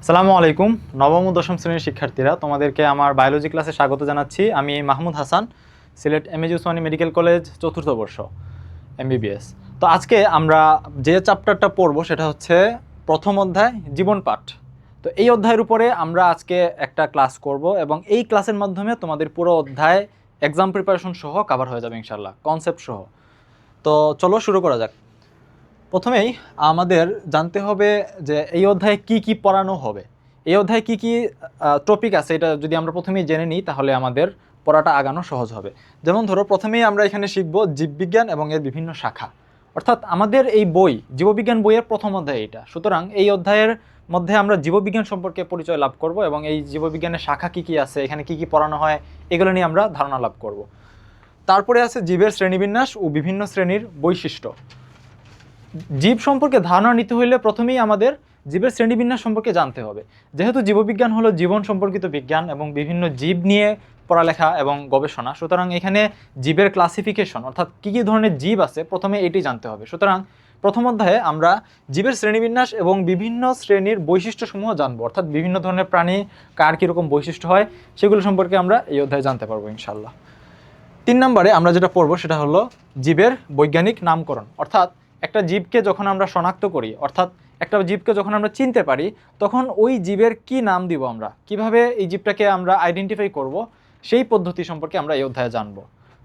আসসালামু আলাইকুম। নবম ও দশম শ্রেণীর শিক্ষার্থীরা, তোমাদেরকে আমার বায়োলজি ক্লাসে স্বাগত জানাচ্ছি। আমি Mahmud Hasan, Sylhet MAG Osmani medical college, চতুর্থ বর্ষ, এমবিবিএস। তো আজকে আমরা যে চ্যাপ্টারটা পড়ব সেটা হচ্ছে প্রথম অধ্যায়, জীবন পাঠ। তো এই অধ্যায়ের উপরে আমরা আজকে একটা ক্লাস করব এবং এই ক্লাসের মাধ্যমে তোমাদের পুরো অধ্যায় এক্সাম প্রিপারেশন সহ কভার হয়ে যাবে ইনশাল্লাহ, কনসেপ্ট সহ। তো চলো শুরু করা যাক। প্রথমেই আমাদের জানতে হবে যে এই অধ্যায়ে কি কি পড়ানো হবে, এই অধ্যায়ে কি কি টপিক আছে। এটা যদি আমরা প্রথমেই জেনে নিই তাহলে আমাদের পড়াটা আগানো সহজ হবে। যেমন ধরো, প্রথমেই আমরা এখানে শিখব জীববিজ্ঞান এবং এর বিভিন্ন শাখা। অর্থাৎ আমাদের এই বই, জীববিজ্ঞান বইয়ের প্রথম অধ্যায় এটা। সুতরাং এই অধ্যায়ের মধ্যে আমরা জীববিজ্ঞান সম্পর্কে পরিচয় লাভ করব এবং এই জীববিজ্ঞানের শাখা কি কি আছে, এখানে কি কি পড়ানো হয়, এগুলো নিয়ে আমরা ধারণা লাভ করব। তারপরে আছে জীবের শ্রেণীবিন্যাস ও বিভিন্ন শ্রেণীর বৈশিষ্ট্য। জীব সম্পর্কে ধারণা নিতে হলে প্রথমেই আমাদের জীবের শ্রেণীবিন্যাস সম্পর্কে জানতে হবে। যেহেতু জীববিজ্ঞান হলো জীবন সম্পর্কিত বিজ্ঞান এবং বিভিন্ন জীব নিয়ে পড়ালেখা এবং গবেষণা, সুতরাং এখানে জীবের ক্লাসিফিকেশন অর্থাৎ কী কী ধরনের জীব আছে প্রথমে এটি জানতে হবে। সুতরাং প্রথম অধ্যায়ে আমরা জীবের শ্রেণীবিন্যাস এবং বিভিন্ন শ্রেণীর বৈশিষ্ট্যসমূহ জানবো, অর্থাৎ বিভিন্ন ধরনের প্রাণী কার কীরকম বৈশিষ্ট্য হয় সেগুলো সম্পর্কে আমরা এই অধ্যায়ে জানতে পারবো ইনশাল্লাহ। 3 নম্বরে আমরা যেটা পড়বো সেটা হলো জীবের বৈজ্ঞানিক নামকরণ। অর্থাৎ একটা জীবকে যখন আমরা শনাক্ত করি, অর্থাৎ একটা জীবকে যখন আমরা চিনতে পারি, তখন ওই জীবের কি নাম দিব, আমরা কিভাবে এই জীবটাকে আমরা আইডেন্টিফাই করব, সেই পদ্ধতি সম্পর্কে আমরা এই অধ্যায়ে জানবো।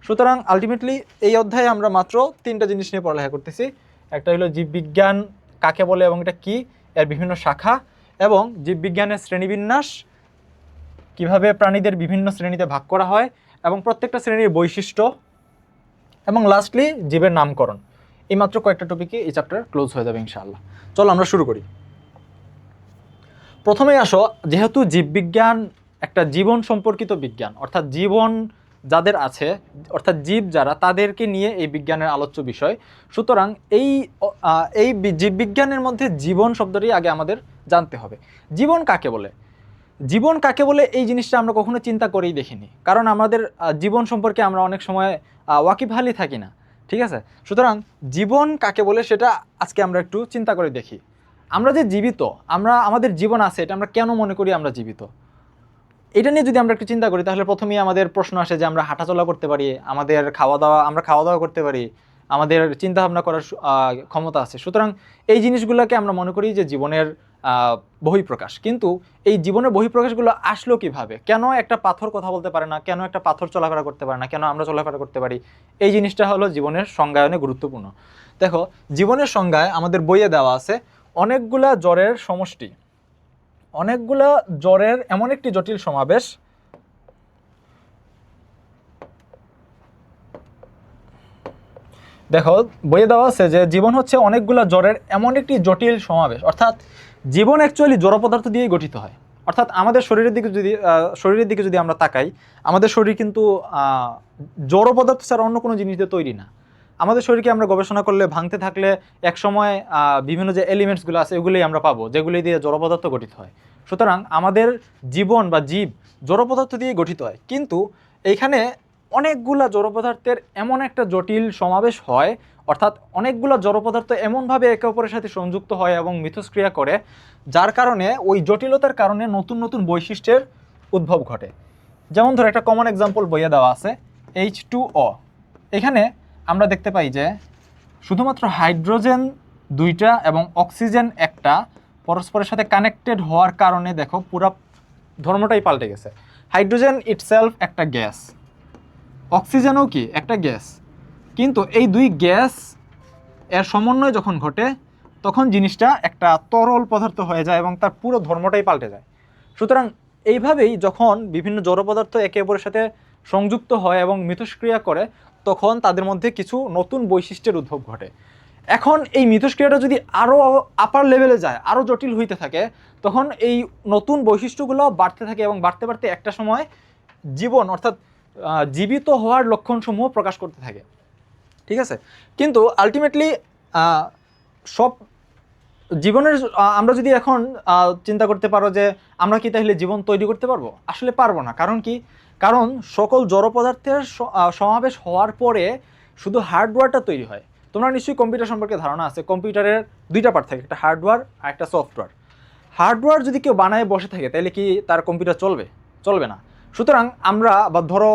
সুতরাং আলটিমেটলি এই অধ্যায়ে আমরা মাত্র 3টা জিনিস নিয়ে পড়ালেখা করতেছি। একটা হলো জীববিজ্ঞান কাকে বলে এবং এটা কি, এর বিভিন্ন শাখা, এবং জীববিজ্ঞানের শ্রেণীবিন্যাস, কিভাবে প্রাণীদের বিভিন্ন শ্রেণীতে ভাগ করা হয় এবং প্রত্যেকটা শ্রেণীর বৈশিষ্ট্য, এবং লাস্টলি জীবের নামকরণ। এই মাত্র কয়েকটা টপিকে এই চ্যাপ্টার ক্লোজ হয়ে যাবে ইনশাআল্লাহ। চলো আমরা শুরু করি। প্রথমেই আসো, যেহেতু জীববিজ্ঞান একটা জীবন সম্পর্কিত বিজ্ঞান, অর্থাৎ জীবন যাদের আছে, অর্থাৎ জীব যারা, তাদেরকে নিয়ে এই বিজ্ঞানের আলোচ্য বিষয়। সুতরাং এই জীববিজ্ঞানের মধ্যে জীবন শব্দটি আগে আমাদের জানতে হবে। জীবন কাকে বলে, জীবন কাকে বলে এই জিনিসটা আমরা কখনো চিন্তা করেই দেখিনি, কারণ আমাদের জীবন সম্পর্কে আমরা অনেক সময় ওয়াকিবহালই থাকি না। ঠিক আছে, সুতরাং জীবন কাকে বলে সেটা আজকে আমরা একটু চিন্তা করে দেখি। আমরা যে জীবিত, আমাদের জীবন আছে, এটা আমরা কেন মনে করি আমরা জীবিত, এটা নিয়ে যদি আমরা একটু চিন্তা করি তাহলে প্রথমেই আমাদের প্রশ্ন আসে যে আমরা হাঁটাচলা করতে পারি, আমাদের আমরা খাওয়া দাওয়া করতে পারি, আমাদের চিন্তা ভাবনা করার ক্ষমতা আছে। সুতরাং এই জিনিসগুলোকে আমরা মনে করি যে জীবনের বহিঃপ্রকাশ। কিন্তু এই জীবনের বহিঃপ্রকাশগুলো আসলো কিভাবে, কেন একটা পাথর কথা বলতে পারে না, কেন একটা পাথর চলাফেরা করতে পারে না, কেন আমরা চলাফেরা করতে পারি, এই জিনিসটা হলো জীবনের সংজ্ঞায়নে গুরুত্বপূর্ণ। দেখো, জীবনের সংজ্ঞায় আমাদের বইয়ে দেওয়া আছে অনেকগুলা জ্বরের সমষ্টি, অনেকগুলা জ্বরের এমন একটি জটিল সমাবেশ। দেখো, বইয়ে দেওয়া আছে যে জীবন হচ্ছে অনেকগুলা জ্বরের এমন একটি জটিল সমাবেশ। অর্থাৎ জীবন অ্যাকচুয়ালি জড় পদার্থ দিয়েই গঠিত হয়। অর্থাৎ আমাদের শরীরের দিকে যদি আমরা তাকাই, আমাদের শরীর কিন্তু জড় পদার্থ ছাড়া অন্য কোনো জিনিস দিয়ে তৈরি না। আমাদের শরীরকে আমরা গবেষণা করলে, ভাঙতে থাকলে এক সময় বিভিন্ন যে এলিমেন্টসগুলো আছে এগুলোই আমরা পাবো, যেগুলি দিয়ে জড় পদার্থ গঠিত হয়। সুতরাং আমাদের জীবন বা জীব জড় পদার্থ দিয়ে গঠিত হয়, কিন্তু এইখানে অনেকগুলা জড় পদার্থের এমন একটা জটিল সমাবেশ হয়, অর্থাৎ অনেকগুলো জড় পদার্থ এমনভাবে একে অপরের সাথে সংযুক্ত হয় এবং মিথস্ক্রিয়া করে, যার কারণে ওই জটিলতার কারণে নতুন নতুন বৈশিষ্ট্যের উদ্ভব ঘটে। যেমন ধরো, একটা কমন এক্সাম্পল বইয়ে দেওয়া আছে H2O। এখানে আমরা দেখতে পাই যে শুধুমাত্র হাইড্রোজেন 2টা এবং অক্সিজেন 1টা পরস্পরের সাথে কানেক্টেড হওয়ার কারণে দেখো পুরো ধর্মটাই পাল্টে গেছে। হাইড্রোজেন ইটসেলফ একটা গ্যাস, অক্সিজেনও কি একটা গ্যাস, কিন্তু এই দুই গ্যাস এর সমন্বয় যখন ঘটে তখন জিনিসটা একটা তরল পদার্থ হয়ে যায় এবং তার পুরো ধর্মটাই পাল্টে যায়। সুতরাং এইভাবেই যখন বিভিন্ন জড় পদার্থ একে অপরের সাথে সংযুক্ত হয় এবং মিথস্ক্রিয়া করে, তখন তাদের মধ্যে কিছু নতুন বৈশিষ্ট্যের উদ্ভব ঘটে। এখন এই মিথস্ক্রিয়াটা যদি আরও আপার লেভেলে যায়, আরও জটিল হইতে থাকে, তখন এই নতুন বৈশিষ্ট্যগুলো বাড়তে থাকে এবং বাড়তে বাড়তে একটা সময় জীবন অর্থাৎ জীবিত হওয়ার লক্ষণসমূহ প্রকাশ করতে থাকে। ঠিক আছে, কিন্তু আলটিমেটলি সব জীবনের আমরা যদি এখন চিন্তা করতে পারো যে আমরা কি তাহলে জীবন তৈরি করতে পারবো, আসলে পারবো না। কারণ কি, কারণ সকল জড় পদার্থের সমাবেশ হওয়ার পরে শুধু হার্ডওয়্যারটা তৈরি হয়। তোমরা নিশ্চয়ই কম্পিউটার সম্পর্কে ধারণা আছে, কম্পিউটারের 2টা পার্ট থাকে, একটা হার্ডওয়্যার আর একটা সফটওয়্যার। হার্ডওয়্যার যদি কেউ বানায় বসে থাকে তাহলে কি তার কম্পিউটার চলবে? চলবে না। সুতরাং আমরা বা ধরো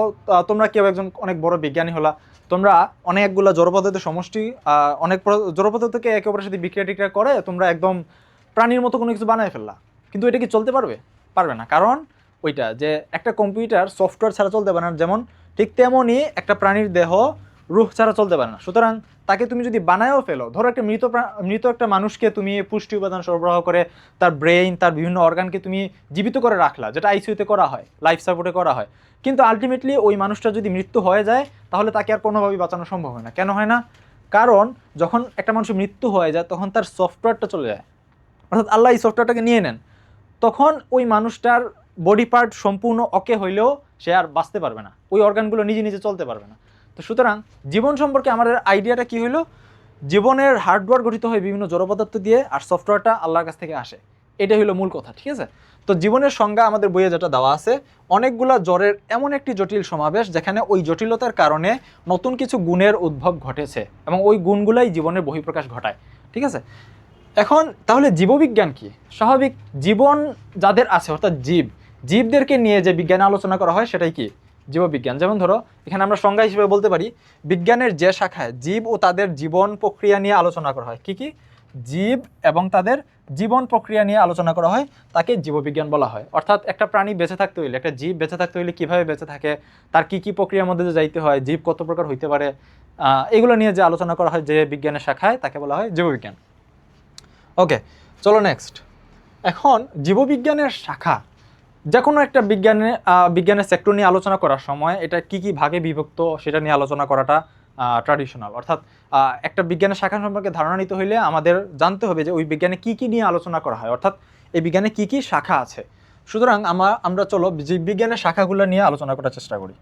তোমরা কেউ একজন অনেক বড় বিজ্ঞানী হলা, তোমরা অনেকগুলো জড়পদার্থের সমষ্টি অনেক জড়পদার্থকে একে অপরের সাথে বিক্রিয়া টিক্রিয়া করে তোমরা একদম প্রাণীর মতো কোনো কিছু বানায় ফেললা, কিন্তু এটা কি চলতে পারবে? পারবে না। কারণ ওইটা যে একটা কম্পিউটার সফটওয়্যার ছাড়া চলতে পারে না, যেমন ঠিক তেমনই একটা প্রাণীর দেহ রুহ ছাড়া চলতে পারে না। সুতরাং তাকে তুমি যদি বানায়ও ফেলো, ধরো একটা মৃত একটা মানুষকে তুমি পুষ্টি উপাদান সরবরাহ করে তার ব্রেইন, তার বিভিন্ন অর্গানকে তুমি জীবিত করে রাখলা, যেটা আইসিইউতে করা হয়, লাইফ সাপোর্টে করা হয়, কিন্তু আলটিমেটলি ওই মানুষটা যদি মৃত্যু হয়ে যায় তাহলে তাকে আর কোনোভাবেই বাঁচানো সম্ভব হয় না। কেন হয় না? কারণ যখন একটা মানুষের মৃত্যু হয়ে যায় তখন তার সফটওয়্যারটা চলে যায়, অর্থাৎ আল্লাহ এই সফটওয়্যারটাকে নিয়ে নেন। তখন ওই মানুষটার বডি পার্ট সম্পূর্ণ ওকে হইলেও সে আর বাঁচতে পারবে না, ওই অর্গানগুলো নিজে নিজে চলতে পারবে না। তো সুতরাং জীবন সম্পর্কে আমাদের আইডিয়াটা কি হইলো? জীবনের হার্ডওয়্যার গঠিত হয় বিভিন্ন জড় পদার্থ দিয়ে, আর সফটওয়্যারটা আল্লাহর কাছ থেকে আসে। এটাই হলো মূল কথা, ঠিক আছে? তো জীবনের সংজ্ঞা আমাদের বইয়ে যেটা দেওয়া আছে, অনেকগুলা জ্বরের এমন একটি জটিল সমাবেশ যেখানে ওই জটিলতার কারণে নতুন কিছু গুণের উদ্ভব ঘটেছে এবং ওই গুণগুলাই জীবনের বহিঃপ্রকাশ ঘটায়, ঠিক আছে? এখন তাহলে জীববিজ্ঞান কি? স্বাভাবিক জীবন যাদের আছে, অর্থাৎ জীবদেরকে নিয়ে যে বিজ্ঞানে আলোচনা করা হয় সেটাই কি? জীববিজ্ঞান। যেমন ধরো এখানে আমরা সংজ্ঞা হিসেবে বলতে পারি, বিজ্ঞানের যে শাখায় জীব ও তাদের জীবন প্রক্রিয়া নিয়ে আলোচনা করা হয়, কি জীব এবং তাদের জীবন প্রক্রিয়া নিয়ে আলোচনা করা হয়, তাকে জীববিজ্ঞান বলা হয়। অর্থাৎ একটা প্রাণী বেঁচে থাকতে হইলে, একটা জীব বেঁচে থাকতে হইলে কীভাবে বেঁচে থাকে, তার কি প্রক্রিয়ার মধ্যে যে যাইতে হয়, জীব কত প্রকার হইতে পারে, এগুলো নিয়ে যে আলোচনা করা হয় যে বিজ্ঞানের শাখায়, তাকে বলা হয় জীববিজ্ঞান। ওকে, চলো নেক্সট। এখন জীববিজ্ঞানের শাখা, যে কোনো একটা বিজ্ঞানের সেক্টর নিয়ে আলোচনা করার সময় এটা কি ভাগে বিভক্ত সেটা নিয়ে আলোচনা করাটা ট্র্যাডিশনাল। অর্থাৎ একটা বিজ্ঞানের শাখা সম্পর্কে ধারণা নিতে হইলে আমাদের জানতে হবে যে ওই বিজ্ঞানে কি নিয়ে আলোচনা করা হয়, অর্থাৎ এই বিজ্ঞানে কি শাখা আছে। সুতরাং আমরা চলো জীববিজ্ঞানের শাখাগুলো নিয়ে আলোচনা করার চেষ্টা করি।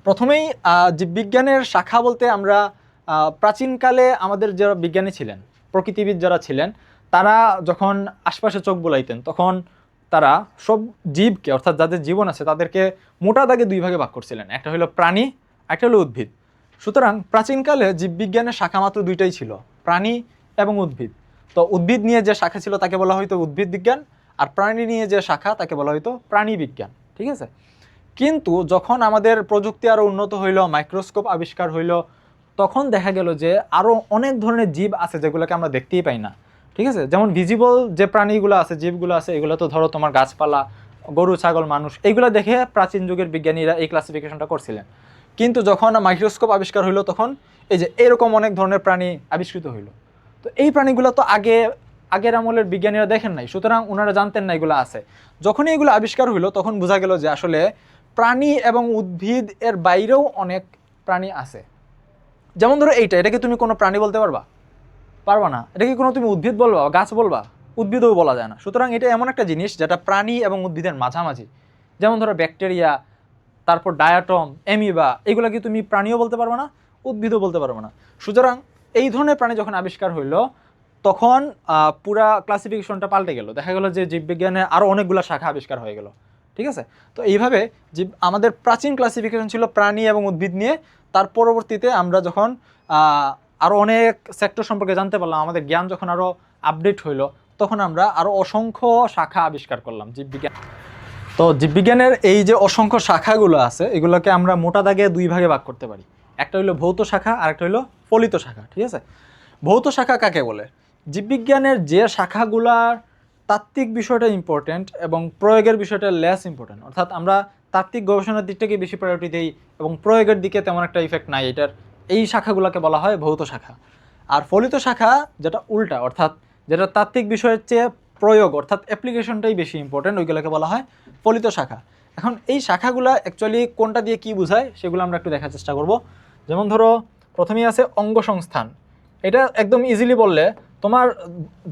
প্রথমেই জীববিজ্ঞানের শাখা বলতে আমরা প্রাচীনকালে আমাদের যারা বিজ্ঞানী ছিলেন, প্রকৃতিবিদ যারা ছিলেন, তারা যখন আশপাশে চোখ বুলাইতেন তখন তারা সব জীবকে, অর্থাৎ যাদের জীবন আছে তাদেরকে মোটা দাগে দুই ভাগে ভাগ করছিলেন, একটা হলো প্রাণী, একটা হলো উদ্ভিদ। সুতরাং প্রাচীনকালে জীববিজ্ঞানের শাখা মাত্র দুইটাই ছিল, প্রাণী এবং উদ্ভিদ। তো উদ্ভিদ নিয়ে যে শাখা ছিল তাকে বলা হয়তো উদ্ভিদ বিজ্ঞান, আর প্রাণী নিয়ে যে শাখা তাকে বলা হয়তো প্রাণী বিজ্ঞান, ঠিক আছে? কিন্তু যখন আমাদের প্রযুক্তি আরও উন্নত হইল, মাইক্রোস্কোপ আবিষ্কার হইল, তখন দেখা গেল যে আরও অনেক ধরনের জীব আছে যেগুলোকে আমরা দেখতেই পাই না, ঠিক আছে? যেমন ভিজিবল যে প্রাণীগুলো আছে, জীবগুলো আছে, এগুলো তো ধরো তোমার গাছপালা, গরু, ছাগল, মানুষ, এইগুলো দেখে প্রাচীন যুগের বিজ্ঞানীরা এই ক্লাসিফিকেশনটা করছিলেন। কিন্তু যখন মাইক্রোস্কোপ আবিষ্কার হইলো তখন এই যে এরকম অনেক ধরনের প্রাণী আবিষ্কৃত হইলো। তো এই প্রাণীগুলো তো আগের আমলের বিজ্ঞানীরা দেখেন নাই, সুতরাং ওনারা জানতেন না এগুলো আছে। যখনই এগুলো আবিষ্কার হইলো তখন বোঝা গেল যে আসলে প্রাণী এবং উদ্ভিদ এর বাইরেও অনেক প্রাণী আছে। যেমন ধরো এটাকে তুমি কোনো প্রাণী বলতে পারবা? পারবা না। এটাকে কোনো তুমি উদ্ভিদ বলবা, গাছ বলবা? উদ্ভিদও বলা যায় না। সুতরাং এটা এমন একটা জিনিস যেটা প্রাণী এবং উদ্ভিদের মাঝামাঝি। যেমন ধরো ব্যাকটেরিয়া, তারপর ডায়াটম, অ্যামিবা, এগুলো কি তুমি প্রাণীও বলতে পারবে না, উদ্ভিদও বলতে পারবে না। সুতরাং এই ধরনের প্রাণী যখন আবিষ্কার হইলো তখন পুরা ক্লাসিফিকেশনটা পাল্টে গেল। দেখা গেল যে জীববিজ্ঞানে আরও অনেকগুলো শাখা আবিষ্কার হয়ে গেল, ঠিক আছে? তো এইভাবে আমাদের প্রাচীন ক্লাসিফিকেশন ছিল প্রাণী এবং উদ্ভিদ নিয়ে। তার পরবর্তীতে আমরা যখন আরও অনেক সেক্টর সম্পর্কে জানতে পারলাম, আমাদের জ্ঞান যখন আরও আপডেট হইলো, তখন আমরা আরও অসংখ্য শাখা আবিষ্কার করলাম জীববিজ্ঞান। তো জীববিজ্ঞানের এই যে অসংখ্য শাখাগুলো আছে, এগুলোকে আমরা মোটা দাগে দুই ভাগে ভাগ করতে পারি। একটা হলো ভৌত শাখা আর একটা হলো ফলিত শাখা, ঠিক আছে? ভৌত শাখা কাকে বলে? জীববিজ্ঞানের যে শাখাগুলার তাত্ত্বিক বিষয়টা ইম্পর্টেন্ট এবং প্রয়োগের বিষয়টা লেস ইম্পর্টেন্ট, অর্থাৎ আমরা তাত্ত্বিক গবেষণার দিকটাকে বেশি প্রায়োরিটি দিই এবং প্রয়োগের দিকে তেমন একটা ইফেক্ট নাই এটার, এই শাখাগুলোকে বলা হয় ভৌত শাখা। আর ফলিত শাখা যেটা উল্টা, অর্থাৎ যেটা তাত্ত্বিক বিষয়ের চেয়ে প্রয়োগ অর্থাৎ অ্যাপ্লিকেশনটাই বেশি ইম্পর্টেন্ট, ওইগুলোকে বলা হয় ফলিত শাখা। এখন এই শাখাগুলো অ্যাকচুয়ালি কোনটা দিয়ে কি বোঝায় সেগুলো আমরা একটু দেখার চেষ্টা করব। যেমন ধরো প্রথমেই আছে অঙ্গসংস্থান। এটা একদম ইজিলি বললে তোমার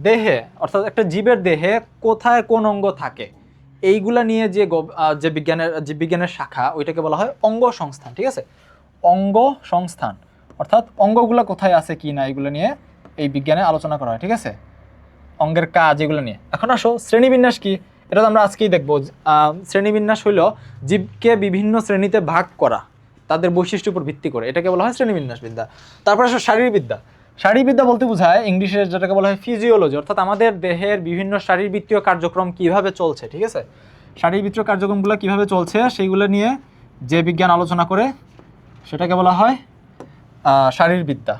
দেহে, অর্থাৎ একটা জীবের দেহে কোথায় কোন অঙ্গ থাকে এইগুলা নিয়ে যে জীববিজ্ঞানের শাখা, ওইটাকে বলা হয় অঙ্গসংস্থান, ঠিক আছে? অঙ্গসংস্থান অর্থাৎ অঙ্গগুলো কোথায় আছে কি না এগুলো নিয়ে এই বিজ্ঞানে আলোচনা করা হয়, ঠিক আছে? অঙ্গের কাজ এগুলো নিয়ে। এখন আসো শ্রেণীবিন্যাস কি, এটা তো আমরা আজকেই দেখবো। শ্রেণীবিন্যাস হইল জীবকে বিভিন্ন শ্রেণীতে ভাগ করা তাদের বৈশিষ্ট্যের উপর ভিত্তি করে, এটাকে বলা হয় শ্রেণীবিন্যাস বিদ্যা। তারপর আসো শারীরবিদ্যা। শারীরবিদ্যা বলতে বোঝায় ইংলিশে যেটাকে বলা হয় ফিজিওলজি, অর্থাৎ আমাদের দেহের বিভিন্ন শারীরবৃত্তীয় কার্যক্রম কিভাবে চলছে, ঠিক আছে, শারীরবৃত্তীয় কার্যক্রমগুলো কিভাবে চলছে সেইগুলো নিয়ে যে বিজ্ঞান আলোচনা করে সেটাকে বলা হয় শারীরবিদ্যা,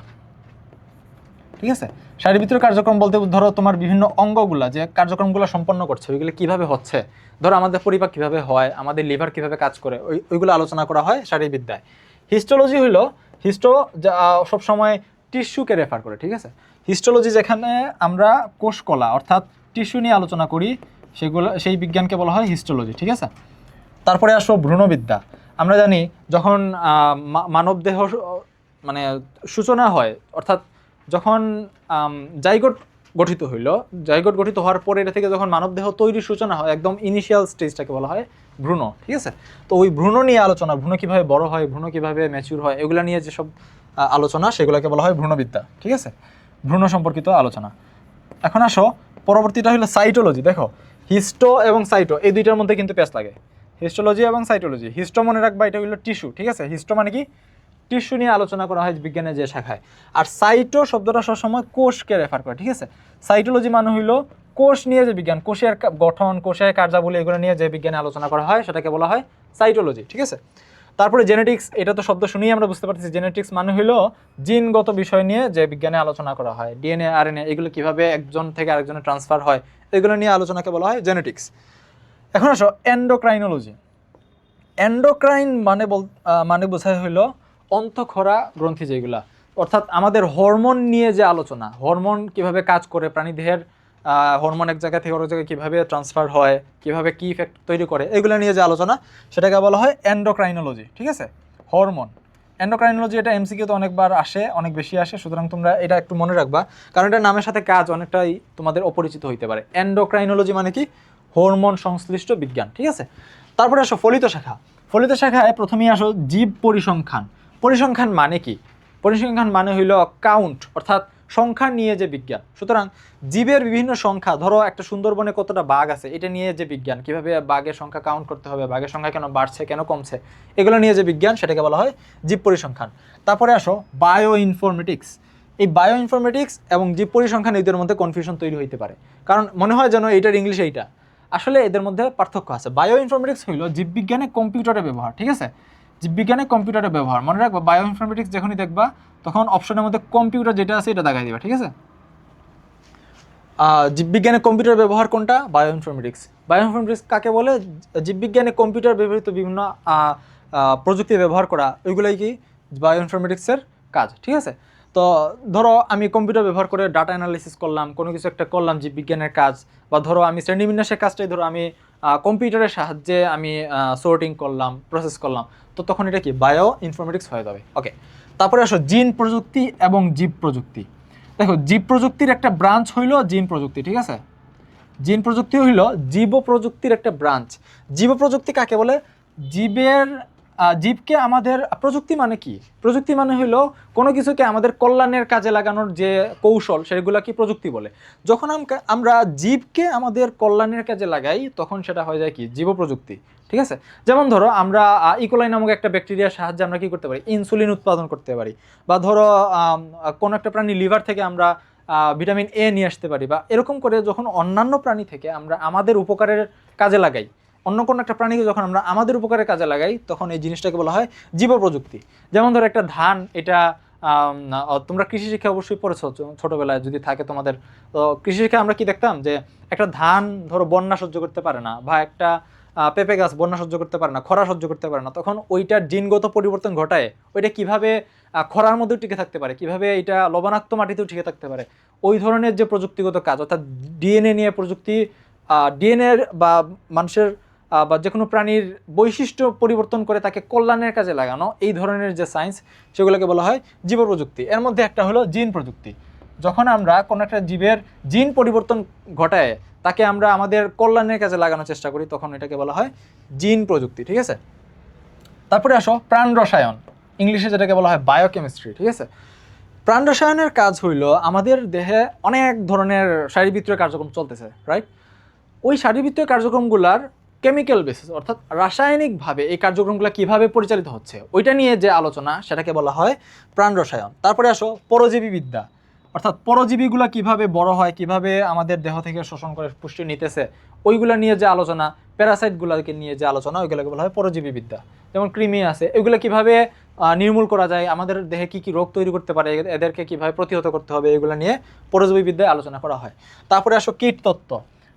ঠিক আছে। শারীরবৃত্তীয় কার্যক্রম বলতে ধরো তোমার বিভিন্ন অঙ্গগুলা যে কার্যক্রমগুলো সম্পন্ন করছে ওইগুলো কিভাবে হচ্ছে, ধরো আমাদের পরিপাক কিভাবে হয়, আমাদের লিভার কিভাবে কাজ করে, ওইগুলো আলোচনা করা হয় শারীরবিদ্যায়। হিস্টোলজি হলো হিস্টো সবসময় টিস্যুকে রেফার করে, ঠিক আছে। হিস্টোলজি যেখানে আমরা কোষকলা অর্থাৎ টিস্যু নিয়ে আলোচনা করি সেই বিজ্ঞানকে বলা হয় হিস্টোলজি, ঠিক আছে। তারপরে আসো ভ্রূণবিদ্যা। আমরা জানি যখন মানবদেহ মানে সূচনা হয়, অর্থাৎ যখন জাইগোট গঠিত হইল, জাইগোট গঠিত হওয়ার পরে এটা থেকে যখন মানবদেহ তৈরির সূচনা হয়, একদম ইনিশিয়াল স্টেজটাকে বলা হয় ভ্রূণ, ঠিক আছে। তো ওই ভ্রূণ নিয়ে আলোচনা, ভ্রূণ কীভাবে বড় হয়, ভ্রূণ কীভাবে ম্যাচিউর হয়, এগুলো নিয়ে যেসব আলোচনা সেগুলোকে বলা হয় ভ্রূণবিদ্যা, ঠিক আছে, ভ্রূণ সম্পর্কিত আলোচনা। এখন আসো পরবর্তীটা হলো সাইটোলজি। দেখো হিস্টো এবং সাইটো এই দুইটার মধ্যে কিন্তু প্যাচ লাগে, হিস্টোলজি এবং সাইটোলজি। হিস্টো মনে রাখবা এটা হলো টিস্যু, ঠিক আছে, হিস্টো মানে কি টিস্যু নিয়ে আলোচনা করা হয় বিজ্ঞানের যে শাখায়। আর সাইটো শব্দটা সবসময় কোষকে রেফার করে, ঠিক আছে। সাইটোলজি মানে হইলো কোষ নিয়ে যে বিজ্ঞান, কোষের গঠন, কোষের কার্যাবলী, এগুলো নিয়ে যে বিজ্ঞানে আলোচনা করা হয় সেটাকে বলা হয় সাইটোলজি, ঠিক আছে। তারপরে জেনেটিক্স, এটা তো শব্দ শুনেই আমরা বুঝতে পারতেছি, জেনেটিক্স মানে হইলো জিনগত বিষয় নিয়ে যে বিজ্ঞানে আলোচনা করা হয়, ডিএনএ আরএনএ এগুলো কিভাবে একজন থেকে আরেকজনে ট্রান্সফার হয়, এগুলো নিয়ে আলোচনাকে বলা হয় জেনেটিক্স। এখন আসো এন্ডোক্রাইনোলজি। এন্ডোক্রাইন মানে বোঝায় হইলো অন্তঃক্ষরা গ্রন্থি যেগুলা, অর্থাৎ আমাদের হরমোন নিয়ে যে আলোচনা, হরমোন কিভাবে কাজ করে, প্রাণীদেহের হরমোন এক জায়গা থেকে অন্য জায়গায় কীভাবে ট্রান্সফার হয়, কীভাবে কী ইফেক্ট তৈরি করে, এগুলো নিয়ে যে আলোচনা সেটাকে বলা হয় এন্ডোক্রাইনোলজি, ঠিক আছে। হরমোন এন্ডোক্রাইনোলজি, এটা এমসিকিউতে অনেকবার আসে, অনেক বেশি আসে, সুতরাং তোমরা এটা একটু মনে রাখবা, কারণ এটা নামের সাথে কাজ অনেকটাই তোমাদের অপরিচিত হইতে পারে। এন্ডোক্রাইনোলজি মানে কি হরমোন সংশ্লিষ্ট বিজ্ঞান, ঠিক আছে। তারপরে আসো ফলিত শাখা। ফলিত শাখায় প্রথমেই আসো জীব পরিসংখ্যান। পরিসংখ্যান মানে কি? পরিসংখ্যান মানে হইল কাউন্ট, অর্থাৎ সংখ্যা নিয়ে যে বিজ্ঞান। সুতরাং জীবের বিভিন্ন সংখ্যা, ধরো একটা সুন্দরবনে কতটা বাঘ আছে এটা নিয়ে যে বিজ্ঞান, কিভাবে বাঘের সংখ্যা কাউন্ট করতে হবে, বাঘের সংখ্যা কেন বাড়ছে কেন কমছে, এগুলো নিয়ে যে বিজ্ঞান সেটাকে বলা হয় জীব পরিসংখ্যান। তারপরে আসো বায়ো ইনফরমেটিক্স। এই বায়ো ইনফরমেটিক্স এবং জীব পরিসংখ্যান এদের মধ্যে কনফিউশন তৈরি হইতে পারে, কারণ মনে হয় যেন এইটার ইংলিশ এইটা, আসলে এদের মধ্যে পার্থক্য আছে। বায়ো ইনফরমেটিক্স হইল জীববিজ্ঞানে কম্পিউটারের ব্যবহার, ঠিক আছে, জীববিজ্ঞানে কম্পিউটারের ব্যবহার মনে রাখবা। বায়ো ইনফরমেটিক্স যখনই দেখবা তখন অপশনের মধ্যে কম্পিউটার যেটা আছে এটা দেখাই দিবা, ঠিক আছে। জীববিজ্ঞানে কম্পিউটার ব্যবহার কোনটা? Bio informatics. বায়ো ইনফরমেটিক্স কাকে বলে? জীববিজ্ঞানে কম্পিউটার ব্যবহৃত বিভিন্ন প্রযুক্তি ব্যবহার করা, ওইগুলোই কি বায়ো ইনফরমেটিক্সের কাজ, ঠিক আছে। তো ধরো আমি কম্পিউটার ব্যবহার করে ডাটা অ্যানালিসিস করলাম, কোনো কিছু একটা করলাম জীববিজ্ঞানের কাজ, বা ধরো আমি শ্রেণীবিন্যাসের কাজটাই ধরো আমি কম্পিউটারের সাহায্যে আমি সোর্টিং করলাম, প্রসেস করলাম, তো তখন এটা কি বায়ো ইনফরমেটিক্স হয়ে যাবে। ওকে, তারপরে আসো জিন প্রযুক্তি এবং জীব প্রযুক্তি। দেখো জীব প্রযুক্তির একটা ব্রাঞ্চ হইল জিন প্রযুক্তি, ঠিক আছে। জিন প্রযুক্তি হইল জীব প্রযুক্তির একটা ব্রাঞ্চ। জীব প্রযুক্তি কাকে বলে? জীবকে আমাদের প্রযুক্তি মানে কি? প্রযুক্তি মানে হইলো কোনো কিছুকে আমাদের কল্যাণের কাজে লাগানোর যে কৌশল, সেগুলো কি প্রযুক্তি বলে। যখন আমরা জীবকে আমাদের কল্যাণের কাজে লাগাই তখন সেটা হয়ে যায় কি জীব প্রযুক্তি, ঠিক আছে। যেমন ধরো আমরা ইকোলাই নামক একটা ব্যাকটেরিয়ার সাহায্যে আমরা কি করতে পারি? ইনসুলিন উৎপাদন করতে পারি, বা ধরো কোনো একটা প্রাণী লিভার থেকে আমরা ভিটামিন এ নিয়ে আসতে পারি, বা এরকম করে যখন অন্যান্য প্রাণী থেকে আমরা আমাদের উপকারের কাজে লাগাই, অন্য কোনো একটা প্রাণীকে যখন আমরা আমাদের উপকারের কাজে লাগাই তখন এই জিনিসটাকে বলা হয় জীব প্রযুক্তি। যেমন ধরো একটা ধান, এটা তোমরা কৃষি শিক্ষা অবশ্যই পড়েছো ছোটবেলায় যদি থাকে তোমাদের। তো কৃষি শিক্ষা আমরা কি দেখতাম যে একটা ধান ধরো বন্যা সহ্য করতে পারে না, বা একটা পেঁপে গাছ বন্যা সহ্য করতে পারে না, খরা সহ্য করতে পারে না, তখন ওইটার জিনগত পরিবর্তন ঘটায় ওইটা কিভাবে খরার মধ্যেও টিকে থাকতে পারে, কিভাবে এটা লবণাক্ত মাটিতেও টিকে থাকতে পারে, ওই ধরনের যে প্রযুক্তিগত কাজ, অর্থাৎ ডিএনএ নিয়ে প্রযুক্তি, ডিএনএ বা মানুষের বা যে কোনো প্রাণীর বৈশিষ্ট্য পরিবর্তন করে তাকে কল্যাণের কাজে লাগানো, এই ধরনের যে সায়েন্স সেগুলোকে বলা হয় জীব প্রযুক্তি। এর মধ্যে একটা হলো জিন প্রযুক্তি। যখন আমরা কোনো একটা জীবের জিন পরিবর্তন ঘটায় তাকে আমরা আমাদের কল্যাণের কাজে লাগানোর চেষ্টা করি তখন এটাকে বলা হয় জিন প্রযুক্তি, ঠিক আছে। তারপরে আসো প্রাণ রসায়ন, ইংলিশে যেটাকে বলা হয় বায়োকেমিস্ট্রি, ঠিক আছে। প্রাণ রসায়নের কাজ হইল আমাদের দেহে অনেক ধরনের শারীরবৃত্তীয় কার্যক্রম চলতেছে, রাইট। ওই শারীরবৃত্তীয় কার্যক্রমগুলার কেমিক্যাল বেসিস, অর্থাৎ রাসায়নিকভাবে এই কার্যক্রমগুলো কিভাবে পরিচালিত হচ্ছে ওইটা নিয়ে যে আলোচনা সেটাকে বলা হয় প্রাণ রসায়ন। তারপরে আসো পরজীবী বিদ্যা। অর্থাৎ পরজীবীগুলো কিভাবে বড় হয়, কিভাবে আমাদের দেহ থেকে শোষণ করে পুষ্টি নিতেছে, ওইগুলা নিয়ে যে আলোচনা, প্যারাসাইটগুলোকে নিয়ে যে আলোচনা, ওইগুলোকে বলা হয় পরজীবী বিদ্যা। যেমন কৃমি আছে, এগুলো কিভাবে নির্মূল করা যায়, আমাদের দেহে কি কি রোগ তৈরি করতে পারে, এদেরকে কিভাবে প্রতিহত করতে হবে, এগুলো নিয়ে পরজীবী বিদ্যায় আলোচনা করা হয়। তারপরে আসো কীট তত্ত্ব।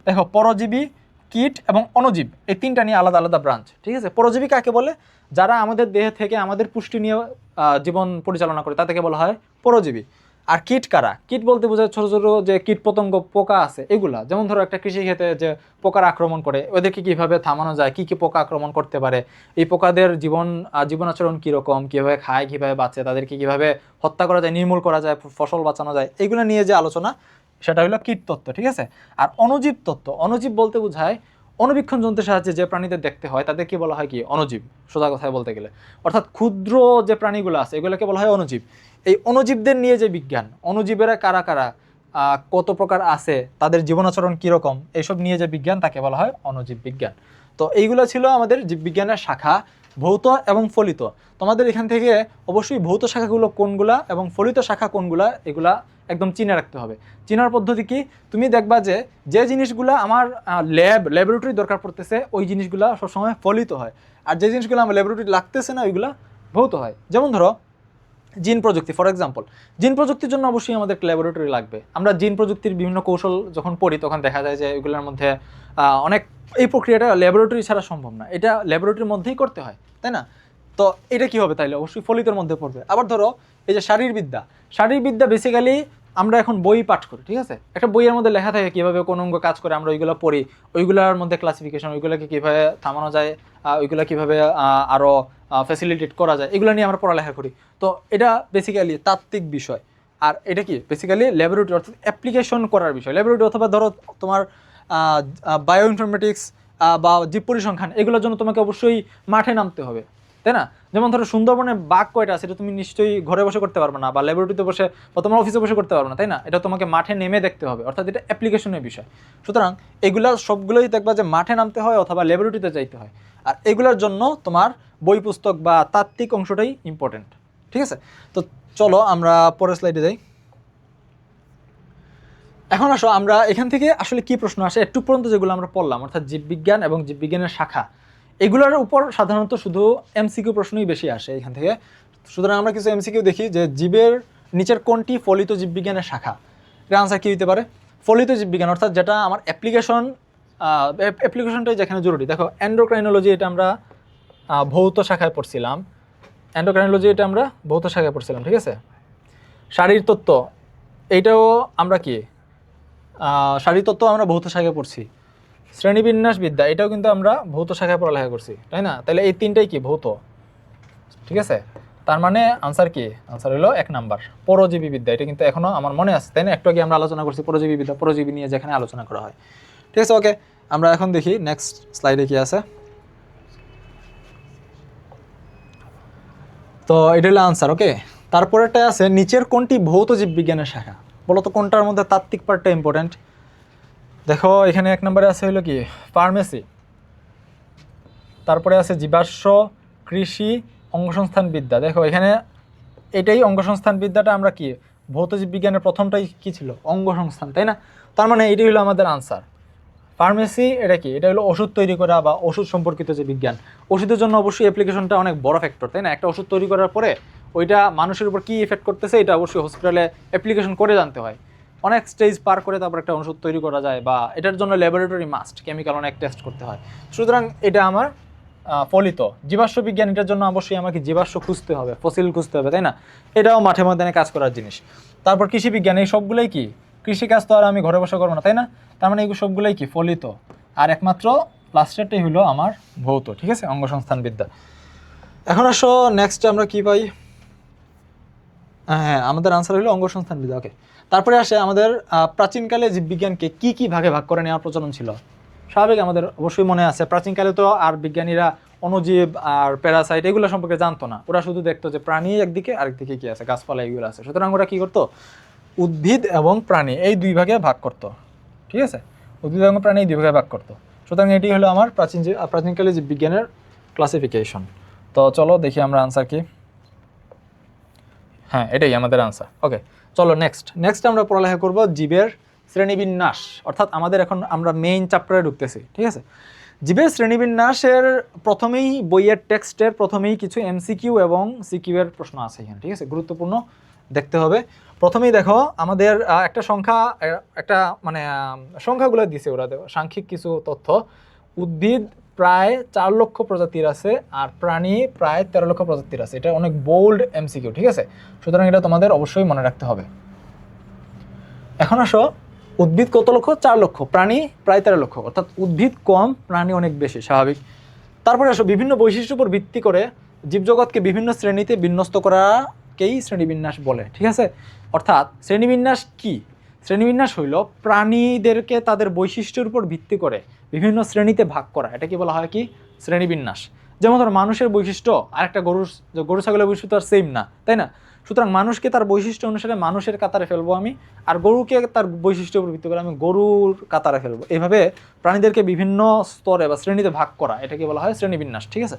দেখো পরজীবী, কীট এবং অণুজীব, এই তিনটা নিয়ে আলাদা আলাদা ব্রাঞ্চ। ঠিক আছে, পরজীবী কাকে বলে? যারা আমাদের দেহ থেকে আমাদের পুষ্টি নিয়ে জীবন পরিচালনা করে, তাদেরকে বলা হয় পরজীবী। আর কীট কারা? কীট বলতে বোঝায় ছোটো ছোটো যে কীট পতঙ্গ, পোকা আছে এগুলা। যেমন ধরো একটা কৃষিক্ষেত্রে যে পোকার আক্রমণ করে, ওদেরকে কীভাবে থামানো যায়, কী কী পোকা আক্রমণ করতে পারে, এই পোকাদের জীবনাচরণ কীরকম, কীভাবে খায়, কীভাবে বাঁচে, তাদেরকে কীভাবে হত্যা করা যায়, নির্মূল করা যায়, ফসল বাঁচানো যায়, এগুলো নিয়ে যে আলোচনা, সেটা হলো কীট তত্ত্ব। ঠিক আছে। আর অণুজীব তত্ত্ব, অণুজীব বলতে বোঝায় অণুবীক্ষণ যন্ত্রের সাহায্যে যে প্রাণীদের দেখতে হয় তাদেরকে বলা হয় কি? অণুজীব, সোজা কথায় বলতে গেলে। অর্থাৎ ক্ষুদ্র যে প্রাণীগুলো আছে এগুলোকে বলা হয় অণুজীব। এই অণুজীবদের নিয়ে যে বিজ্ঞান, অণুজীবেরা কারা কারা, কত প্রকার আছে, তাদের জীবনাচরণ কীরকম, এইসব নিয়ে যে বিজ্ঞান, তাকে বলা হয় অণুজীব বিজ্ঞান। তো এইগুলো ছিল আমাদের জীববিজ্ঞানের শাখা, ভৌত এবং ফলিত। তোমাদের এখান থেকে অবশ্যই ভৌত শাখাগুলো কোনগুলা এবং ফলিত শাখা কোনগুলা, এগুলা একদম চিনে রাখতে হবে। চিনার পদ্ধতি কি? তুমি দেখবা যে যে জিনিসগুলো আমার ল্যাবরেটরি দরকার পড়তেছে, ওই জিনিসগুলো সবসময় ফলিত হয়। আর যে জিনিসগুলো আমার ল্যাবরেটরি লাগতেছে না, ওইগুলা ভৌত হয়। যেমন ধরো জিন প্রযুক্তি, ফর এক্সাম্পল, জিন প্রযুক্তির জন্য অবশ্যই আমাদের ল্যাবরেটরি লাগবে। আমরা জিন প্রযুক্তির বিভিন্ন কৌশল যখন পড়ি, তখন দেখা যায় যে এগুলোর মধ্যে অনেক, এই প্রক্রিয়াটা ল্যাবরেটরি ছাড়া সম্ভব না, এটা ল্যাবরেটরির মধ্যেই করতে হয়, তাই না? তো এটা কি হবে তাইলে? অবশ্যই ফলিতের মধ্যে পড়বে। আবার ধরো এই যে শারীরবিদ্যা, শারীরবিদ্যা বেসিক্যালি আমরা এখন বই পাঠ করি, ঠিক আছে? একটা বইয়ের মধ্যে লেখা থাকে কীভাবে কোন অঙ্গ কাজ করে, আমরা ওইগুলো পড়ি, ওইগুলোর মধ্যে ক্লাসিফিকেশন, ওইগুলোকে কীভাবে থামানো যায়, ওইগুলো কীভাবে আরও ফ্যাসিলিটেট করা যায়, এগুলো নিয়ে আমরা পড়ালেখা করি। তো এটা বেসিক্যালি তাত্ত্বিক বিষয়। আর এটা কি? বেসিক্যালি ল্যাবরেটরি, অর্থাৎ অ্যাপ্লিকেশন করার বিষয়। ল্যাবরেটরি অথবা ধরো তোমার বায়ো ইনফরমেটিক্স বা জীব পরিসংখ্যান, এগুলোর জন্য তোমাকে অবশ্যই মাঠে নামতে হবে, তাই না? যেমন ধরো সুন্দরবনে বাঘ কয়টা, সেটা তুমি নিশ্চয়ই ঘরে বসে করতে পারবে না, বা ল্যাবরেটরিতে বসে বা তোমার অফিসে বসে করতে পারবে না, তাই না? এটা তোমাকে মাঠে নেমে দেখতে হবে, অর্থাৎ এটা অ্যাপ্লিকেশনের বিষয়। সুতরাং এগুলা সবগুলোই দেখবা যে মাঠে নামতে হয় অথবা ল্যাবরেটরিতে যাইতে হয়। আর এগুলোর জন্য তোমার বই পুস্তক বা তাত্ত্বিক অংশটাই ইম্পর্টেন্ট। ঠিক আছে, তো চলো আমরা পরের স্লাইডে যাই। এখন আসো আমরা এখান থেকে আসলে কি প্রশ্ন আসে একটু পর্যন্ত যেগুলো আমরা পড়লাম, অর্থাৎ জীববিজ্ঞান এবং জীববিজ্ঞানের শাখা, এগুলোর উপর সাধারণত শুধু এমসিকিউ প্রশ্নই বেশি আসে এখান থেকে। সুতরাং আমরা কিছু এমসিকিউ দেখি যে জীবের নিচের কোনটি ফলিত জীববিজ্ঞানের শাখা। এর আনসার কী হতে পারে? ফলিত জীববিজ্ঞান, অর্থাৎ যেটা আমার অ্যাপ্লিকেশনটাই যেখানে জরুরি। দেখো এন্ডোক্রাইনোলজি, এটা আমরা ভৌত শাখায় পড়ছিলাম, এন্ডোক্রাইনোলজি এটা আমরা ভৌত শাখায় পড়ছিলাম, ঠিক আছে? শারীরতত্ত্ব, এইটাও আমরা কি শারীরতত্ত্ব আমরা ভৌত শাখায় পড়ছি। শ্রেণীবিন্যাস বিদ্যা, এটাও কিন্তু আমরা ভৌত শাখায় পড়ালেখা করছি, তাই না? তাহলে এই তিনটাই কি? ভৌত। ঠিক আছে, তার মানে আনসার কি? আনসার হলো 1 নাম্বার, পরজীবী বিদ্যা। এটা কিন্তু এখনো আমার মনে আছে, তাই না? একটু আগে আমরা আলোচনা করছি পরজীবী বিদ্যা, পরজীবী নিয়ে যেখানে আলোচনা করা হয়। ঠিক আছে, ওকে, আমরা এখন দেখি নেক্সট স্লাইডে কি আছে। তো এটা হলো আনসার, ওকে। তারপরেরটা আছে নিচের কোনটি ভৌত জীববিজ্ঞানের শাখা? বলো তো কোনটার মধ্যে তাত্ত্বিক পার্টটা ইম্পর্টেন্ট? দেখো এখানে 1 নম্বরে আছে হলো কি? ফার্মেসি। তারপরে আছে জীবাশ্ম, কৃষি, অঙ্গসংস্থান বিদ্যা। দেখো এখানে এটাই অঙ্গসংস্থান বিদ্যাটা আমরা কি ভৌত জীববিজ্ঞানের প্রথমটাই কি ছিল? অঙ্গসংস্থান, তাই না? তার মানে এটাই হলো আমাদের আনসার। ফার্মেসি এটা কি? এটা হলো ওষুধ তৈরি করা বা ওষুধ সম্পর্কিত যে বিজ্ঞান। ওষুধের জন্য অবশ্যই অ্যাপ্লিকেশনটা অনেক বড় ফ্যাক্টর, তাই না? একটা ওষুধ তৈরি করার পরে ওইটা মানুষের উপর কী ইফেক্ট করতেছে, এটা অবশ্যই হসপিটালে অ্যাপ্লিকেশন করে জানতে হয়। অনেক স্টেজ পার করে তারপর একটা ওষুধ তৈরি করা যায়, বা এটার জন্য ল্যাবরেটরি মাস্ট, কেমিক্যাল অনেক টেস্ট করতে হয়। সুতরাং এটা আমার ফলিত। জীবাশ্ম বিজ্ঞান, এটার জন্য অবশ্যই আমাকে জীবাশ্ম খুঁজতে হবে, ফসিল খুঁজতে হবে, তাই না? এটাও মাঠে ময়দানে কাজ করার জিনিস। তারপর কৃষি বিজ্ঞান, এই সবগুলোই কি? কৃষিকাজ তো আর আমি ঘরে বসে করবো না, তাই না? তার মানে এগুলো সবগুলোই কি? ফলিত। আর একমাত্র লাস্টেরটাই হলো আমার ভৌত, ঠিক আছে? অঙ্গসংস্থান বিদ্যা। এখন আসো নেক্সট আমরা কি পাই? হ্যাঁ, আমাদের আনসার হলো অঙ্গসংস্থান বিদ্যা, ওকে। তারপরে আসে আমাদের প্রাচীনকালে জীববিজ্ঞানকে কি কি ভাগে ভাগ করে নেওয়ার প্রচলন ছিল। স্বাভাবিক, আমাদের অবশ্যই মনে আছে প্রাচীনকালে তো আর বিজ্ঞানীরা অণুজীব আর প্যারাসাইট এগুলো সম্পর্কে জানতো না। ওরা শুধু দেখতো যে প্রাণী একদিকে, আরেকদিকে কি আছে, গাছপালা এগুলো আছে। সুতরাং ওরা কী করতো? উদ্ভিদ এবং প্রাণী এই 2 ভাগে ভাগ করতো, ঠিক আছে? উদ্ভিদ এবং প্রাণী এই 2 ভাগে ভাগ করতো। সুতরাং এটি হলো আমার প্রাচীনকালে জীববিজ্ঞানের ক্লাসিফিকেশন। তো চলো দেখি আমরা আনসার কি। হ্যাঁ, এটাই আমাদের আনসার, ওকে। চলো নেক্সট আমরা পড়ালেখা করব জীবের শ্রেণীবিন্যাস, অর্থাৎ আমাদের এখন আমরা মেইন চ্যাপ্টারে ঢুকতেছি, ঠিক আছে। জীবের শ্রেণীবিন্যাসের প্রথমেই বইয়ের টেক্সটের প্রথমেই কিছু এমসিকিউ এবং সিকিউ এর প্রশ্ন আছে এখানে, ঠিক আছে, গুরুত্বপূর্ণ দেখতে হবে। প্রথমেই দেখো আমাদের একটা সংখ্যা, একটা মানে সংখ্যাগুলো দিছে ওরা, সাংখ্যিক কিছু তথ্য। উদ্ভিদ প্রায় 4 লক্ষ প্রজাতির আছে আর প্রাণী প্রায় 13 লক্ষ প্রজাতির আছে। এটা অনেক বোল্ড এমসিকিউ, ঠিক আছে, সুতরাং এটা তোমাদের অবশ্যই মনে রাখতে হবে। এখন আসো, উদ্ভিদ কত লক্ষ? 4 লক্ষ, প্রাণী প্রায় 13 লক্ষ, অর্থাৎ উদ্ভিদ কম, প্রাণী অনেক বেশি, স্বাভাবিক। তারপরে আসো, বিভিন্ন বৈশিষ্ট্যের উপর ভিত্তি করে জীবজগৎকে বিভিন্ন শ্রেণীতে বিন্যস্ত করাকেই শ্রেণীবিন্যাস বলে, ঠিক আছে। অর্থাৎ শ্রেণীবিন্যাস কি? শ্রেণীবিন্যাস হইল প্রাণীদেরকে তাদের বৈশিষ্ট্যের উপর ভিত্তি করে বিভিন্ন শ্রেণীতে ভাগ করা, এটা কি বলা হয়? কি শ্রেণীবিন্যাস। যেমন ধরো মানুষের বৈশিষ্ট্য আর একটা গরু ছাগলের বৈশিষ্ট্য আর সেম না, তাই না? সুতরাং মানুষকে তার বৈশিষ্ট্য অনুসারে মানুষের কাতারে ফেলবো আমি, আর গরুকে তার বৈশিষ্ট্যের উপর ভিত্তি করে আমি গরুর কাতারে ফেলবো। এইভাবে প্রাণীদেরকে বিভিন্ন স্তরে বা শ্রেণীতে ভাগ করা, এটাকে বলা হয় শ্রেণীবিন্যাস, ঠিক আছে।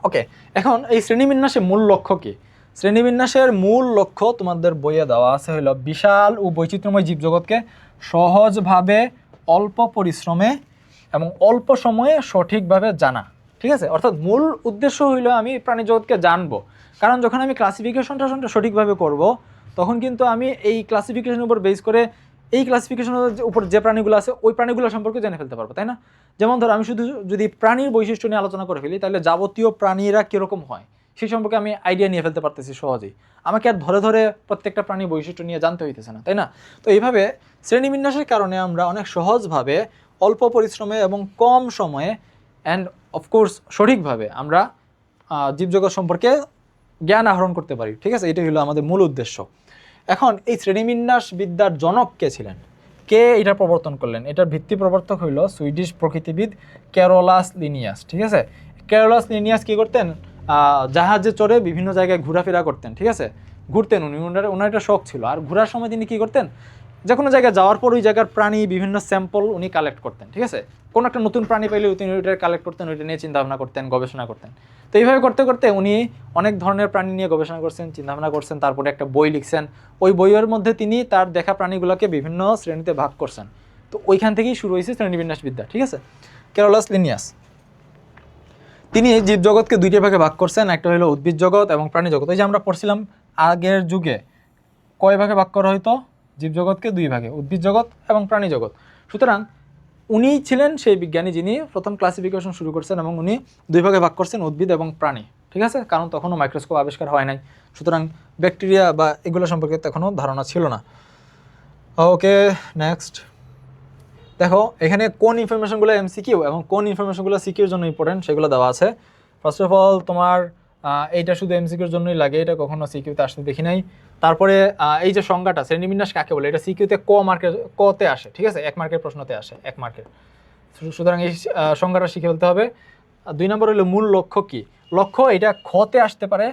ওকে, এখন এই শ্রেণীবিন্যাসের মূল লক্ষ্য কি? শ্রেণীবিন্যাসের মূল লক্ষ্য তোমাদের বইয়ে দেওয়া আছে হলো বিশাল ও বৈচিত্র্যময় জীবজগৎকে সহজভাবে, অল্প পরিশ্রমে এবং অল্প সময়ে সঠিকভাবে জানা, ঠিক আছে। অর্থাৎ মূল উদ্দেশ্য হইলো আমি প্রাণী জগৎকে জানবো, কারণ যখন আমি ক্লাসিফিকেশনটা সঠিকভাবে করব, তখন কিন্তু আমি এই ক্লাসিফিকেশনের উপর বেস করে এই ক্লাসিফিকেশনের উপর যে প্রাণীগুলো আছে ওই প্রাণীগুলো সম্পর্কে জেনে ফেলতে পারবো, তাই না? যেমন ধর আমি শুধু যদি প্রাণীর বৈশিষ্ট্য নিয়ে আলোচনা করে ফেলি, তাহলে যাবতীয় প্রাণীরা কীরকম হয় সেই সম্পর্কে আমি আইডিয়া নিয়ে ফেলতে পারতেছি সহজেই। আমাকে আর ধরে ধরে প্রত্যেকটা প্রাণীর বৈশিষ্ট্য নিয়ে জানতে হইতেছে না, তাই না? তো এইভাবে শ্রেণীবিন্যাসের কারণে আমরা অনেক সহজভাবে, অল্প পরিশ্রমে এবং কম সময়ে অ্যান্ড অফকোর্স সঠিকভাবে আমরা জীবজগৎ সম্পর্কে জ্ঞান আহরণ করতে পারি, ঠিক আছে। এটাই হলো আমাদের মূল উদ্দেশ্য। এখন এই শ্রেণীবিন্যাস বিদ্যার জনক কে ছিলেন? কে এটা প্রবর্তন করলেন? এটার ভিত্তি প্রবর্তক হইল সুইডিশ প্রকৃতিবিদ ক্যারোলাস লিনিয়াস, ঠিক আছে। ক্যারোলাস লিনিয়াস কি করতেন? জাহাজে চড়ে বিভিন্ন জায়গায় ঘোরাফেরা করতেন, ঠিক আছে, ঘুরতেন উনি, ওনার একটা শখ ছিল। আর ঘোরার সময় তিনি কি করতেন? যে কোনো জায়গায় যাওয়ার পর ওই জায়গার প্রাণী বিভিন্ন স্যাম্পল উনি কালেক্ট করতেন, ঠিক আছে। কোনো একটা নতুন প্রাণী পাইলে তিনি ওইটা কালেক্ট করতেন, ওইটা নিয়ে চিন্তাভাবনা করতেন, গবেষণা করতেন। তো এইভাবে করতে করতে উনি অনেক ধরনের প্রাণী নিয়ে গবেষণা করছেন, চিন্তাভাবনা করছেন, তারপরে একটা বই লিখছেন। ওই বইয়ের মধ্যে তিনি তার দেখা প্রাণীগুলোকে বিভিন্ন শ্রেণীতে ভাগ করছেন। তো ওইখান থেকেই শুরু হয়েছে শ্রেণীবিন্যাস বিদ্যা, ঠিক আছে। ক্যারোলাস লিনিয়াস তিনি জীবজগৎকে দুইটা ভাগে ভাগ করছেন, একটা হলো উদ্ভিদ জগৎ এবং প্রাণী জগৎ। এই যে আমরা পড়ছিলাম আগের যুগে কয় ভাগে ভাগ করা হইতো জীবজগৎকে? 2 ভাগে, উদ্ভিদ জগৎ এবং প্রাণী জগৎ। সুতরাং উনি ছিলেন সেই বিজ্ঞানী যিনি প্রথম ক্লাসিফিকেশন শুরু করছেন এবং উনি 2 ভাগে ভাগ করছেন, উদ্ভিদ এবং প্রাণী, ঠিক আছে। কারণ তখনও মাইক্রোস্কোপ আবিষ্কার হয় নাই, সুতরাং ব্যাকটেরিয়া বা এগুলো সম্পর্কে তখনও ধারণা ছিল না। ওকে, নেক্সট দেখো এখানে কোন ইনফরমেশনগুলো এমসিকিউ এবং কোন ইনফরমেশনগুলো সিকিউর জন্য ইম্পর্টেন্ট সেগুলো দেওয়া আছে। ফার্স্ট অফ অল তোমার এইটা শুধু এমসিকিউর জন্যই লাগে, এটা কখনো সিকিউতে আসতে দেখি নাই। তারপরে এই যে সংজ্ঞাটা শ্রেণীবিন্যাস কাকে বলে, এটা সিকিউতে কতে আসে, ঠিক আছে, 1 মার্কের প্রশ্নতে আসে, 1 মার্কের। সুতরাং এই সংজ্ঞাটা শিখে ফেলতে হবে। 2 নম্বর হলো মূল লক্ষ্য কি। লক্ষ্য এটা খতে আসতে পারে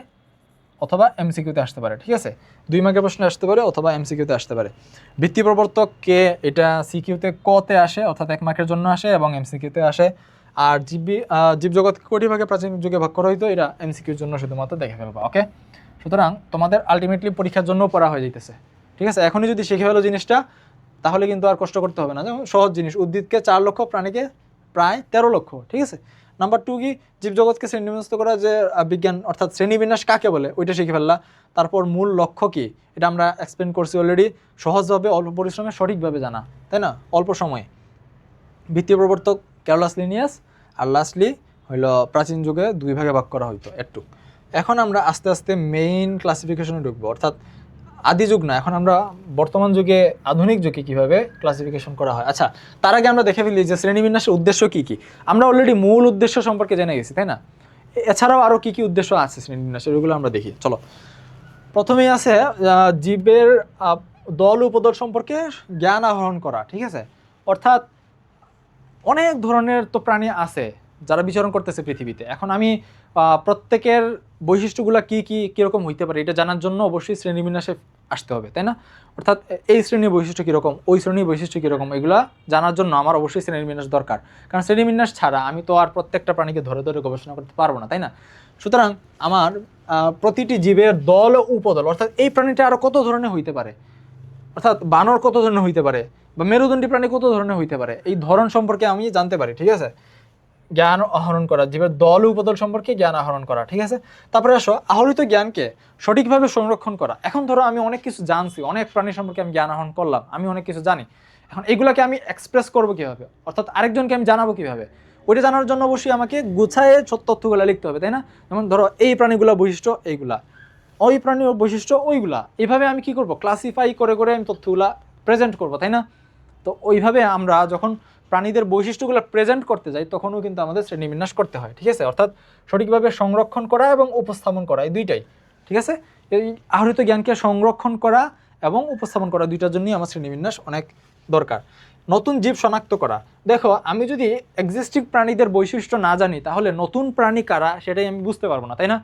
অথবা এমসিকিউতে আসতে পারে, ঠিক আছে। 2 মার্কের প্রশ্নে আসতে পারে অথবা এমসিকিউতে আসতে পারে। ভিত্তি প্রবর্তক কে, এটা সিকিউতে কতে আসে অর্থাৎ 1 মার্কের জন্য আসে এবং এমসিকিউতে আসে। আর জীবজগৎকে কয়টি ভাগে প্রাচীন যুগে ভাগ করা হইতো, এটা এমসিকিউর জন্য শুধুমাত্র দেখে ফেলবা, ওকে। সুতরাং তোমাদের আলটিমেটলি পরীক্ষার জন্য পড়া হয়ে যাইতেছে, ঠিক আছে। এখনই যদি শিখে ফেলো জিনিসটা, তাহলে কিন্তু আর কষ্ট করতে হবে না। যেমন সহজ জিনিস, উদ্ভিদকে 4 লক্ষ, প্রাণীকে প্রায় 13 লক্ষ, ঠিক আছে। নাম্বার 2 কি, জীবজগৎকে শ্রেণীবিন্যস্ত করা যে বিজ্ঞান অর্থাৎ শ্রেণীবিন্যাস কাকে বলে ওইটা শিখে ফেললা। তারপর মূল লক্ষ্য কি, এটা আমরা এক্সপ্লেন করছি অলরেডি। সহজভাবে, অল্প পরিশ্রমে সঠিকভাবে জানা, তাই না, অল্প সময়ে। ভিত্তি প্রবর্তক ক্যারোলাস লিনিয়াস। আর লাস্টলি হইলো প্রাচীন যুগে 2 ভাগে ভাগ করা হইতো একটু। এখন আমরা আস্তে আস্তে মেইন ক্লাসিফিকেশনে ঢুকবো, অর্থাৎ আদি যুগ না, এখন আমরা বর্তমান যুগে, আধুনিক যুগে কিভাবে ক্লাসিফিকেশন করা হয়। আচ্ছা, তার আগে আমরা দেখে ফেলি যে শ্রেণীবিন্যাসের উদ্দেশ্য কি কি। আমরা অলরেডি মূল উদ্দেশ্য সম্পর্কে জেনে গেছি, তাই না। এছাড়াও আরও কি কি উদ্দেশ্য আছে শ্রেণীবিন্যাসের, ওগুলো আমরা দেখি। চলো, প্রথমেই আছে জীবের দল উপদল সম্পর্কে জ্ঞান আহরণ করা, ঠিক আছে। অর্থাৎ অনেক ধরনের তো প্রাণী আছে যারা বিচরণ করতেছে পৃথিবীতে। এখন আমি প্রত্যেকের বৈশিষ্ট্যগুলো কী কী কীরকম হইতে পারে এটা জানার জন্য অবশ্যই শ্রেণীবিন্যাসে আসতে হবে, তাই না। অর্থাৎ এই শ্রেণীর বৈশিষ্ট্য কীরকম, ওই শ্রেণীর বৈশিষ্ট্য কীরকম, এগুলো জানার জন্য আমার অবশ্যই শ্রেণীবিন্যাস দরকার। কারণ শ্রেণীবিন্যাস ছাড়া আমি তো আর প্রত্যেকটা প্রাণীকে ধরে ধরে গবেষণা করতে পারবো না, তাই না। সুতরাং আমার প্রতিটি জীবের দল ও উপদল, অর্থাৎ এই প্রাণীটা আরও কত ধরনের হইতে পারে, অর্থাৎ বানর কত ধরনের হইতে পারে বা মেরুদণ্ডী প্রাণী কত ধরনের হইতে পারে, এই ধরন সম্পর্কে আমি জানতে পারি। ঠিক আছে, জ্ঞান আহরণ করা, জীবের দল ও উপদল সম্পর্কে জ্ঞান আহরণ করা। ঠিক আছে, তারপরে আসো আহরিত জ্ঞানকে সঠিকভাবে সংরক্ষণ করা। এখন ধরো আমি অনেক কিছু জানছি, অনেক প্রাণী সম্পর্কে আমি জ্ঞান আহরণ করলাম, আমি অনেক কিছু জানি, এখন এগুলাকে আমি এক্সপ্রেস করবো কীভাবে, অর্থাৎ আরেকজনকে আমি জানাবো কীভাবে, ওইটা জানার জন্য অবশ্যই আমাকে গুছায়ে তথ্যগুলো লিখতে হবে, তাই না? যেমন ধরো এই প্রাণীগুলো বৈশিষ্ট্য এইগুলা, ওই প্রাণীর বৈশিষ্ট্য ওইগুলা, এইভাবে আমি কি করব, ক্লাসিফাই করে করে আমি তথ্যগুলা প্রেজেন্ট করব, তাই না? তো ওইভাবে আমরা যখন প্রাণীদের বৈশিষ্ট্যগুলো প্রেজেন্ট করতে যাই তখনও কিন্তু আমাদের শ্রেণীবিন্যাস করতে হয়। ঠিক আছে, অর্থাৎ সঠিকভাবে সংরক্ষণ করা এবং উপস্থাপন করা, এই দুইটাই। ঠিক আছে, এই আহরিত জ্ঞানকে সংরক্ষণ করা এবং উপস্থাপন করা, দুইটার জন্যই আমার শ্রেণীবিন্যাস অনেক দরকার। নতুন জীব শনাক্ত করা, দেখো আমি যদি এক্সিস্টিং প্রাণীদের বৈশিষ্ট্য না জানি তাহলে নতুন প্রাণী কারা সেটাই আমি বুঝতে পারবো না, তাই না?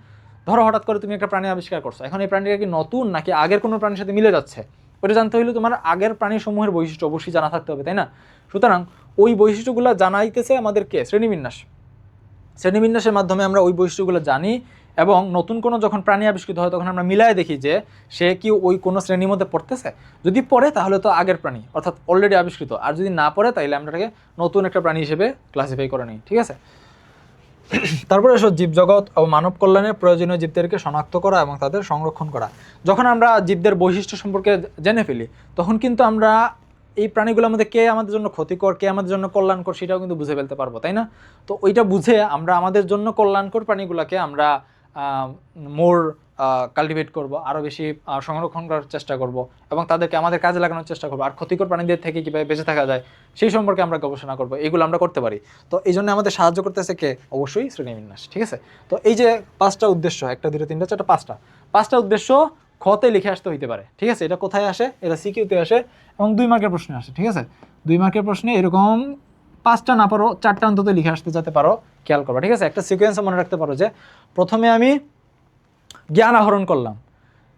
ধরো হঠাৎ করে তুমি একটা প্রাণী আবিষ্কার করছো, এখন এই প্রাণীটা কি নতুন নাকি আগের কোনো প্রাণীর সাথে মিলে যাচ্ছে, ওটা জানতে হলে তোমার আগের প্রাণীসমূহের বৈশিষ্ট্য অবশ্যই জানা থাকতে হবে, তাই না? সুতরাং ওই বৈশিষ্ট্যগুলো জানাইতেছে আমাদেরকে শ্রেণীবিন্যাস, শ্রেণীবিন্যাসের মাধ্যমে আমরা ওই বৈশিষ্ট্যগুলো জানি এবং নতুন কোনো যখন প্রাণী আবিষ্কৃত হয় তখন আমরা মিলাই দেখি যে সে কি ওই কোনো শ্রেণীর মধ্যে পড়তেছে, যদি পড়ে তাহলে তো আগের প্রাণী অর্থাৎ অলরেডি আবিষ্কৃত, আর যদি না পড়ে তাহলে আমরা এটাকে নতুন একটা প্রাণী হিসেবে ক্লাসিফাই করে নিই। ঠিক আছে, তারপরে এসব জীবজগৎ ও মানব কল্যাণের প্রয়োজনীয় জীবদেরকে শনাক্ত করা এবং তাদের সংরক্ষণ করা। যখন আমরা জীবদের বৈশিষ্ট্য সম্পর্কে জেনে ফেলি তখন কিন্তু আমরা এই প্রাণীগুলোর মধ্যে কে আমাদের জন্য ক্ষতিকর, কে আমাদের জন্য কল্যাণকর সেটাও কিন্তু বুঝে ফেলতে পারবো, তাই না? তো ওইটা বুঝে আমরা আমাদের জন্য কল্যাণকর প্রাণীগুলোকে আমরা মোর কাল্টিভেট করব, আরও বেশি সংরক্ষণ করার চেষ্টা করব এবং তাদেরকে আমাদের কাজে লাগানোর চেষ্টা করবো, আর ক্ষতিকর প্রাণীদের থেকে কীভাবে বেঁচে থাকা যায় সেই সম্পর্কে আমরা গবেষণা করবো, এগুলো আমরা করতে পারি। তো এই জন্য আমাদের সাহায্য করতেছে কে, অবশ্যই শ্রেণীবিন্যাস। ঠিক আছে, তো এই যে 5টা উদ্দেশ্য, 1 2 3 4 5টা উদ্দেশ্য খতে লিখে আসতে হইতে পারে। ঠিক আছে, এটা কোথায় আসে, এটা সিকিউতে আসে এবং 2 মার্কের প্রশ্নে আসে। ঠিক আছে, 2 মার্কের প্রশ্নে এরকম 5টা না পারো 4টা অন্তত লিখে আসতে যেতে পারো, খেয়াল করবা। ঠিক আছে, একটা সিকোয়েন্সে মনে রাখতে পারো যে প্রথমে আমি জ্ঞান আহরণ করলাম,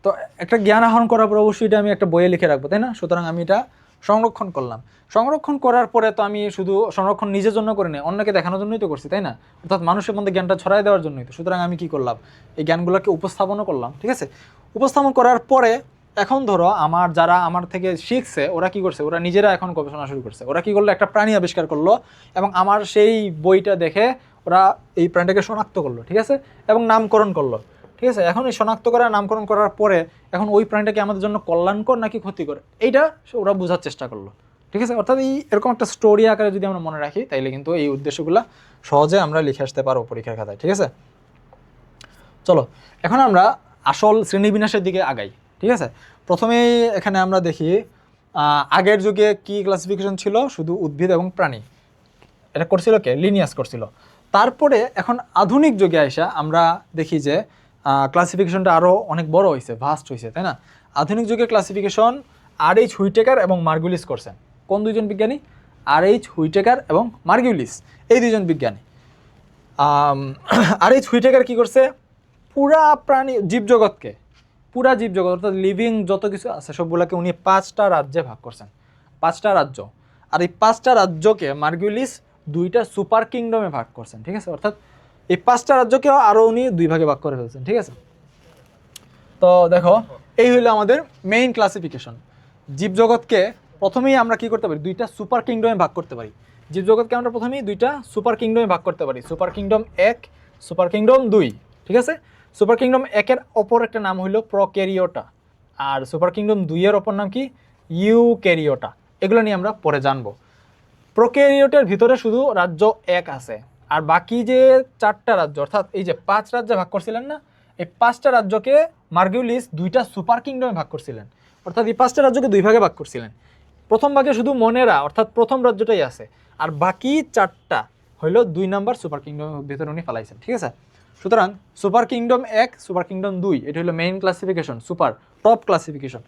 তো একটা জ্ঞান আহরণ করার পর অবশ্যই এটা আমি একটা বইয়ে লিখে রাখবো, তাই না? সুতরাং আমি এটা সংরক্ষণ করলাম, সংরক্ষণ করার পরে তো আমি শুধু সংরক্ষণ নিজের জন্য করে নিই, অন্যকে দেখানোর জন্যই তো করছি, তাই না? অর্থাৎ মানুষের মধ্যে জ্ঞানটা ছড়াই দেওয়ার জন্যই তো। সুতরাং আমি কি করলাম, এই জ্ঞানগুলোকে উপস্থাপনও করলাম। ঠিক আছে, উপস্থাপন করার পরে এখন ধরো আমার যারা আমার থেকে শিখছে ওরা কি করছে, ওরা নিজেরা এখন গবেষণা শুরু করছে, ওরা কি করলো, একটা প্রাণী আবিষ্কার করলো এবং আমার সেই বইটা দেখে ওরা এই প্রাণীটাকে শনাক্ত করলো। ঠিক আছে, এবং নামকরণ করলো। ঠিক আছে, এখন এই শনাক্ত করা নামকরণ করার পরে এখন ওই প্রাণীটাকে আমাদের জন্য কল্যাণকর নাকি ক্ষতিকর এইটা ওরা বোঝার চেষ্টা করলো। ঠিক আছে, অর্থাৎ এই এরকম একটা স্টোরি আকারে যদি আমরা মনে রাখি তাইলে কিন্তু এই উদ্দেশ্যগুলো সহজে আমরা লিখে আসতে পারবো পরীক্ষার খাতায়। ঠিক আছে, চলো এখন আমরা আসল শ্রেণীবিন্যাসের দিকে আগাই। ঠিক আছে, প্রথমেই এখানে আমরা দেখি আগের যুগে কি ক্লাসিফিকেশন ছিল, শুধু উদ্ভিদ এবং প্রাণী, এটা করছিল কে, লিনিয়াস করছিল। তারপরে এখন আধুনিক যুগে আইসা আমরা দেখি যে ক্লাসিফিকেশনটা আরও অনেক বড় হয়েছে, ভাস্ট হয়েছে, তাই না? আধুনিক যুগের ক্লাসিফিকেশন আর.এইচ. হুইটেকার এবং মার্গুলিস করছেন। কোন দুইজন বিজ্ঞানী? আর.এইচ. হুইটেকার এবং মার্গুলিস, এই দুইজন বিজ্ঞানী। আর.এইচ. হুইটেকার কী করছে, পুরা প্রাণী জীবজগৎকে, পুরা জীবজগৎ অর্থাৎ লিভিং যত কিছু আছে সবগুলোকে উনি 5টা রাজ্যে ভাগ করছেন, 5টা রাজ্য। আর এই 5টা রাজ্যকে মার্গুলিস 2টা সুপার কিংডমে ভাগ করছেন। ঠিক আছে, অর্থাৎ এই 5টা রাজ্যকেও আরও উনি 2 ভাগে ভাগ করে ফেলছেন। ঠিক আছে, তো দেখো এই হইলো আমাদের মেইন ক্লাসিফিকেশন। জীবজগৎকে প্রথমেই আমরা কি করতে পারি, 2টা সুপার কিংডমে ভাগ করতে পারি। জীবজগৎকে আমরা প্রথমেই 2টা সুপার কিংডমে ভাগ করতে পারি, সুপার কিংডম 1, সুপার কিংডম 2। ঠিক আছে, সুপার কিংডম 1-এর অপর একটা নাম হইল প্রোক্যারিওটা, আর সুপার কিংডম 2-এর অপর নাম কি, ইউক্যারিওটা। এগুলো নিয়ে আমরা পরে জানবো। প্রোক্যারিওটের ভিতরে শুধু রাজ্য 1 আছে, আর বাকি যে 4টা রাজ্য অর্থাৎ এই যে 5 রাজ্যে ভাগ করছিলেন না, এই 5টা রাজ্যকে মার্গুলিস 2টা সুপার কিংডমে ভাগ করছিলেন, অর্থাৎ এই 5টা রাজ্যকে 2 ভাগে ভাগ করছিলেন। প্রথম ভাগে শুধু মনেরা অর্থাৎ প্রথম রাজ্যটাই আছে, আর বাকি 4টা হইল 2 নাম্বার সুপার কিংডমের ভিতরে উনি ফেলাইছেন। ঠিক আছে, সুতরাং সুপার কিংডম 1, সুপার কিংডম 2 এটা হলো main classification, super top classification.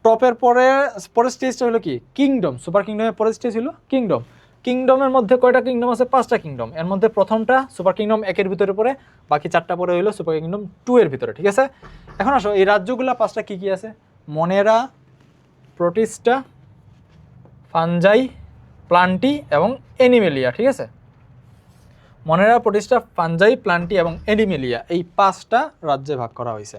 টপের পরের স্টেজটা হলো কি, কিংডম। সুপার কিংডমের পরের স্টেজ হলো কিংডম। কিংডমের মধ্যে কয়টা কিংডম আছে, 5টা কিংডম। এর মধ্যে প্রথমটা সুপার কিংডম 1-এর ভিতরে পড়ে, বাকি 4টা পরে হইলো সুপার কিংডম 2-এর ভিতরে। ঠিক আছে, এখন আসো এই রাজ্যগুলো 5টা কী কী আছে, মনেরা, প্রোটিস্টা, ফানজাই, প্লান্টি এবং অ্যানিমেলিয়া। ঠিক আছে, মনেরা, প্রোটিস্টা, ফাঞ্জাই, প্লান্টি এবং এনিমেলিয়া, এই 5টা রাজ্যে ভাগ করা হয়েছে।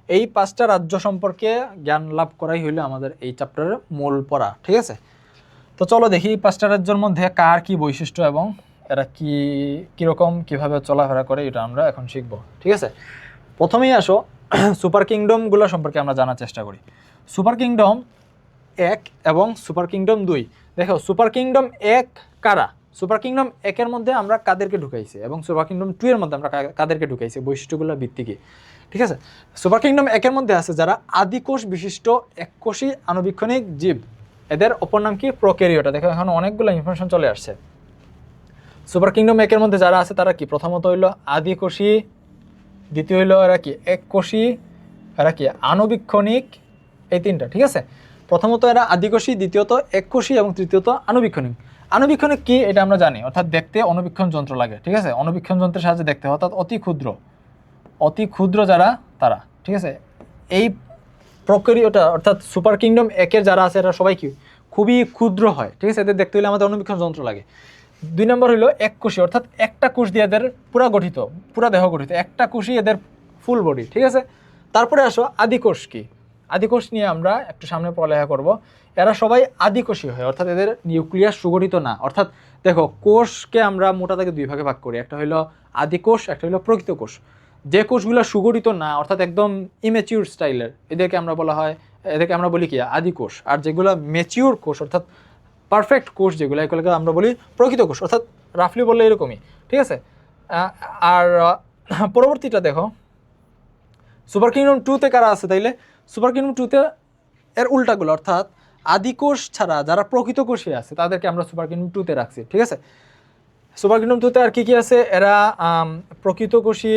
এই 5টা রাজ্য সম্পর্কে জ্ঞান লাভ করাই হইলো আমাদের এই চ্যাপ্টারের মূল পড়া, ঠিক আছে? তো চলো দেখি 5টা রাজ্যের মধ্যে কার কি বৈশিষ্ট্য এবং এরা কীরকম কীভাবে চলাফেরা করে এটা আমরা এখন শিখবো, ঠিক আছে? প্রথমেই আসো সুপার কিংডমগুলো সম্পর্কে আমরা জানার চেষ্টা করি। সুপার কিংডম 1 এবং সুপার কিংডম 2। দেখো সুপার কিংডম 1 কারা? সুপার কিংডম 1-এর মধ্যে আমরা কাদেরকে ঢুকাইছি এবং সুপার কিংডম 2-এর মধ্যে আমরা কাদেরকে ঢুকাইছি, বৈশিষ্ট্যগুলোর ভিত্তিকে, ঠিক আছে? সুপার কিংডম 1-এর মধ্যে আছে যারা আদিকোষ বিশিষ্ট এককোষী আণুবীক্ষণিক জীব, এদের অপর নাম কি? প্রোক্যারিওটা। দেখো এখন অনেকগুলো ইনফরমেশন চলে আসছে। সুপার কিংডম 1-এর মধ্যে যারা আছে তারা কি? প্রথমত হইল আদিকোষী, দ্বিতীয় হইল এরা কি? এককোষী, এরা কি? আণুবীক্ষণিক, এই 3টা, ঠিক আছে? প্রথমত এরা আদিকোষী, দ্বিতীয়ত এককোষী এবং তৃতীয়ত আণুবীক্ষণিক। আণুবীক্ষণিক কি এটা আমরা জানি, অর্থাৎ দেখতে অনুবীক্ষণ যন্ত্র লাগে, ঠিক আছে? অনুবীক্ষণ যন্ত্রের সাহায্যে দেখতে হয়, অর্থাৎ অতি ক্ষুদ্র যারা তারা, ঠিক আছে? এই প্রোক্যারিওটা অর্থাৎ সুপার কিংডম 1-এর যারা আছে এরা সবাই কি? খুবই ক্ষুদ্র হয়, ঠিক আছে? এদের দেখতে হলে আমাদের অনুবীক্ষণ যন্ত্র লাগে। 2 নম্বর হলো এককোষী, অর্থাৎ একটা কোষ দিয়ে এদের পুরা দেহ গঠিত, একটা কোষই এদের ফুল বডি, ঠিক আছে? তারপরে আসো আদিকোষ কি? আদিকোষ নিয়ে আমরা একটু সামনে পড়ালেখা করব। এরা সবাই আদিকোষী হয়, অর্থাৎ এদের নিউক্লিয়াস সুগঠিত না। অর্থাৎ দেখো কোষকে আমরা মোটা থেকে 2 ভাগে ভাগ করি, একটা হলো আদিকোষ, একটা হলো প্রকৃত কোষ। যে কোষগুলো সুগঠিত না, অর্থাৎ একদম ইমেচিউর স্টাইলের, এদেরকে আমরা বলি কি? আদিকোষ। আর যেগুলো ম্যাচিউর কোষ অর্থাৎ পারফেক্ট কোষ যেগুলো, এগুলোকে আমরা বলি প্রকৃত কোষ, অর্থাৎ রাফলি বললে এরকমই, ঠিক আছে? আর পরবর্তীটা দেখো সুপার কিংডম 2-তে কারা আছে? তাইলে সুপার কিংডম 2-তে এর উল্টাগুলো, অর্থাৎ আদিকোষ ছাড়া যারা প্রকৃত কোষে আছে তাদেরকে আমরা সুপার কিংডম 2-তে রাখছি, ঠিক আছে? সুপার কিংডম 2-তে আর কি আছে? এরা প্রকৃত কোষী,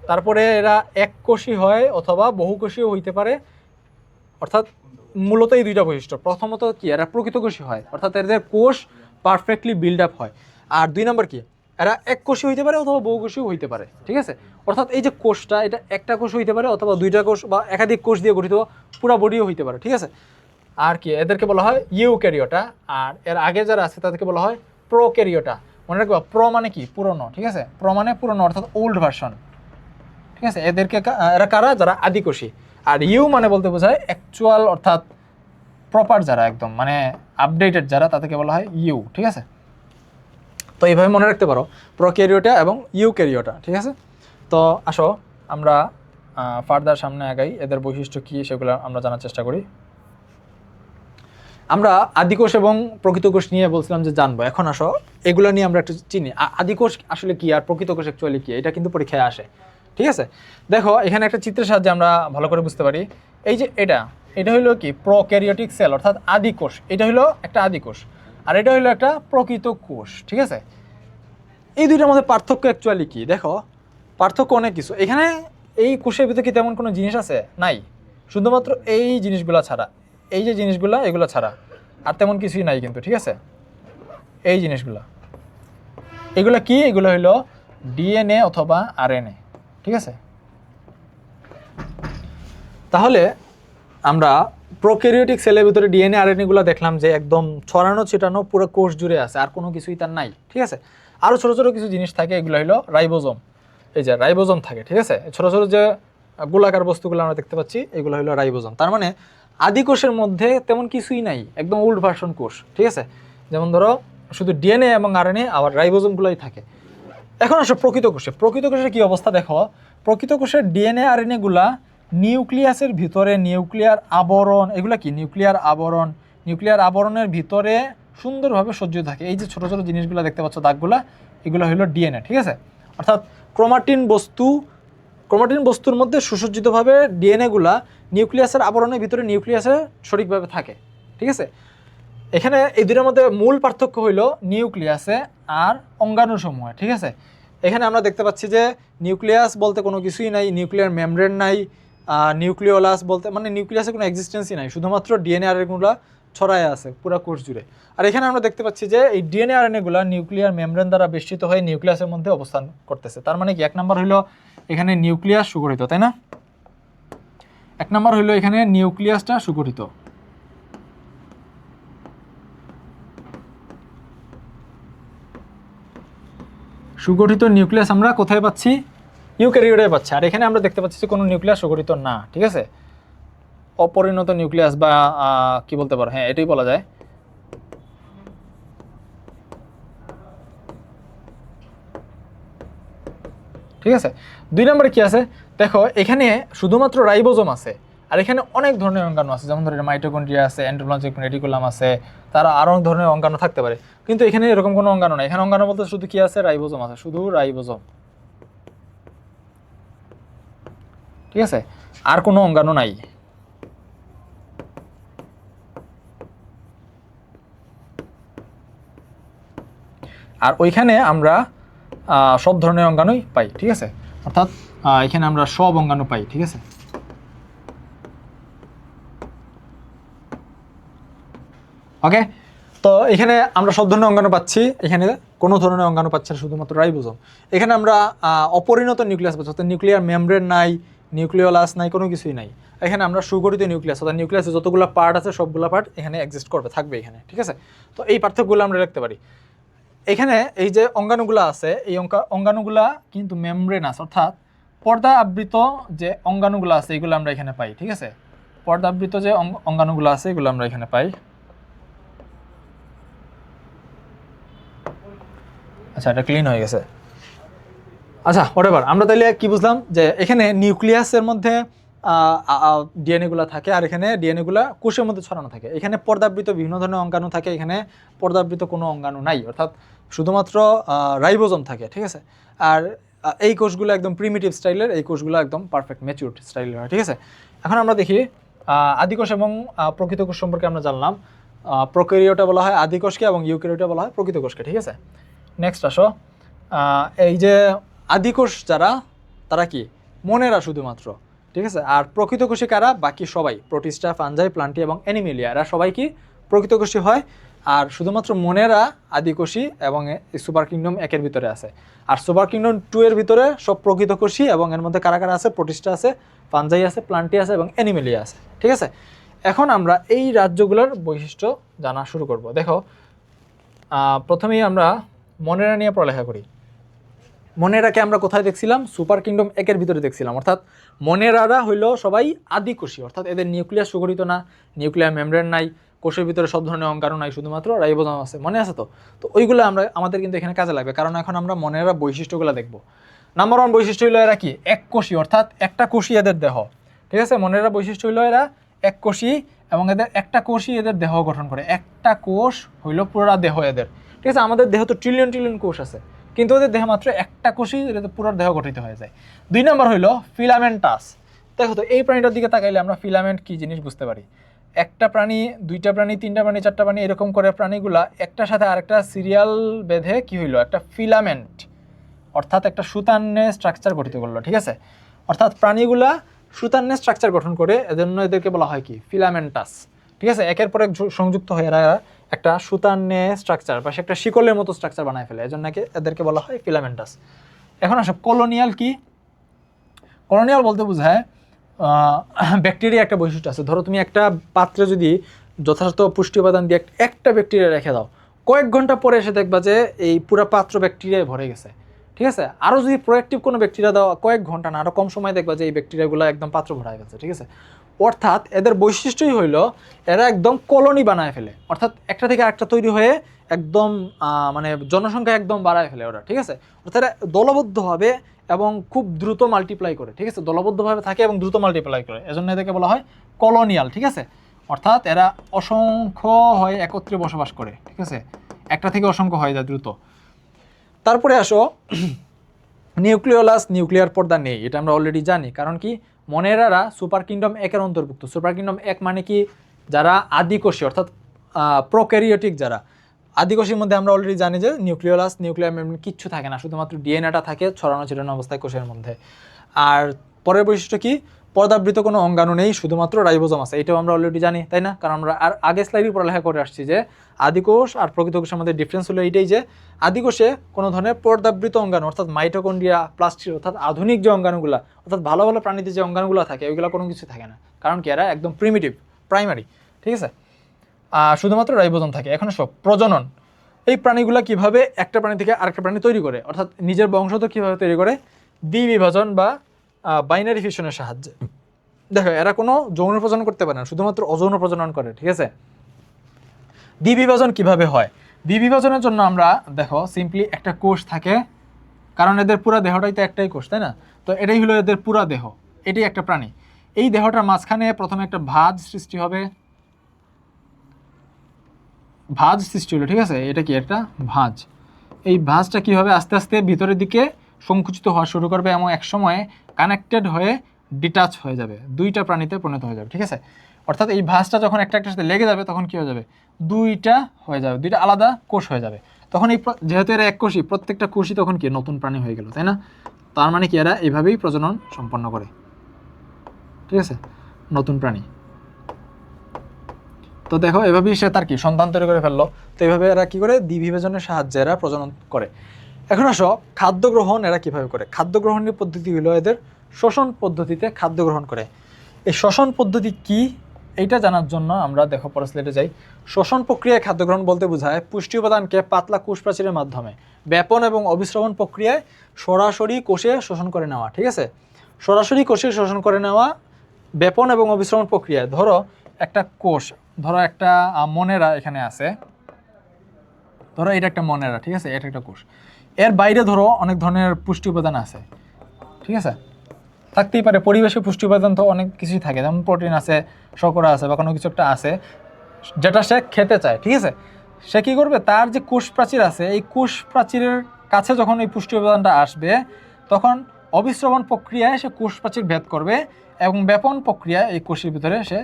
তারপরে এরা এককোষী হয় অথবা বহুকোষীও হইতে পারে, অর্থাৎ মূলত এই 2টা বৈশিষ্ট্য। প্রথমত কি? এরা প্রকৃতকোষী হয়, অর্থাৎ এদের কোষ পারফেক্টলি বিল্ড আপ হয়। আর 2 নম্বর কি? এরা এককোষী হইতে পারে অথবা বহুকোষীও হইতে পারে, ঠিক আছে? অর্থাৎ এই যে কোষটা, এটা একটা কোষ হইতে পারে অথবা 2টা কোষ বা একাধিক কোষ দিয়ে গঠিত পুরো বডিও হইতে পারে, ঠিক আছে? আর কি? এদেরকে বলা হয় ইউক্যারিওটা। আর এর আগে যারা আছে তাদেরকে বলা হয় প্রোক্যারিওটা। মনে রাখবা, প্রো মানে কি? পুরনো, ঠিক আছে? প্রো মানে পুরনো, অর্থাৎ ওল্ড ভার্সন, ঠিক আছে? এরা কারা? যারা আদিকোষী। আর ইউ মানে বলতে বোঝায় অ্যাকচুয়াল, অর্থাৎ প্রপার যারা, একদম মানে আপডেটেড যারা, তাদেরকে বলা হয় ইউ, ঠিক আছে? তো এইভাবে মনে রাখতে পারো প্রোক্যারিওটা এবং ইউক্যারিওটা, ঠিক আছে? তো আসো আমরা ফার্দার সামনে আগাই, এদের বৈশিষ্ট্য কী সেগুলো আমরা জানার চেষ্টা করি। আমরা আদিকোষ এবং প্রকৃত কোষ নিয়ে বলছিলাম যে জানবো, এখন আসো এগুলো নিয়ে আমরা একটু চিনি। আদিকোষ আসলে কি আর প্রকৃত কোষ অ্যাকচুয়ালি কি, এটা কিন্তু পরীক্ষায় আসে, ঠিক আছে? দেখো এখানে একটা চিত্রের সাহায্যে আমরা ভালো করে বুঝতে পারি। এই যে এটা হলো কি? প্রোক্যারিওটিক সেল, অর্থাৎ আদিকোষ। এটা হলো একটা আদিকোষ, আর এটা হলো একটা প্রকৃত কোষ, ঠিক আছে? এই 2টার মধ্যে পার্থক্য অ্যাকচুয়ালি কি? দেখো পার্থক্য অনেক কিছু। এখানে এই কোষের ভিতরে কি তেমন কোনো জিনিস আছে? নাই, শুধুমাত্র এই জিনিসগুলো ছাড়া, এই যে জিনিসগুলো, এগুলো ছাড়া আর তেমন কিছুই নাই কিন্তু, ঠিক আছে? এই জিনিসগুলো, এগুলো কি? এগুলো হলো ডিএনএ অথবা আরএনএ, ঠিক আছে? তাহলে আমরা প্রোক্যারিওটিক সেলের ভিতরে ডিএনএ আরএনএগুলো দেখলাম যে একদম ছড়ানো ছিটানো পুরো কোষ জুড়ে আছে, আর কোনো কিছুই তার নাই, ঠিক আছে? আরও ছোটো ছোটো কিছু জিনিস থাকে, এগুলো হলো রাইবোজোম। এই যে রাইবোজোম থাকে, ঠিক আছে? ছোটো ছোটো যে গোলাকার বস্তুগুলো আমরা দেখতে পাচ্ছি, এগুলো হলো রাইবোজোম। তার মানে আদিকোষের মধ্যে তেমন কিছুই নাই, একদম ওল্ড ভার্সন কোষ, ঠিক আছে? যেমন ধরো শুধু ডিএনএ এবং আরএনএ, আবার রাইবোজোমগুলোই থাকে। এখন আসো প্রকৃত কোষের কী অবস্থা দেখো। প্রকৃত কোষের ডিএনএ আরএনএগুলা নিউক্লিয়াসের ভিতরে, নিউক্লিয়ার আবরণ, এগুলা কি? নিউক্লিয়ার আবরণের ভিতরে সুন্দরভাবে সজ্জিত থাকে। এই যে ছোটো ছোটো জিনিসগুলো দেখতে পাচ্ছ, দাগগুলা, এগুলো হলো ডিএনএ, ঠিক আছে? অর্থাৎ ক্রোমাটিন বস্তুর মধ্যে সুসজ্জিতভাবে ডিএনএগুলা নিউক্লিয়াসের আবরণের ভিতরে নিউক্লিয়াসে সঠিকভাবে থাকে, ঠিক আছে? এখানে এই 2টার মধ্যে মূল পার্থক্য হইলো নিউক্লিয়াসে আর অঙ্গাণুসমূহে, ঠিক আছে? এখানে আমরা দেখতে পাচ্ছি যে নিউক্লিয়াস বলতে কোনো কিছুই নাই, নিউক্লিয়ার মেমব্রেন নাই, নিউক্লিওলাস বলতে মানে নিউক্লিয়াসে কোনো এক্সিস্টেন্সই নাই, শুধুমাত্র ডিএনএ আরএনএগুলো ছড়ায় আছে পুরো কোষ জুড়ে। আর এখানে আমরা দেখতে পাচ্ছি যে এই ডিএনএ আরএনএগুলো নিউক্লিয়ার মেমব্রেন দ্বারা বেষ্টিত হয়ে নিউক্লিয়াসের মধ্যে অবস্থান করতেছে। তার মানে কি? 1 নম্বর হইলো এখানে নিউক্লিয়াস সুগঠিত, তাই না? 1 নম্বর হইলো এখানে নিউক্লিয়াসটা সুগঠিত। সুগঠিত নিউক্লিয়াস আমরা কোথায় পাচ্ছি? ইউক্যারিওটে পাচ্ছি। আর এখানে আমরা দেখতে পাচ্ছি যে কোনো নিউক্লিয়াস সুগঠিত না, ঠিক আছে, অপরিণত নিউক্লিয়াস বা কি বলতে পারো, হ্যাঁ এটাই বলা যায়। ঠিক আছে, 2 নম্বরে কি আছে দেখো, এখানে শুধুমাত্র রাইবোজোম আছে, আর এখানে অনেক ধরনের অঙ্গাণু আছে, যেমন ধরো মাইটোকন্ড্রিয়া আছে, এন্ডোপ্লাজমিক রেটিকুলাম আছে, তারা আরও অনেক ধরনের অঙ্গাণু থাকতে পারে, কিন্তু এখানে এরকম কোনো অঙ্গাণু নাই। এখানে অঙ্গাণু বলতে শুধু কি আছে, রাইবোজোম আছে, শুধু রাইবোজোম, ঠিক আছে, আর কোনো অঙ্গাণু নাই। আর ওইখানে আমরা সব ধরনের অঙ্গাণুই পাই, ঠিক আছে, অর্থাৎ এখানে আমরা সব অঙ্গাণু পাই, ঠিক আছে। ওকে, তো এখানে আমরা সব ধরনের অঙ্গাণু পাচ্ছি, এখানে কোনো ধরনের অঙ্গাণু পাচ্ছি না, শুধুমাত্র রাইবোজোম। এখানে আমরা অপরিণত নিউক্লিয়াস পাচ্ছি, অর্থাৎ নিউক্লিয়ার মেমব্রেন নাই, নিউক্লিওলাস নাই, কোনো কিছুই নাই। এখানে আমরা সুগঠিত নিউক্লিয়াস, অর্থাৎ নিউক্লিয়াসে যতগুলো পার্ট আছে সবগুলো পার্ট এখানে এক্সিস্ট করবে, থাকবে এখানে, ঠিক আছে। তো এই পার্থক্যগুলো আমরা লিখতে পারি। এখানে এই যে অঙ্গাণুগুলো আছে, এই অঙ্গাণুগুলা কিন্তু মেমব্রেনাস, অর্থাৎ পর্দা আবৃত যে অঙ্গাণুগুলো আছে এগুলো আমরা এখানে পাই, ঠিক আছে। পর্দা আবৃত যে অঙ্গাণুগুলো আছে এগুলো আমরা এখানে পাই। আচ্ছা, এটা ক্লিন হয়ে গেছে। আচ্ছা, হোয়াটএভার, আমরা তাহলে কি বুঝলাম যে এখানে নিউক্লিয়াসের মধ্যে ডিএনএগুলো থাকে, আর এখানে ডিএনএগুলো কোষের মধ্যে ছড়ানো থাকে। এখানে পর্দাবৃত বিভিন্ন ধরনের অঙ্গাণু থাকে, এখানে পর্দাবৃত কোনো অঙ্গাণু নাই, অর্থাৎ শুধুমাত্র রাইবোজোম থাকে, ঠিক আছে। আর এই কোষগুলো একদম প্রিমিটিভ স্টাইলের, এই কোষগুলো একদম পারফেক্ট ম্যাচিউরড স্টাইলের হয়, ঠিক আছে। এখন আমরা দেখি আদিকোষ এবং প্রকৃত কোষ সম্পর্কে আমরা জানলাম। প্রোক্যারিওটা বলা হয় আদিকোষকে এবং ইউক্যারিওটা বলা হয় প্রকৃত কোষকে, ঠিক আছে। নেক্সট আসো, এই যে আদিকোষ যারা, তারা কি মনেরা শুধুমাত্র, ঠিক আছে। আর প্রকৃত কোষী কারা? বাকি সবাই, প্রোটিস্টা, ফাঞ্জাই, প্লান্টি এবং অ্যানিমেলিয়া, এরা সবাই কি প্রকৃত কোষী হয়। আর শুধুমাত্র মনেরা আদিকোষী এবং সুপার কিংডম 1 এর ভিতরে আছে। আর সুপার কিংডম 2 এর ভিতরে সব প্রকৃত কোষী, এবং এর মধ্যে কারা কারা আছে? প্রোটিস্টা আছে, ফাঞ্জাই আছে, প্লান্টি আছে এবং অ্যানিমেলিয়া আছে, ঠিক আছে। এখন আমরা এই রাজ্যগুলোর বৈশিষ্ট্য জানা শুরু করব। দেখো, প্রথমেই আমরা মনেরা নিয়ে পড়ালেখা করি। মনেরাকে আমরা কোথায় দেখছিলাম? সুপার কিংডম 1 এর ভিতরে দেখছিলাম। অর্থাৎ মনেরারা হইল সবাই আদিকোষী, অর্থাৎ এদের নিউক্লিয়াস সুগঠিত না, নিউক্লিয়ার মেমব্রেন নাই, কোষের ভিতরে সব ধরনের অঙ্গাণু নাই, শুধুমাত্র রাইবোজোম আছে, মনে আছে তো? তো ওইগুলো আমাদের কিন্তু এখানে কাজে লাগবে, কারণ এখন আমরা মনেরা বৈশিষ্ট্যগুলো দেখব। নাম্বার 1 বৈশিষ্ট্য হইলো এরা কি এককোষী, অর্থাৎ একটা কোষী এদের দেহ, ঠিক আছে। মনেরা বৈশিষ্ট্য হইলো এরা এককোষী এবং এদের একটা কোষই এদের দেহ গঠন করে, একটা কোষ হইল পুরা দেহ এদের, ঠিক আছে। আমাদের দেহ তো ট্রিলিয়ন ট্রিলিয়ন কোষ আছে, কিন্তু ওদের দেহ মাত্র একটা কোষই পুরো দেহ গঠিত হয়ে যায়। 2 নম্বর হইল ফিলামেন্টাস। দেখো তো, এই প্রাণীটার দিকে তাকাইলে আমরা ফিলামেন্ট কি জিনিস বুঝতে পারি। একটা প্রাণী, 2টা প্রাণী, 3টা প্রাণী, 4টা প্রাণী, এরকম করে প্রাণীগুলা একটার সাথে আরেকটা সিরিয়াল বেঁধে কি হইলো? একটা ফিলামেন্ট, অর্থাৎ একটা সুতান্নে স্ট্রাকচার গঠিত করলো, ঠিক আছে। অর্থাৎ প্রাণীগুলা সুতান্নে স্ট্রাকচার গঠন করে, এজন্য এদেরকে বলা হয় কি ফিলামেন্টাস, ঠিক আছে। একের পর এক সংযুক্ত হয়ে এরা একটা সুতান্নে স্ট্রাকচার বা একটা শিকলের মতো স্ট্রাকচার বানায় ফেলে, এজন্য এদেরকে বলা হয় ফিলামেন্টাস। এখন আসো কলোনিয়াল কি? কলোনিয়াল বলতে বোঝায় ব্যাকটেরিয়া একটা বৈশিষ্ট্য আছে। ধরো তুমি একটা পাত্রে যদি যথাযথ পুষ্টি উপাদান দিয়ে একটা ব্যাকটেরিয়া রেখে দাও, কয়েক ঘন্টা পরে এসে দেখবা যে এই পুরো পাত্র ব্যাকটেরিয়ায় ভরে গেছে, ঠিক আছে। আরও যদি প্রোঅ্যাক্টিভ কোনো ব্যাকটেরিয়া দাও, কয়েক ঘন্টা না আরও কম সময় দেখবা যে এই ব্যাকটেরিয়াগুলো একদম পাত্র ভরায় গেছে, ঠিক আছে। অর্থাৎ এদের বৈশিষ্ট্যই হইল এরা একদম কলোনি বানায় ফেলে, অর্থাৎ একটা থেকে আরেকটা তৈরি হয়ে একদম মানে জনসংখ্যা একদম বাড়ায় ফেলে ওরা, ঠিক আছে। অর্থাৎ দলবদ্ধভাবে এবং খুব দ্রুত মাল্টিপ্লাই করে, ঠিক আছে। দলবদ্ধভাবে থাকে এবং দ্রুত মাল্টিপ্লাই করে, এজন্য এদেরকে বলা হয় কলোনিয়াল, ঠিক আছে। অর্থাৎ এরা অসংখ্য হয় একত্রে বসবাস করে, ঠিক আছে, একটা থেকে অসংখ্য হয়ে যায় দ্রুত। তারপরে আসো নিউক্লিওলাস, নিউক্লিয়ার পর্দা নেই, এটা আমরা অলরেডি জানি। কারণ কি? মনেরারা সুপার কিংডম 1 এর অন্তর্ভুক্ত। সুপার কিংডম 1 মানে কি? যারা আদিকোষী, অর্থাৎ প্রোক্যারিওটিক যারা। আদিকোষীর মধ্যে আমরা অলরেডি জানি যে নিউক্লিওলাস, নিউক্লিয়ার মেমব্রেন কিচ্ছু থাকে না, শুধুমাত্র ডিএনএটা থাকে ছড়ানো ছিটানো অবস্থায় কোষের মধ্যে। আর পরের বৈশিষ্ট্য কি? পর্দাবৃত কোনো অঙ্গাণু নেই, শুধুমাত্র রাইবোজোম আছে, এটাও আমরা অলরেডি জানি, তাই না? কারণ আমরা আর আগে স্লাইডে পড়ালেখা করে আসছি যে আদিকোষ আর প্রকৃত কোষের মধ্যে ডিফারেন্স হলো এইটাই যে আদিকোষে কোনো ধরনের পর্দাবৃত অঙ্গাণু, অর্থাৎ মাইটোকন্ড্রিয়া, প্লাস্টিড, অর্থাৎ আধুনিক যে অঙ্গাণুগুলো, অর্থাৎ ভালো ভালো প্রাণীতে যে অঙ্গাণুগুলো থাকে ওইগুলো কোনো কিছু থাকে না। কারণ কি? এরা একদম প্রিমিটিভ, প্রাইমারি, ঠিক আছে। শুধুমাত্র রাইবোজোম থাকে। এখন সব প্রজনন, এই প্রাণীগুলো কিভাবে একটা প্রাণী থেকে আরেকটা প্রাণী তৈরি করে, অর্থাৎ নিজের বংশধর কিভাবে তৈরি করে, দ্বিবিভাজন বা বাইনারি ফিশনের সাহায্যে। দেখো এরা কোনো যৌন প্রজনন করতে পারে না, শুধুমাত্র অযৌন প্রজনন করে, ঠিক আছে। দ্বিবিভাজন কিভাবে হয়? দ্বিবিভাজনের জন্য আমরা দেখো সিম্পলি একটা কোষ থাকে, কারণ এদের পুরো দেহটাই তো একটাই কোষ, তাই না? তো এটাই হলো এদের পুরো দেহ, এটাই একটা প্রাণী। এই দেহটার মাঝখানে প্রথমে একটা ভাঁজ সৃষ্টি হবে, ভাঁজ সৃষ্টি হলো, ঠিক আছে। এটা কি একটা ভাঁজ। এই ভাঁজটা কি হবে, আস্তে আস্তে ভিতরের দিকে সংকুচিত হওয়া শুরু করবে এবং এক সময়ে কানেক্টেড হয়ে ডিটাচ হয়ে যাবে, দুইটা প্রাণীতে পরিণত হয়ে যাবে, ঠিক আছে। অর্থাৎ এই ভাঁজটা যখন একটা একটার সাথে লেগে যাবে তখন কি হয়ে যাবে, দুইটা হয়ে যাবে, দুইটা আলাদা কোষ হয়ে যাবে। তখন এই যেহেতু এরা এক কোষী, প্রত্যেকটা কোষই তখন কি নতুন প্রাণী হয়ে গেল, তাই না? তার মানে কি এরা এইভাবেই প্রজনন সম্পন্ন করে, ঠিক আছে, নতুন প্রাণী। তো দেখো এভাবেই সে তার কি সন্তান তৈরি করে ফেললো। তো এইভাবে এরা কি করে, দ্বিবিভাজনের সাহায্যে এরা প্রজনন করে। এখন আসো খাদ্য গ্রহণ এরা কিভাবে করে। খাদ্য গ্রহণের পদ্ধতি হলো এদের শ্বসন পদ্ধতিতে খাদ্য গ্রহণ করে। এই শ্বসন পদ্ধতি কি এইটা জানার জন্য আমরা দেখো পরের স্লাইডে যাই। শ্বসন প্রক্রিয়ায় খাদ্য গ্রহণ বলতে বোঝায় পুষ্টি উপাদানকে পাতলা কোষ প্রাচীরের মাধ্যমে ব্যাপন এবং অবিশ্রবণ প্রক্রিয়ায় সরাসরি কোষে শোষণ করে নেওয়া, ঠিক আছে। সরাসরি কোষে শোষণ করে নেওয়া ব্যাপন এবং অবিশ্রবণ প্রক্রিয়ায়। ধরো একটা কোষ, ধরো একটা মনেরা এখানে আছে, ধরো এটা একটা মনেরা, ঠিক আছে, এটা একটা কোষ। এর বাইরে ধরো অনেক ধরনের পুষ্টি উপাদান আছে, ঠিক আছে, থাকতেই পারে। পরিবেশে পুষ্টি উপাদান তো অনেক কিছুই থাকে, যেমন প্রোটিন আছে, শর্করা আছে বা কোনো কিছু একটা আছে যেটা সে খেতে চায়, ঠিক আছে। সে কী করবে, তার যে কোষ প্রাচীর আছে এই কোষ প্রাচীরের কাছে যখন এই পুষ্টি উপাদানটা আসবে তখন অবিশ্রবণ প্রক্রিয়ায় সে কোষ প্রাচীর ভেদ করবে এবং ব্যাপন প্রক্রিয়ায় এই কোষের ভিতরে সে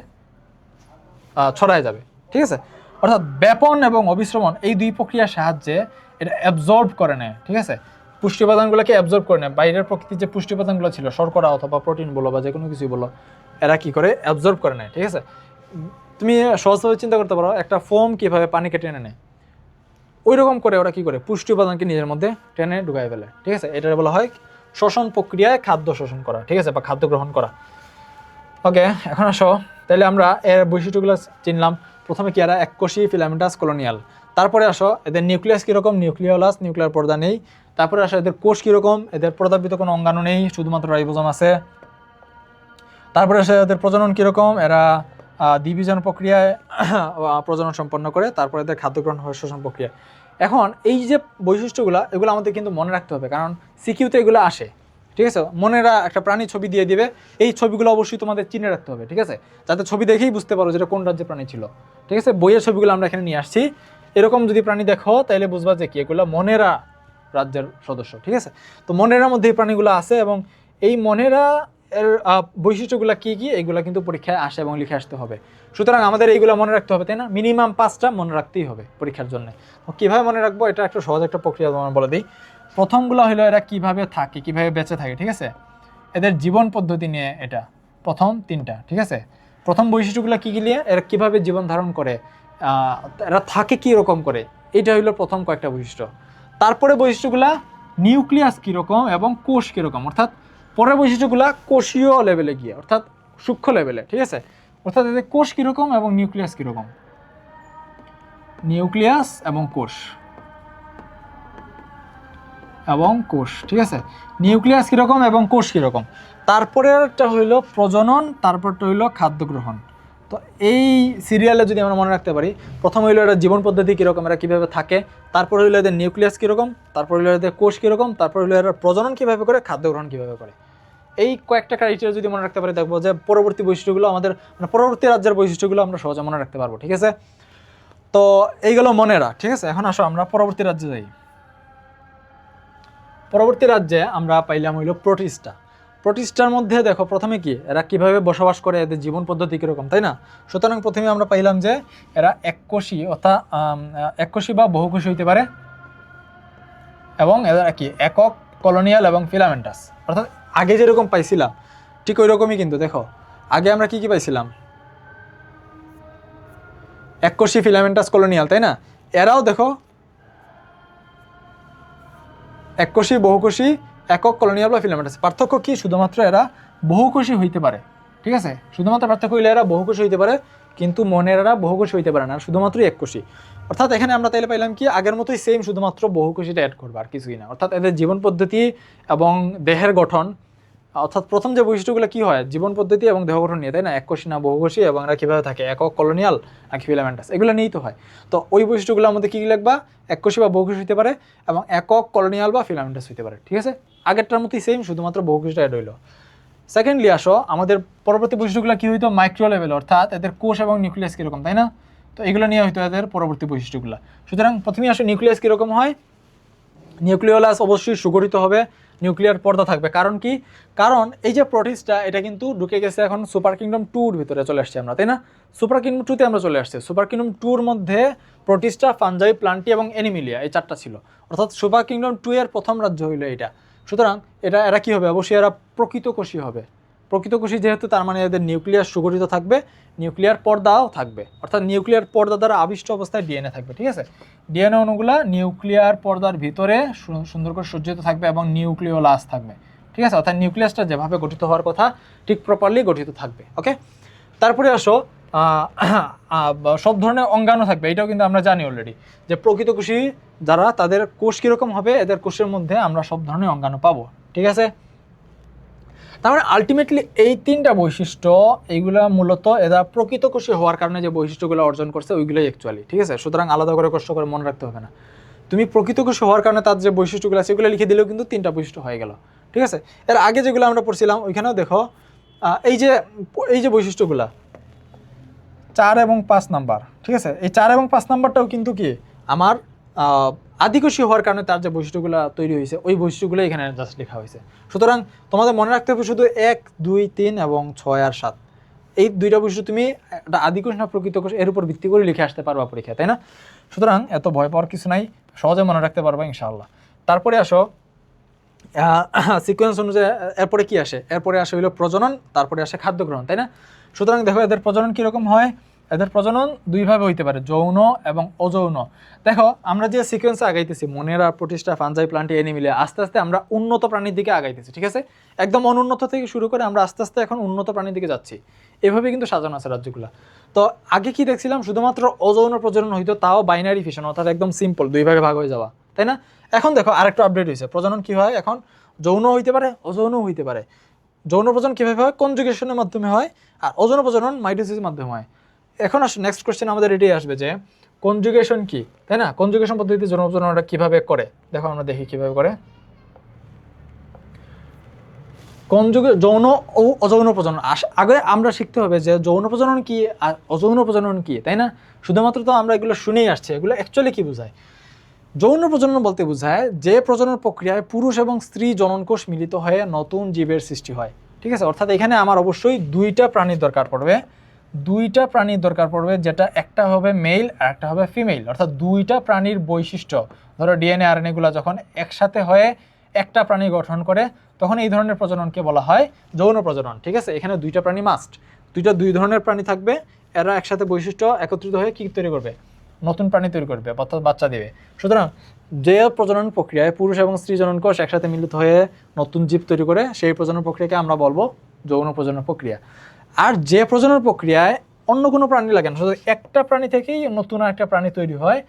ছড়ায় যাবে, ঠিক আছে। অর্থাৎ ব্যাপন এবং অবিশ্রবণ এই দুই প্রক্রিয়ার সাহায্যে এটা অ্যাবজর্ব করে নেয়, ঠিক আছে। পুষ্টি উপাদানগুলোকে অ্যাবজর্ব করে নেয়, বাইরের প্রকৃতির যে পুষ্টি উপাদানগুলো ছিল, শর্করা অথবা প্রোটিন বলো বা যে কোনো কিছুই বলো, এরা কি করে অ্যাবজর্ব করে নেয়, ঠিক আছে। তুমি সহজভাবে চিন্তা করতে পারো একটা ফোম কীভাবে পানিকে টেনে নেয়, ওই রকম করে ওরা কী করে পুষ্টি উপাদানকে নিজের মধ্যে টেনে ঢুকাই ফেলে, ঠিক আছে। এটা বলা হয় শ্বসন প্রক্রিয়ায় খাদ্য শোষণ করা, ঠিক আছে, বা খাদ্য গ্রহণ করা। ওকে, এখন আসো তাহলে আমরা এর বৈশিষ্ট্যগুলো চিনলাম। প্রথমে কি এরা এককোষী ফিলামেন্টাস কলোনিয়াল। তারপরে আসো এদের নিউক্লিয়াস কীরকম, নিউক্লিওলাস, নিউক্লিয়ার পর্দা নেই। তারপরে আসো এদের কোষ কীরকম, এদের পর্দাবৃত কোনো অঙ্গাণু নেই, শুধুমাত্র রাইবোজোম আছে। তারপরে আসে এদের প্রজনন কীরকম, এরা দ্বিবীজন প্রক্রিয়ায় প্রজনন সম্পন্ন করে, তারপরে এদের খাদ্য গ্রহণ হয় শোষণ প্রক্রিয়া। এখন এই যে বৈশিষ্ট্যগুলো এগুলো আমাদের কিন্তু মনে রাখতে হবে, কারণ সিকিউতে এগুলো আসে, ঠিক আছে। মনেরা একটা প্রাণী ছবি দিয়ে দিবে, এই ছবিগুলো অবশ্যই তোমাদের চিনে রাখতে হবে, ঠিক আছে, যাতে ছবি দেখেই বুঝতে পারো যেটা কোন রাজ্যের প্রাণী ছিল, ঠিক আছে। বইয়ের ছবিগুলো আমরা এখানে নিয়ে আসছি, এরকম যদি প্রাণী দেখো তাহলে বুঝবা যে কি এগুলো মনেরা রাজ্যের সদস্য, ঠিক আছে। তো মনেরার মধ্যে এই প্রাণীগুলো আছে এবং এই মনেরা এর বৈশিষ্ট্যগুলো কী কী এগুলো কিন্তু পরীক্ষায় আসে এবং লিখে আসতে হবে। সুতরাং আমাদের এইগুলো মনে রাখতে হবে, তাই না? মিনিমাম 5টা মনে রাখতেই হবে পরীক্ষার জন্য। কীভাবে মনে রাখবো এটা একটা সহজ একটা প্রক্রিয়া তোমার বলে দিই। প্রথমগুলো হলো এরা কিভাবে থাকে, কিভাবে বেঁচে থাকে, ঠিক আছে। এদের জীবন পদ্ধতি নিয়ে এটা প্রথম 3টা, ঠিক আছে। প্রথম বৈশিষ্ট্যগুলো কী কী নিয়ে, এরা কীভাবে জীবন ধারণ করে, এরা থাকে কী রকম করে, এইটা হইলো প্রথম কয়েকটা বৈশিষ্ট্য। তারপরে বৈশিষ্ট্যগুলা নিউক্লিয়াস কীরকম এবং কোষ কীরকম, অর্থাৎ পরের বৈশিষ্ট্যগুলা কোষীয় লেভেলে গিয়ে, অর্থাৎ সূক্ষ্ম লেভেলে, ঠিক আছে। অর্থাৎ এদের কোষ কীরকম এবং নিউক্লিয়াস কীরকম, নিউক্লিয়াস এবং কোষ ঠিক আছে। নিউক্লিয়াস কীরকম এবং কোষ কীরকম। তারপরেরটা হইল প্রজনন, তারপরটা হইল খাদ্য গ্রহণ। তো এই সিরিয়ালে যদি আমরা মনে রাখতে পারি, প্রথম হইলো এরা জীবন পদ্ধতি কীরকম, এরা কীভাবে থাকে, তারপর হইলো এদের নিউক্লিয়াস কীরকম, তারপর হইলো এদের কোষ কীরকম, তারপর হইলো এরা প্রজনন কীভাবে করে, খাদ্য গ্রহণ কীভাবে করে। এই কয়েকটা ক্রাইটেরিয়া যদি মনে রাখতে পারি, দেখবো যে পরবর্তী বৈশিষ্ট্যগুলো আমাদের পরবর্তী রাজ্যের বৈশিষ্ট্যগুলো আমরা সহজে মনে রাখতে পারবো, ঠিক আছে। তো এইগুলো মনেরা, ঠিক আছে। এখন আসো আমরা পরবর্তী রাজ্যে যাই। পরবর্তী রাজ্যে আমরা পাইলাম হইল প্রোটিস্টা। প্রোটিস্টার মধ্যে দেখো প্রথমে কি এরা কিভাবে বসবাস করে, এদের জীবন পদ্ধতি কীরকম, তাই না? সুতরাং প্রথমে আমরা পাইলাম যে এরা এককোষী, অর্থাৎ এককোষী বা বহুকোষী হইতে পারে এবং এরা কি একক, কলোনিয়াল এবং ফিলামেন্টাস। অর্থাৎ আগে যেরকম পাইছিলাম ঠিক ওই রকমই, কিন্তু দেখো আগে আমরা কি পাইছিলাম, এককোষী, ফিলামেন্টাস, কলোনিয়াল, তাই না? এরাও দেখো এককোষী, বহুকোষী, একক, কলোনিয়াল বা ফিলামেন্টাস। পার্থক্য কি, শুধুমাত্র এরা বহুকোষী হইতে পারে, ঠিক আছে। শুধুমাত্র পার্থক্য হইলে এরা বহুকোষী হইতে পারে, কিন্তু মনেরা বহুকোষী হইতে পারে না, শুধুমাত্রই এককোষী। অর্থাৎ এখানে আমরা তাইলে পাইলাম কি আগের মতোই সেম, শুধুমাত্র বহুকোষীটা অ্যাড করবে আর কিছুই না। অর্থাৎ এদের জীবন পদ্ধতি এবং দেহের গঠন, অর্থাৎ প্রথম যে বৈশিষ্ট্যগুলো কি হয় জীবন পদ্ধতি এবং দেহ গঠন নিয়ে, তাই না? এককোষী না বহুকোষী এবং এরা কীভাবে থাকে, একক, কলোনিয়াল নাকি ফিলামেন্টাস, এগুলো নিয়েই তো হয়। তো ওই বৈশিষ্ট্যগুলোর মধ্যে কী কী লিখবা, এককোষী বা বহুকোষী হতে পারে এবং একক, কলোনিয়াল বা ফিলামেন্টাস হতে পারে, ঠিক আছে? আগেরটার মতোই সেম, শুধুমাত্র বহুকোষীটা অ্যাড হইলো। সেকেন্ডলি আসো আমাদের পরবর্তী বৈশিষ্ট্যগুলো কী হইতো, মাইক্রো লেভেল, অর্থাৎ এদের কোষ এবং নিউক্লিয়াস কীরকম, তাই না? তো এগুলো নিয়ে হয়তো এদের পরবর্তী বৈশিষ্ট্যগুলো। সুতরাং প্রথমেই আসো নিউক্লিয়াস কীরকম হয়, নিউক্লিওলাস অবশ্যই সুগঠিত হবে, নিউক্লিয়ার পর্দা থাকবে। কারণ কি, কারণ এই যে প্রোটিস্টটা এটা কিন্তু ঢুকে গেছে এখন সুপার কিংডম 2-র ভিতরে চলে আসছে আমরা, তাই না? সুপার কিংডম 2-তে আমরা চলে আসছি। সুপার কিংডম 2-র মধ্যে প্রোটিস্টা, ফানজাই, প্লান্টি এবং অ্যানিমিলিয়া, এই 4টা ছিল। অর্থাৎ সুপার কিংডম 2 এর প্রথম রাজ্য হইলো এটা। সুতরাং এরা কি হবে, অবশ্যই এরা প্রকৃতকোষী হবে। প্রকৃতকোষী যেহেতু, তার মানে এদের নিউক্লিয়াস সুগঠিত থাকবে, নিউক্লিয়ার পর্দাও থাকবে, অর্থাৎ নিউক্লিয়ার পর্দা দ্বারা আবিষ্ট অবস্থায় ডিএনএ থাকবে, ঠিক আছে? ডিএনএ অণুগুলা নিউক্লিয়ার পর্দার ভিতরে সুন্দর করে সজ্জিত থাকবে এবং নিউক্লিওলাস থাকবে, ঠিক আছে? অর্থাৎ নিউক্লিয়াসটা যেভাবে গঠিত হওয়ার কথা ঠিক প্রপারলি গঠিত থাকবে, ওকে? তারপরে আসো সব ধরনের অঙ্গাণু থাকবে, এটাও কিন্তু আমরা জানি অলরেডি যে প্রকৃতকোষী যারা তাদের কোষ কীরকম হবে, এদের কোষের মধ্যে আমরা সব ধরনের অঙ্গাণু পাবো, ঠিক আছে? তার মানে আলটিমেটলি এই 3টা বৈশিষ্ট্য, এইগুলা মূলত এরা প্রকৃতকোষী হওয়ার কারণে যে বৈশিষ্ট্যগুলো অর্জন করছে ওইগুলোই অ্যাকচুয়ালি, ঠিক আছে? সুতরাং আলাদা করে কষ্ট করে মনে রাখতে হবে না। তুমি প্রকৃতকোষী হওয়ার কারণে তার যে বৈশিষ্ট্যগুলো আছে সেগুলো লিখে দিলেও কিন্তু 3টা বৈশিষ্ট্য হয়ে গেল, ঠিক আছে? এর আগে যেগুলো আমরা পড়ছিলাম ওইখানেও দেখো এই যে বৈশিষ্ট্যগুলা 4 এবং 5 নাম্বার, ঠিক আছে? এই 4 এবং 5 নাম্বারটাও কিন্তু কি আমার আদিকোষী হওয়ার কারণে তার যে বৈশিষ্ট্যগুলো তৈরি হয়েছে ওই বৈশিষ্ট্যগুলো এখানে জাস্ট লেখা হয়েছে। সুতরাং তোমাদের মনে রাখতে হবে শুধু 1, 2, 3 এবং 6 আর 7, এই 2টা বৈশিষ্ট্য তুমি একটা আদিকোষ না প্রকৃতকোষ এর উপর ভিত্তি করে লিখে আসতে পারবা পরীক্ষা, তাই না? সুতরাং এত ভয় পাওয়ার কিছু নাই, সহজে মনে রাখতে পারবা ইনশাআল্লাহ। তারপরে আসো সিকোয়েন্স অনুযায়ী এরপরে কি আসে, এরপরে আসে হইলো প্রজনন, তারপরে আসে খাদ্য গ্রহণ, তাই না? সুতরাং দেখো এদের প্রজনন কীরকম হয়, এদের প্রজনন দুইভাবে হইতে পারে, যৌন এবং অযৌন। দেখো আমরা যে সিকোয়েন্সে আগাইতেছি, মনেরা, প্রোটিস্টা, ফানজাই, প্লান্টি, অ্যানিমিলিয়া, আস্তে আস্তে আমরা উন্নত প্রাণীর দিকে আগাইতেছি, ঠিক আছে? একদম অনুন্নত থেকে শুরু করে আমরা আস্তে আস্তে এখন উন্নত প্রাণীর দিকে যাচ্ছি। এভাবে কিন্তু সাজানো আছে রাজ্যগুলো। তো আগে কি দেখছিলাম, শুধুমাত্র অযৌন প্রজনন হইতো, তাও বাইনারি ফিশন, অর্থাৎ একদম সিম্পল, 2 ভাগে ভাগ হয়ে যাওয়া, তাই না? এখন দেখো আরেকটা আপডেট হয়েছে, প্রজনন কি হয় এখন, যৌন হইতে পারে, অযৌনও হইতে পারে। যৌন প্রজনন কীভাবে হয়, কনজুগেশনের মাধ্যমে হয়, আর অযৌন প্রজনন মাইটোসিসের মাধ্যমে হয়। এখন নেক্সট কোশ্চেন আমাদের এটাই আসবে যে কনজুগেশন কি, তাই না? কনজুগেশন পদ্ধতিতে যৌন প্রজননটা কীভাবে করে, দেখো আমরা দেখি কীভাবে করে। যৌন ও অযৌন প্রজনন, আগে আমরা শিখতে হবে যে যৌন প্রজনন কি আর অযৌন প্রজনন কি, তাই না? শুধুমাত্র তো আমরা এগুলো শুনেই আসছি, এগুলো অ্যাকচুয়ালি কী বোঝায়? যৌন প্রজনন বলতে বোঝায় যে প্রজনন প্রক্রিয়ায় পুরুষ এবং স্ত্রী জননকোষ মিলিত হয়ে নতুন জীবের সৃষ্টি হয়, ঠিক আছে? অর্থাৎ এখানে আমার অবশ্যই 2টা প্রাণীর দরকার পড়বে, 2টা প্রাণীর দরকার পড়বে, যেটা একটা হবে মেল আর একটা হবে ফিমেল, অর্থাৎ 2টা প্রাণীর বৈশিষ্ট্য, ধরো ডিএনএ আরএনএগুলো যখন একসাথে হয়ে একটা প্রাণী গঠন করে তখন এই ধরনের প্রজননকে বলা হয় যৌন প্রজনন, ঠিক আছে? এখানে 2টা প্রাণী মাস্ট, 2 ধরনের প্রাণী থাকবে, এরা একসাথে বৈশিষ্ট্য একত্রিত হয়ে কী তৈরি করবে, নতুন প্রাণী তৈরি করবে, অর্থাৎ বাচ্চা দেবে। সুতরাং যে প্রজনন প্রক্রিয়ায় পুরুষ এবং স্ত্রী জননকোষ একসাথে মিলিত হয়ে নতুন জীব তৈরি করে সেই প্রজনন প্রক্রিয়াকে আমরা বলবো যৌন প্রজনন প্রক্রিয়া। আর যে প্রজনন প্রক্রিয়ায় অন্য কোনো প্রাণী লাগে না, শুধু একটা প্রাণী থেকেই নতুন একটা প্রাণী তৈরি হয়,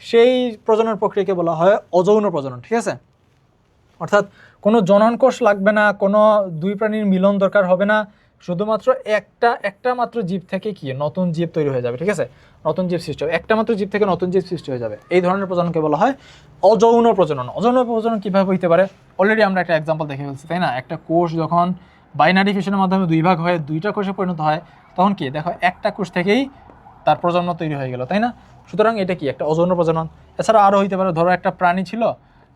সেই প্রজনন প্রক্রিয়াকে বলা হয় অযৌন প্রজনন, ঠিক আছে? অর্থাৎ কোনো জননকোষ লাগবে না, কোনো 2 প্রাণীর মিলন দরকার হবে না, শুধুমাত্র একটা মাত্র জীব থেকে কি নতুন জীব তৈরি হয়ে যাবে, ঠিক আছে? নতুন জীব সৃষ্টি হবে, একটা মাত্র জীব থেকে নতুন জীব সৃষ্টি হয়ে যাবে, এই ধরনের প্রজননকে বলা হয় অযৌন প্রজনন। অযৌন প্রজনন কীভাবে হইতে পারে, অলরেডি আমরা একটা এক্সাম্পল দেখে ফেলছি, তাই না? একটা কোষ যখন বাইনারি ফিশনের মাধ্যমে 2 ভাগ হয়ে 2টা কোষে পরিণত হয় তখন কি দেখো একটা কোষ থেকেই তার প্রজন্ম তৈরি হয়ে গেল, তাই না? সুতরাং এটা কি একটা অযৌন প্রজনন। এছাড়া আরও হইতে পারে, ধরো একটা প্রাণী ছিল,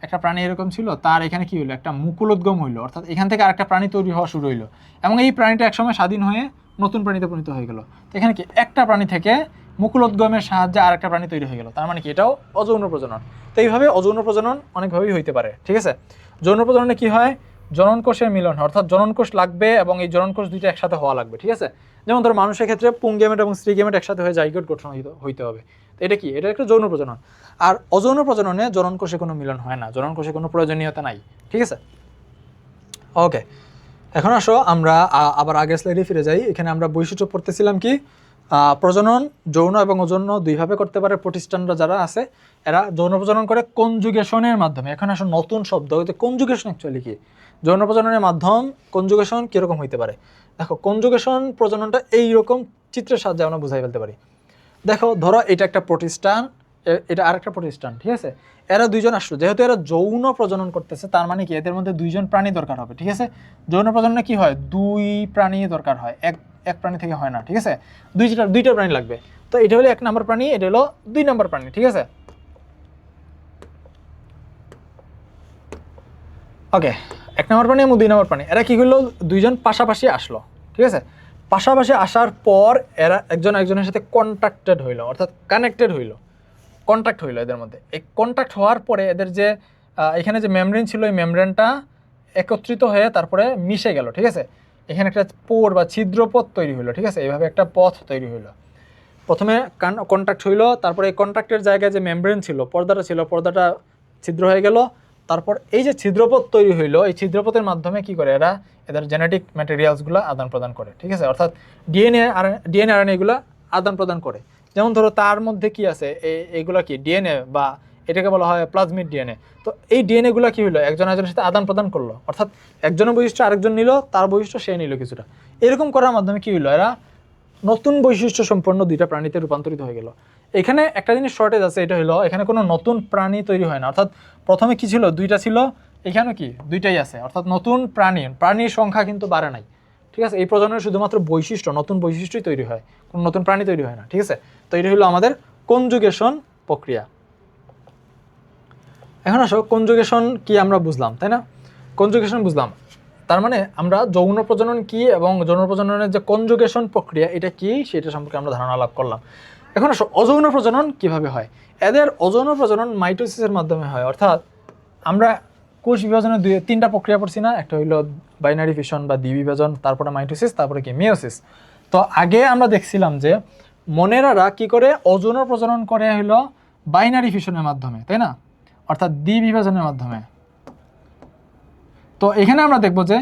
একটা প্রাণী এরকম ছিল, তার এখানে কি হলো, একটা মুকুলোদ্গম হইলো, অর্থাৎ এখান থেকে আরেকটা প্রাণী তৈরি হওয়া শুরু হইলো এবং এই প্রাণীটা একসময় স্বাধীন হয়ে নতুন প্রাণীতে পরিণত হয়ে গেল। তো এখানে কি একটা প্রাণী থেকে মুকুলোদ্গমের সাহায্যে আরেকটা প্রাণী তৈরি হয়ে গেল, তার মানে কি এটাও অযৌন প্রজনন। তো এইভাবে অযৌন প্রজনন অনেকভাবেই হইতে পারে, ঠিক আছে? যৌন প্রজননে কি হয়, জননকোষের মিলন, অর্থাৎ জননকোষ লাগবে এবং এই জননকোষ 2টা একসাথে হওয়া লাগবে, ঠিক আছে? যেমন ধরো মানুষের ক্ষেত্রে পুংগেমেট এবং স্ত্রীগেমেট একসাথে হয়ে জাইগোট গঠন হইতে হবে, তো এটা কি, এটা একটা যৌন প্রজনন। আর অযৌন প্রজননে জননকোষে কোনো মিলন হয় না, জননকোষে কোনো প্রয়োজনীয়তা নাই, ঠিক আছে? ওকে, এখন আসো আমরা আবার আগের স্লাইডে ফিরে যাই। এখানে আমরা বৈশিষ্ট্য পড়তেছিলাম কি, প্রজনন যৌন এবং অযৌন দুইভাবে করতে পারে। প্রতিষ্ঠানরা যারা আছে এরা যৌন প্রজনন করে কনজুগেশনের মাধ্যমে। এখন আসলে নতুন শব্দ হইতে কনজুগেশন অ্যাকচুয়ালি কি, যৌন প্রজননের মাধ্যম কনজুগেশন কীরকম হইতে পারে। দেখো কনজুগেশন প্রজননটা এইরকম চিত্রের সাহায্যে আমরা বুঝাই ফেলতে পারি। দেখো ধরো এটা একটা প্রতিষ্ঠান, এটা আরেকটা প্রতিষ্ঠান, ঠিক আছে। এরা দুইজন আসলো, যেহেতু এরা যৌন প্রজনন করতেছে তার মানে কি এদের মধ্যে দুইজন প্রাণী দরকার হবে, ঠিক আছে। যৌন প্রজননে কি হয়, দুই প্রাণী দরকার হয়, এক প্রাণী থেকে হয় না, ঠিক আছে। দুইটা প্রাণী লাগবে। তো এটা হলো 1 নম্বর প্রাণী, এটা হলো 2 নম্বর প্রাণী, ঠিক আছে। ওকে, 1 নম্বর প্রাণী এবং 2 নম্বর প্রাণী এরা কি করলো, দুইজন পাশাপাশি আসলো, ঠিক আছে। পাশাপাশি আসার পর এরা একজন একজনের সাথে কন্ট্যাক্টেড হইলো, অর্থাৎ কানেক্টেড হইলো, কন্ট্যাক্ট হইলো এদের মধ্যে। এই কন্ট্যাক্ট হওয়ার পরে এদের যে এখানে যে মেমব্রেন ছিল এই মেমব্রেনটা একত্রিত হয়ে তারপরে মিশে গেল, ঠিক আছে। এখানে একটা পোর বা ছিদ্রপথ তৈরি হইলো, ঠিক আছে। এইভাবে একটা পথ তৈরি হইলো। প্রথমে কন্ট্যাক্ট হইলো, তারপরে এই কন্ট্যাক্টের জায়গায় যে মেমব্রেন ছিল, পর্দাটা ছিল, পর্দাটা ছিদ্র হয়ে গেল। তারপর এই যে ছিদ্রপথ তৈরি হইলো, এই ছিদ্রপথের মাধ্যমে কি করে এরা এদের জেনেটিক ম্যাটেরিয়ালসগুলো আদান প্রদান করে, ঠিক আছে। অর্থাৎ ডিএনএ আরএনএ এগুলো আদান প্রদান করে। যেমন ধরো তার মধ্যে কি আছে, এইগুলো কি ডিএনএ বা এটাকে বলা হয় প্লাজমিড ডিএনএ। তো এই ডিএনএগুলো কি হলো, একজন একজনের সাথে আদান প্রদান করলো, অর্থাৎ একজনের বৈশিষ্ট্য আরেকজন নিল, তার বৈশিষ্ট্য সে নিল কিছুটা। এরকম করার মাধ্যমে কি হলো, এরা নতুন বৈশিষ্ট্য সম্পন্ন দুইটা প্রাণীতে রূপান্তরিত হয়ে গেল। এখানে একটা জিনিস শর্টেজ আছে, এটা হলো এখানে কোনো নতুন প্রাণী তৈরি হয় না। অর্থাৎ প্রথমে কি ছিল, দুইটা ছিল, এখানেও কি দুইটাই আছে, অর্থাৎ নতুন প্রাণীর সংখ্যা কিন্তু বাড়ে নাই, ঠিক আছে। এই প্রজননের শুধুমাত্র বৈশিষ্ট্য, নতুন বৈশিষ্ট্যই তৈরি হয়, কোনো নতুন প্রাণী তৈরি হয় না, ঠিক আছে। তো এটা হলো আমাদের কনজুগেশন প্রক্রিয়া। এখন আসো কনজুগেশন কি আমরা বুঝলাম, তাই না। কনজুগেশন বুঝলাম, তার মানে আমরা যৌন প্রজনন কি এবং যৌন প্রজননের যে কনজুগেশন প্রক্রিয়া এটা কি সেটা সম্পর্কে আমরা ধারণা লাভ করলাম। এখন আসো অযৌন প্রজনন কিভাবে হয়। এদের অযৌন প্রজনন মাইটোসিসের মাধ্যমে হয়। অর্থাৎ আমরা কোষ বিভাজনের 3টা প্রক্রিয়া পড়ছি না, একটা হইলো বাইনারি ফিশন বা দ্বিবিভাজন, তারপরে মাইটোসিস, তারপরে কি মিওসিস। তো আগে আমরা দেখছিলাম যে মনেরারা কি করে অযৌন প্রজনন করে হইলো বাইনারি ফিশনের মাধ্যমে, তাই না, অর্থাৎ দ্বিবিভাজনের মাধ্যমে। তো এখানে আমরা দেখব যে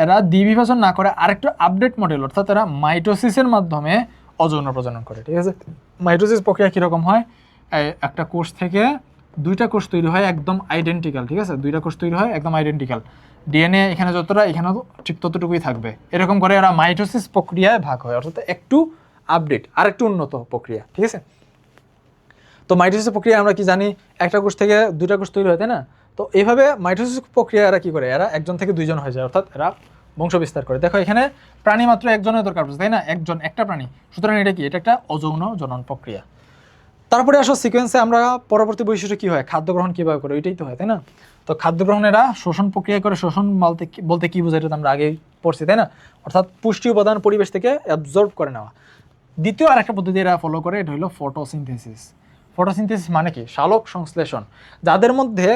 এরা দ্বিবিভাজন না করে আরেকটু আপডেট মডেল, অর্থাৎ এরা মাইটোসিসের মাধ্যমে অযৌন প্রজনন করে, ঠিক আছে। মাইটোসিস প্রক্রিয়া কীরকম হয়, একটা কোষ থেকে 2টা কোষ তৈরি হয় একদম আইডেন্টিক্যাল, ঠিক আছে। 2টা কোষ তৈরি হয় একদম আইডেন্টিক্যাল, ডিএনএ এখানে যতটা এখানেও ঠিক ততটুকুই থাকবে। এরকম করে এরা মাইটোসিস প্রক্রিয়ায় ভাগ হয়, অর্থাৎ একটু আপডেট আর একটু উন্নত প্রক্রিয়া, ঠিক আছে। তো মাইটোসিস প্রক্রিয়া আমরা কি জানি, একটা কোষ থেকে 2টা কোষ তৈরি হয়, তাই না। তো এইভাবে মাইটোসিস প্রক্রিয়া এরা কি করে, এরা একজন থেকে 2জন হয়ে যায়, অর্থাৎ এরা বংশ বিস্তার করে। দেখো এখানে প্রাণী মাত্র একজনের দরকার পড়ছে, তাই না, একটা প্রাণী। সুতরাং এটা কি, এটা একটা অযৌন জনন প্রক্রিয়া। তারপরে আসো সিকোয়েন্সে আমরা পরবর্তী বৈশিষ্ট্য কি হয়, খাদ্য গ্রহণ কীভাবে করে, ওইটাই তো হয়, তাই না। তো খাদ্য গ্রহণ এরা শোষণ প্রক্রিয়া করে। শোষণ বলতে কি বোঝায় এটা আমরা আগেই পড়ছি, তাই না। অর্থাৎ পুষ্টি উপাদান পরিবেশ থেকে অ্যাবজর্ব করে নেওয়া। দ্বিতীয় আরেকটা পদ্ধতি এরা ফলো করে, এটা হলো ফটোসিনথেসিস। ফটোসিনথেসিস মানে কি, সালোক সংশ্লেষণ। যাদের মধ্যে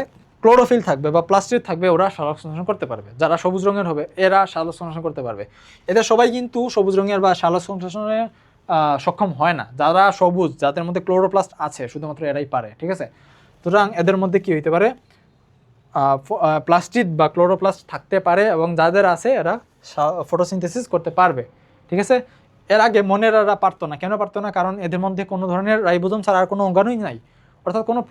ক্লোরোফিল থাকবে বা প্লাস্টিক থাকবে ওরা সালোক সংশ্লেষণ করতে পারবে, যারা সবুজ রঙের হবে এরা সালোক সংশ্লেষণ করতে পারবে। এদের সবাই কিন্তু সবুজ রঙের বা সালোক সংশ্লেষণে সক্ষম হয় না। যারা সবুজ, যাদের মধ্যে ক্লোরোপ্লাস্ট আছে শুধুমাত্র এরাই পারে, ঠিক আছে। সুতরাং এদের মধ্যে কি হইতে পারে, প্লাস্টিড বা ক্লোরোপ্লাস্ট থাকতে পারে, এবং যাদের আছে এরা ফটোসিনথেসিস করতে পারবে, ঠিক আছে। এর আগে মনেরারা পারতো না। কেন পারতো না, কারণ এদের মধ্যে কোনো ধরনের রাইবোজোম ছাড়া আর কোনো অঙ্গাণুই নাই, অর্থাৎ কোনো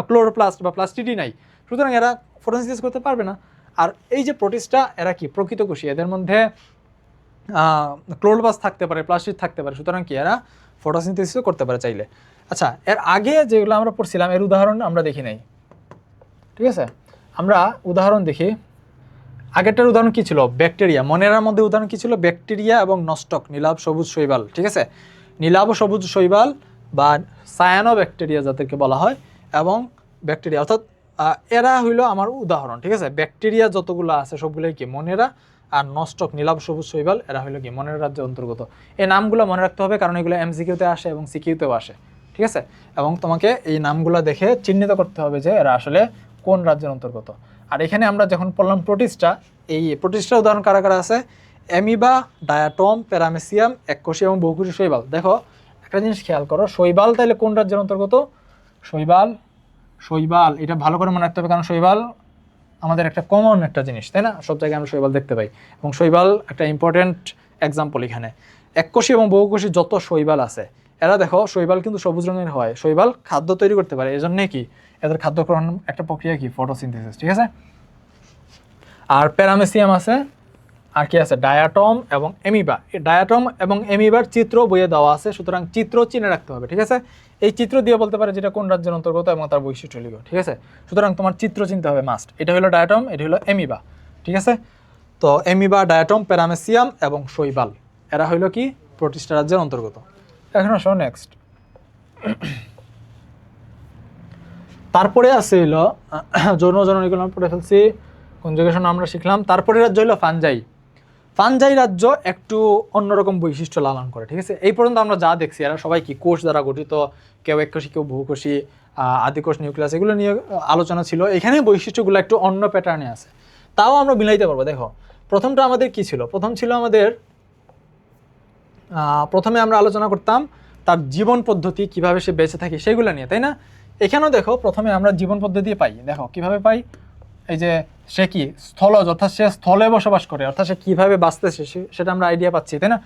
ক্লোরোপ্লাস্ট বা প্লাস্টিডই নাই। সুতরাং এরা ফটোসিনথেসিস করতে পারবে না। আর এই যে প্রোটিস্টটা, এরা কি প্রকৃত কোষী, এদের মধ্যে ক্লোরোপ্লাস্ট থাকতে পারে, প্লাস্টিড থাকতে পারে। সুতরাং কি এরা ফটোসিনথেসিসও করতে পারে চাইলে। আচ্ছা, এর আগে যেগুলো আমরা পড়ছিলাম এর উদাহরণ আমরা দেখি নাই, ঠিক আছে। আমরা উদাহরণ দেখি। আগেরটার উদাহরণ কি ছিল, ব্যাকটেরিয়া। মনেরার মধ্যে উদাহরণ কি ছিল, ব্যাকটেরিয়া এবং নস্টক, নীলাভ সবুজ শৈবাল, ঠিক আছে। নীলাভ সবুজ শৈবাল বা সায়ানো ব্যাকটেরিয়া যাদেরকে বলা হয়, এবং ব্যাকটেরিয়া, অর্থাৎ এরা হইলো আমার উদাহরণ, ঠিক আছে। ব্যাকটেরিয়া যতগুলো আছে সবগুলোই কি মনেরা, আর নস্টক নীলাভ সবুজ শৈবাল এরা হইলো কি মনের রাজ্যের অন্তর্গত। এই নামগুলো মনে রাখতে হবে, কারণ এগুলো এমসিকিউতে আসে এবং সিকিউতেও আসে, ঠিক আছে। এবং তোমাকে এই নামগুলো দেখে চিহ্নিত করতে হবে যে এরা আসলে কোন রাজ্যের অন্তর্গত। আর এখানে আমরা যখন পড়লাম প্রোটিস্টা, এই প্রোটিস্টার উদাহরণ কারা কারা আছে, অ্যামিবা, ডায়াটম, প্যারামেসিয়াম, এককোষী এবং বহুকোষী শৈবাল। দেখো একটা জিনিস খেয়াল করো, শৈবাল তাহলে কোন রাজ্যের অন্তর্গত, শৈবাল এটা ভালো করে মনে রাখতে হবে, কারণ শৈবাল আমাদের একটা কমন একটা জিনিস, তাই না। সব জায়গায় আমরা শৈবাল দেখতে পাই, এবং শৈবাল একটা ইম্পর্টেন্ট এক্সাম্পল এখানে। এককোষী এবং বহুকোষী যত শৈবাল আছে, এরা দেখো শৈবাল কিন্তু সবুজ রঙের হয়, শৈবাল খাদ্য তৈরি করতে পারে, এই জন্য কি এদের খাদ্য গ্রহণ একটা প্রক্রিয়া কি ফটোসিনথেসিস, ঠিক আছে। আর প্যারামেসিয়াম আছে, আর কি আছে ডায়াটম এবং এমিবা। এই ডায়াটম এবং এমিবার চিত্র বইয়ে দেওয়া আছে, সুতরাং চিত্র চিনে রাখতে হবে, ঠিক আছে। এই চিত্র দিয়ে বলতে পারে যেটা কোন রাজ্যের অন্তর্গত এবং তার বৈশিষ্ট্য লিখো, ঠিক আছে। সুতরাং তোমার চিত্র চিনতে হবে মাস্ট। এটা হলো ডায়াটম, এটা হলো এমিবা, ঠিক আছে। তো এমিবা, ডায়াটম, প্যারামেসিয়াম এবং শৈবাল এরা হইলো কি প্রোটিস্টা রাজ্যের অন্তর্গত। এখন আসো নেক্সট। তারপরে আছে হইলো যৌন জননীগুলো পড়ে ফেলছি, কনজুগেশন আমরা শিখলাম। তারপরে রাজ্য হলো ফানজাই। ফানজাই রাজ্য একটু অন্যরকম বৈশিষ্ট্য লালন করে, ঠিক আছে। এই পর্যন্ত আমরা যা দেখছি এরা সবাই কি কোষ দ্বারা গঠিত, কেউ এককোষী কেউ বহুকোষী, আদিকোষ নিউক্লিয়াস, এগুলো নিয়ে আলোচনা ছিল। এখানে বৈশিষ্ট্যগুলো একটু অন্য প্যাটার্নে আছে, তাও আমরা মিলাইতে পারবো। দেখো প্রথমটা আমাদের কি ছিল, প্রথম ছিল আমাদের প্রথমে আমরা আলোচনা করতাম তার জীবন পদ্ধতি, কিভাবে সে বেঁচে থাকে সেগুলো নিয়ে, তাই না। এখানেও দেখো প্রথমে আমরা জীবন পদ্ধতি পাই, দেখো কিভাবে পাই, এই যে সে কি স্থলজ, অর্থাৎ সে স্থলে বসবাস করে, অর্থাৎ সে কীভাবে বাঁচতেছে সেটা আমরা আইডিয়া পাচ্ছি, তাই না।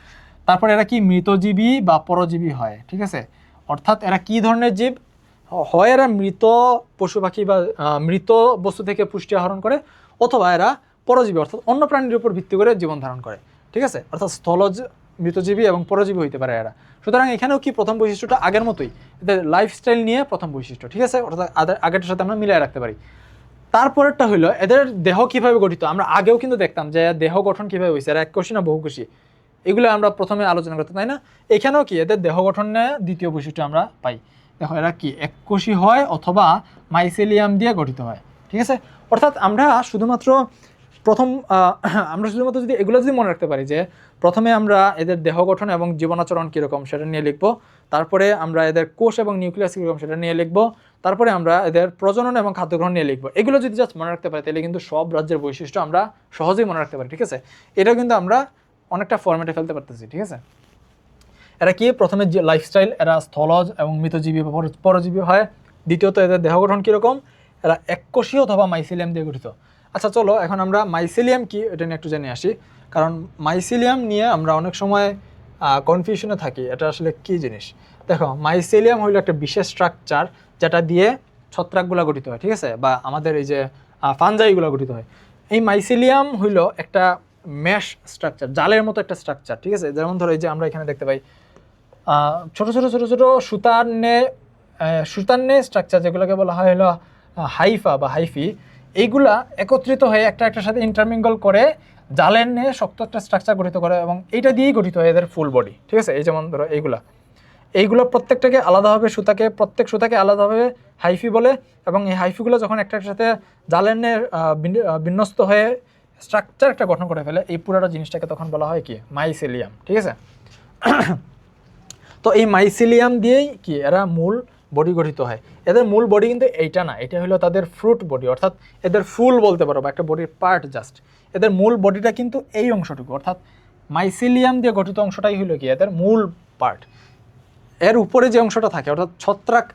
তারপর এরা কি মৃতজীবী বা পরজীবী হয়, ঠিক আছে। অর্থাৎ এরা কি ধরনের জীব হয়, এরা মৃত পশু পাখি বা মৃত বস্তু থেকে পুষ্টি আহরণ করে, অথবা এরা পরজীবী অর্থাৎ অন্য প্রাণীর উপর ভিত্তি করে জীবন ধারণ করে, ঠিক আছে। অর্থাৎ স্থলজ, মৃতজীবী এবং পরজীবী হইতে পারে এরা। সুতরাং এখানেও কি প্রথম বৈশিষ্ট্যটা আগের মতোই, এদের লাইফস্টাইল নিয়ে প্রথম বৈশিষ্ট্য, ঠিক আছে। অর্থাৎ আগেরটার সাথে আমরা মিলিয়ে রাখতে পারি। তারপরেরটা হইলো এদের দেহ কিভাবে গঠিত। আমরা আগেও কিন্তু দেখতাম যে দেহ গঠন কিভাবে হয়েছে, এরা এককোষী না বহুকোষী, এগুলো আমরা প্রথমে আলোচনা করতাম, তাই না। এখানেও কি এদের দেহ গঠন নিয়ে দ্বিতীয় বৈশিষ্ট্য আমরা পাই। দেখো এরা কি এককোষী হয় অথবা মাইসেলিয়াম দিয়ে গঠিত হয়, ঠিক আছে। অর্থাৎ আমরা শুধুমাত্র যদি এগুলো যদি মনে রাখতে পারি যে প্রথমে আমরা এদের দেহ গঠন এবং জীবনাচরণ কীরকম সেটা নিয়ে লিখবো, তারপরে আমরা এদের কোষ এবং নিউক্লিয়াস কীরকম সেটা নিয়ে লিখবো, তারপরে আমরা এদের প্রজনন এবং খাদ্যগ্রহণ নিয়ে লিখবো। এগুলো যদি জাস্ট মনে রাখতে পারি তাহলে কিন্তু সব রাজ্যের বৈশিষ্ট্য আমরা সহজেই মনে রাখতে পারি, ঠিক আছে। এটাও কিন্তু আমরা অনেকটা ফরম্যাটে ফেলতে পারতেছি, ঠিক আছে। এরা কি প্রথমে যে লাইফস্টাইল, এরা স্থলজ এবং মৃতজীবী বা পরজীবী হয়। দ্বিতীয়ত এদের দেহ গঠন কীরকম, এরা এককোষী অথবা মাইসেলিয়াম দিয়ে গঠিত। আচ্ছা চলো এখন আমরা মাইসেলিয়াম কি এটা নিয়ে একটু জেনে আসি, কারণ মাইসেলিয়াম নিয়ে আমরা অনেক সময় কনফিউশনে থাকি, এটা আসলে কী জিনিস। দেখো মাইসেলিয়াম হইলো একটা বিশেষ স্ট্রাকচার যেটা দিয়ে ছত্রাকগুলো গঠিত হয়, ঠিক আছে, বা আমাদের এই যে ফানজাইগুলো গঠিত হয়। এই মাইসেলিয়াম হইলো একটা ম্যাশ স্ট্রাকচার, জালের মতো একটা স্ট্রাকচার, ঠিক আছে। যেমন ধরো এই যে আমরা এখানে দেখতে পাই ছোট ছোট ছোট ছোট সুতার নে স্ট্রাকচার, যেগুলোকে বলা হয় হলো হাইফা বা হাইফি। এইগুলা একত্রিত হয়ে একটার সাথে ইন্টারমিঙ্গল করে জালের নে শক্ত একটা স্ট্রাকচার গঠিত করে, এবং এইটা দিয়েই গঠিত হয় এদের ফুল বডি, ঠিক আছে। এই যেমন ধরো এইগুলো প্রত্যেকটাকে আলাদাভাবে প্রত্যেক সুতাকে আলাদাভাবে হাইফি বলে, এবং এই হাইফিগুলো যখন একটার সাথে জালের নে বিন্যস্ত হয়ে স্ট্রাকচার একটা গঠন করে ফেলে, এই পুরোটা জিনিসটাকে তখন বলা হয় কি মাইসেলিয়াম, ঠিক আছে। তো এই মাইসেলিয়াম দিয়েই কি এরা মূল বডি গঠিত হয়। এদের মূল বডি কিন্তু এইটা না, এটা হলো তাদের ফ্রুট বডি, অর্থাৎ এদের ফুল বলতে পারো বা একটা বডির পার্ট জাস্ট। এদের মূল বডিটা কিন্তু এই অংশটুকু, অর্থাৎ মাইসেলিয়াম দিয়ে গঠিত অংশটাই হলো কি এদের মূল পার্ট। এর উপরে যে অংশটা থাকে অর্থাৎ ছত্রাক,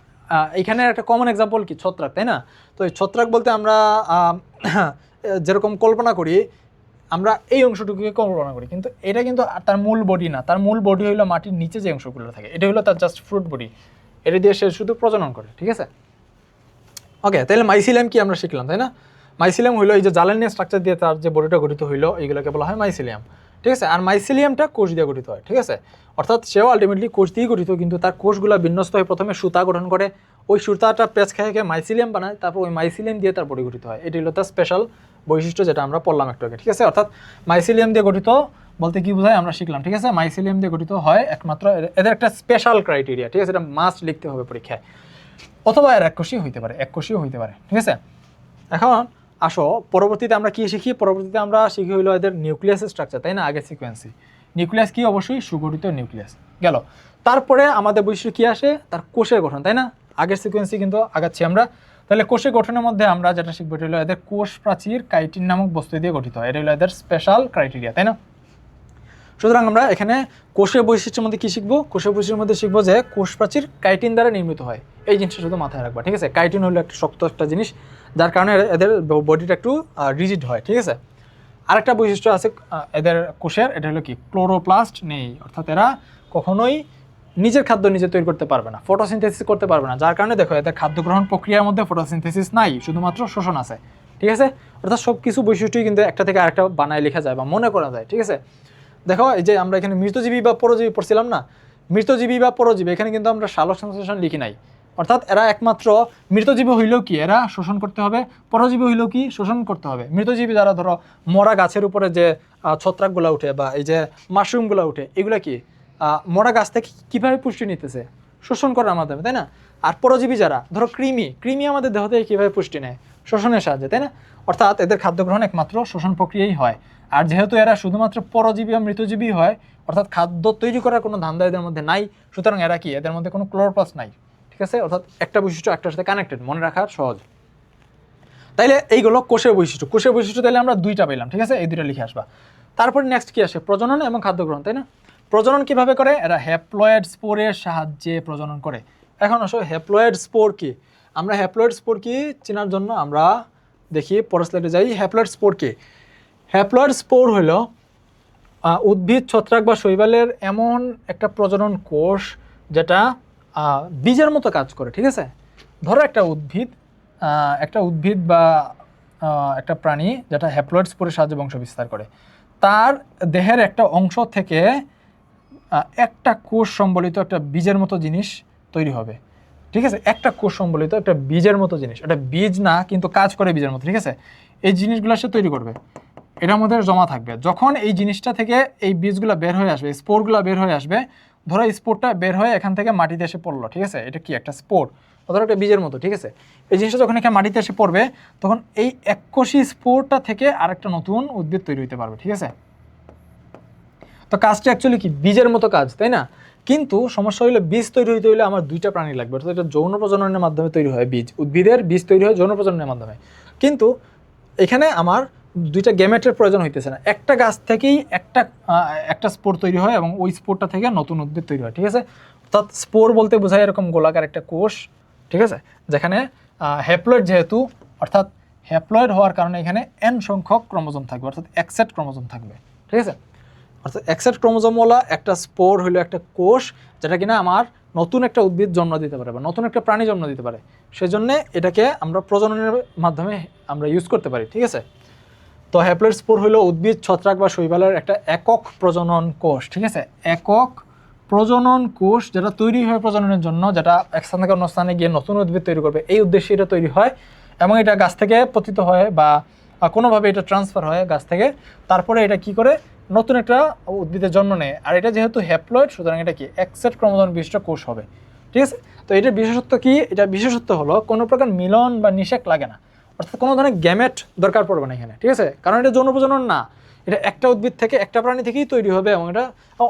এখানে একটা কমন এক্সাম্পল কি ছত্রাক, তাই না। তো এই ছত্রাক বলতে আমরা যেরকম কল্পনা করি আমরা এই অংশটুকুকে কল্পনা করি, কিন্তু এটা কিন্তু তার মূল বডি না। তার মূল বডি হলো মাটির নিচে যে অংশগুলো থাকে, এটা হলো তার জাস্ট ফ্রুট বডি, এটা দিয়ে সে শুধু প্রজনন করে, ঠিক আছে। ওকে, তাহলে মাইসেলিয়াম কি আমরা শিখলাম, তাই না। মাইসেলিয়াম হইলো এই যে জালের নিয়ে স্ট্রাকচার দিয়ে তার যে বডিটা গঠিত হইলো, এইগুলোকে বলা হয় মাইসেলিয়াম, ঠিক আছে। আর মাইসেলিয়ামটা কোষ দিয়ে গঠিত হয়, ঠিক আছে। অর্থাৎ সেও আলটিমেটলি কোষ দিয়েই গঠিত, কিন্তু তার কোষগুলো বিন্যস্ত হয়ে প্রথমে সুতা গঠন করে, ওই সুতাটা পেঁচ খেয়ে মাইসেলিয়াম বানায়, তারপর ওই মাইসেলিয়াম দিয়ে তার বডি গঠিত হয়। এটি হলো তার স্পেশাল বৈশিষ্ট্য যেটা আমরা পড়লাম একটু আগে, ঠিক আছে। অর্থাৎ মাইসেলিয়াম দিয়ে গঠিত বলতে কি বোঝায় আমরা শিখলাম, ঠিক আছে। মাইসেলিয়াম দিয়ে গঠিত হয় একমাত্র, এদের একটা স্পেশাল ক্রাইটেরিয়া, ঠিক আছে, এটা মাস্ট লিখতে হবে পরীক্ষায়। অথবা এর এককোষী হইতে পারে, ঠিক আছে। এখন আসো পরবর্তীতে আমরা কি শিখি, পরবর্তীতে আমরা শিখি হইলো এদের নিউক্লিয়াসের স্ট্রাকচার, তাই না। আগের সিকোয়েন্সি নিউক্লিয়াস কি, অবশ্যই সুগঠিত নিউক্লিয়াস গেল। তারপরে আমাদের বৈশিষ্ট্য কি আসে, তার কোষের গঠন, তাই না। আগের সিকোয়েন্সি কিন্তু আগাচ্ছি আমরা। তাহলে কোষের গঠনের মধ্যে আমরা যেটা শিখবো এটা হলো এদের কোষ প্রাচীর কাইটিন নামক বস্তু দিয়ে গঠিত হয়, এটা হলো এদের স্পেশাল ক্রাইটেরিয়া, তাই না। সুতরাং আমরা এখানে কোষের বৈশিষ্ট্যের মধ্যে কি শিখবো, কোষের বৈশিষ্ট্যের মধ্যে শিখবো যে কোষ প্রাচীর কাইটিন দ্বারা নির্মিত হয়। এই জিনিসটা শুধু মাথায় রাখবা, ঠিক আছে। কাইটিন হলো একটা শক্ত একটা জিনিস, যার কারণে এদের বডিটা একটু রিজিড হয়, ঠিক আছে। আরেকটা বৈশিষ্ট্য আছে এদের কোষের, এটা হলো কি ক্লোরোপ্লাস্ট নেই, অর্থাৎ এরা কখনোই নিজের খাদ্য নিজে তৈরি করতে পারবে না, ফটোসিনথেসিস করতে পারবে না, যার কারণে দেখো এদের খাদ্য গ্রহণ প্রক্রিয়ার মধ্যে ফটোসিনথেসিস নাই, শুধুমাত্র শোষণ আছে। ঠিক আছে, অর্থাৎ সব কিছু বৈশিষ্ট্যই কিন্তু একটা থেকে আরেকটা বানায় লেখা যায় বা মনে করা যায়। ঠিক আছে, দেখো এই যে আমরা এখানে মৃতজীবী বা পরজীবী পড়ছিলাম না, মৃতজীবী বা পরজীবী, এখানে কিন্তু আমরা সালোক সংশ্লেষণ লিখি নাই, অর্থাৎ এরা একমাত্র মৃতজীবী হইলেও কি এরা শোষণ করতে হবে, পরজীবী হইলেও কি শোষণ করতে হবে। মৃতজীবী যারা ধরো মরা গাছের উপরে যে ছত্রাকগুলো উঠে বা এই যে মাশরুমগুলো উঠে, এগুলো কি মরা গাছ থেকে কীভাবে পুষ্টি নিতেছে, শোষণ করার মাধ্যমে, তাই না? আর পরজীবী যারা ধরো কৃমি আমাদের দেহ থেকে কীভাবে পুষ্টি নেয়, শোষণের সাহায্যে, তাই না? অর্থাৎ এদের খাদ্য গ্রহণ একমাত্র শোষণ প্রক্রিয়াই হয়। আর যেহেতু এরা শুধুমাত্র পরজীবী বা মৃতজীবী হয়, অর্থাৎ খাদ্য তৈরি করার কোনো ধান্দা এদের মধ্যে নাই, সুতরাং এরা কি এদের মধ্যে কোনো ক্লোরোপ্লাস্ট নাই। ঠিক আছে, অর্থাৎ একটা বৈশিষ্ট্য একটার সাথে কানেক্টেড, মনে রাখা সহজ। তাইলে এইগুলো কোষের বৈশিষ্ট্য। কোষের বৈশিষ্ট্য তাইলে আমরা দুইটা পেলাম, ঠিক আছে, এই দুইটা লিখে আসবা। তারপরে নেক্সট কি আসে, প্রজনন এবং খাদ্য গ্রহণ, তাই না? প্রজনন কিভাবে করে, এরা হ্যাপ্লয়েড স্পোরের সাহায্যে প্রজনন করে। এখন আসো হ্যাপ্লয়েড স্পোর কি, আমরা হ্যাপ্লয়েড স্পোর কি চেনার জন্য আমরা দেখি পরের স্লাইডে যাই। হ্যাপ্লয়েড স্পোর কি? হ্যাপ্লয়েড স্পোর হলো উদ্ভিদ, ছত্রাক বা শৈবালের এমন একটা প্রজনন কোষ যেটা বীজের মতো কাজ করে। ঠিক আছে, ধরো একটা উদ্ভিদ বা একটা প্রাণী যেটা হ্যাপ্লয়েড স্পোরের সাহায্যে বংশ বিস্তার করে, তার দেহের একটা অংশ থেকে একটা কোষ সম্বলিত একটা বীজের মতো জিনিস তৈরি হবে। ঠিক আছে, একটা কোষ সম্বলিত একটা বীজের মতো জিনিস, এটা বীজ না কিন্তু কাজ করে বীজের মতো। ঠিক আছে, এই জিনিসগুলো সে তৈরি করবে, এটার মধ্যে জমা থাকবে। যখন এই জিনিসটা থেকে এই বীজগুলো বের হয়ে আসবে, স্পোরগুলো বের হয়ে আসবে, ধরো স্পোরটা বের হয়ে এখান থেকে মাটিতে এসে পড়লো। ঠিক আছে, এটা কি একটা স্পোর, ধরো একটা বীজের মতো। ঠিক আছে, এই জিনিসটা যখন এখানে মাটিতে এসে পড়বে, তখন এই এককোষী স্পোরটা থেকে আরেকটা নতুন উদ্ভিদ তৈরি হতে পারবে। ঠিক আছে, তো কাজটা অ্যাকচুয়ালি কি বীজের মতো কাজ, তাই না? কিন্তু সমস্যা হইলে বীজ তৈরি হইতে হলে আমার দুইটা প্রাণী লাগবে, অর্থাৎ এটা যৌন প্রজননের মাধ্যমে তৈরি হয় বীজ, উদ্ভিদের বীজ তৈরি হয় যৌন প্রজননের মাধ্যমে। কিন্তু এখানে আমার দুইটা গ্যামেটের প্রয়োজন হইতেছে না, একটা গাছ থেকেই একটা স্পোর তৈরি হয় এবং ওই স্পোরটা থেকে নতুন উদ্ভিদ তৈরি হয়। ঠিক আছে, অর্থাৎ স্পোর বলতে বোঝায় এরকম গোলাকার একটা কোষ, ঠিক আছে, যেখানে হ্যাপ্লয়েড যেহেতু, অর্থাৎ হ্যাপ্লয়েড হওয়ার কারণে এখানে এন সংখ্যক ক্রোমোজোম থাকবে, অর্থাৎ একসেট ক্রোমোজোম থাকবে। ঠিক আছে, অর্থাৎ একসেট ক্রোমোজোমওয়ালা একটা স্পোর হলো একটা কোষ, যেটা কিনা আমার নতুন একটা উদ্ভিদ জন্ম দিতে পারে বা নতুন একটা প্রাণী জন্ম দিতে পারে, সেজন্য এটাকে আমরা প্রজননের মাধ্যমে আমরা ইউজ করতে পারি। ঠিক আছে, তো হ্যাপ্লয়েড স্পোর হলো উদ্ভিদ, ছত্রাক বা শৈবালের একটা একক প্রজনন কোষ। ঠিক আছে, একক প্রজনন কোষ যেটা তৈরি হয় প্রজননের জন্য, যেটা এক স্থান থেকে অন্য স্থানে গিয়ে নতুন উদ্ভিদ তৈরি করবে, এই উদ্দেশ্যে এটা তৈরি হয় এবং এটা গাছ থেকে পতিত হয় বা কোনোভাবে এটা ট্রান্সফার হয় গাছ থেকে, তারপরে এটা কি করে নতুন একটা উদ্ভিদের জন্ম নেয়। আর এটা যেহেতু হ্যাপ্লয়েড, সুতরাং এটা কি একসেট ক্রোমোজোম বিশিষ্ট কোষ হবে। ঠিক আছে, তো এটার বিশেষত্ব কি? এটা বিশেষত্ব হলো কোনো প্রকার মিলন বা নিষেক লাগে না, অর্থাৎ কোনো ধরনের গ্যামেট দরকার পড়বে না এখানে। ঠিক আছে, কারণ এটা যৌন প্রজনন না, এটা একটা উদ্ভিদ থেকে একটা প্রাণী থেকেই তৈরি হবে এবং এটা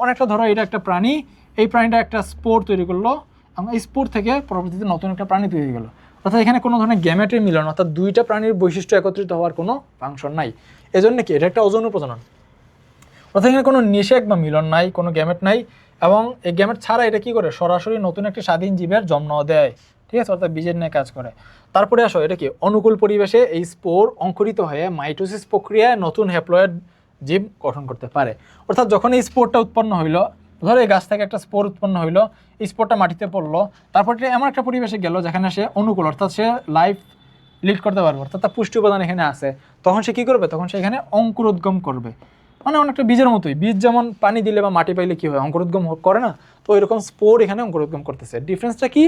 অনেকটা, ধরো এটা একটা প্রাণী, এই প্রাণীটা একটা স্পোর তৈরি করলো এবং এই স্পোর থেকে পরবর্তীতে নতুন একটা প্রাণী তৈরি হয়ে গেলো, অর্থাৎ এখানে কোনো ধরনের গ্যামেটের মিলন, অর্থাৎ দুইটা প্রাণীর বৈশিষ্ট্য একত্রিত হওয়ার কোনো ফাংশন নাই। এজন্য কি এটা একটা অযৌন প্রজনন, অর্থাৎ এখানে কোনো নিষেক বা মিলন নাই, কোনো গ্যামেট নাই এবং এই গ্যামেট ছাড়া এটা কি করে সরাসরি নতুন একটি স্বাধীন জীবের জন্ম দেয়। ঠিক আছে, অর্থাৎ বীজের নিয়ে কাজ করে। তারপরে আসো এটা কি অনুকূল পরিবেশে এই স্পোর অঙ্কুরিত হয়ে মাইটোসিস প্রক্রিয়ায় নতুন হ্যাপ্লয়েড জীব গঠন করতে পারে। অর্থাৎ যখন এই স্পোরটা উৎপন্ন হইলো, ধরো এই গাছ থেকে একটা স্পোর উৎপন্ন হইলো, এই স্পোরটা মাটিতে পড়লো, তারপর এটা এমন একটা পরিবেশে গেল যেখানে সে অনুকূল, অর্থাৎ সে লাইফ লিড করতে পারবে, অর্থাৎ তার পুষ্টি উপাদান এখানে আছে, তখন সে কী করবে, তখন সে এখানে অঙ্কুরোদ্গম করবে। মানে অনেকটা বীজের মতোই, বীজ যেমন পানি দিলে বা মাটি পাইলে কী হয়, অঙ্কুরোদ্গম করে না, তো এরকম স্পোর এখানে অঙ্কুরোদ্গম করতেছে। ডিফারেন্সটা কি,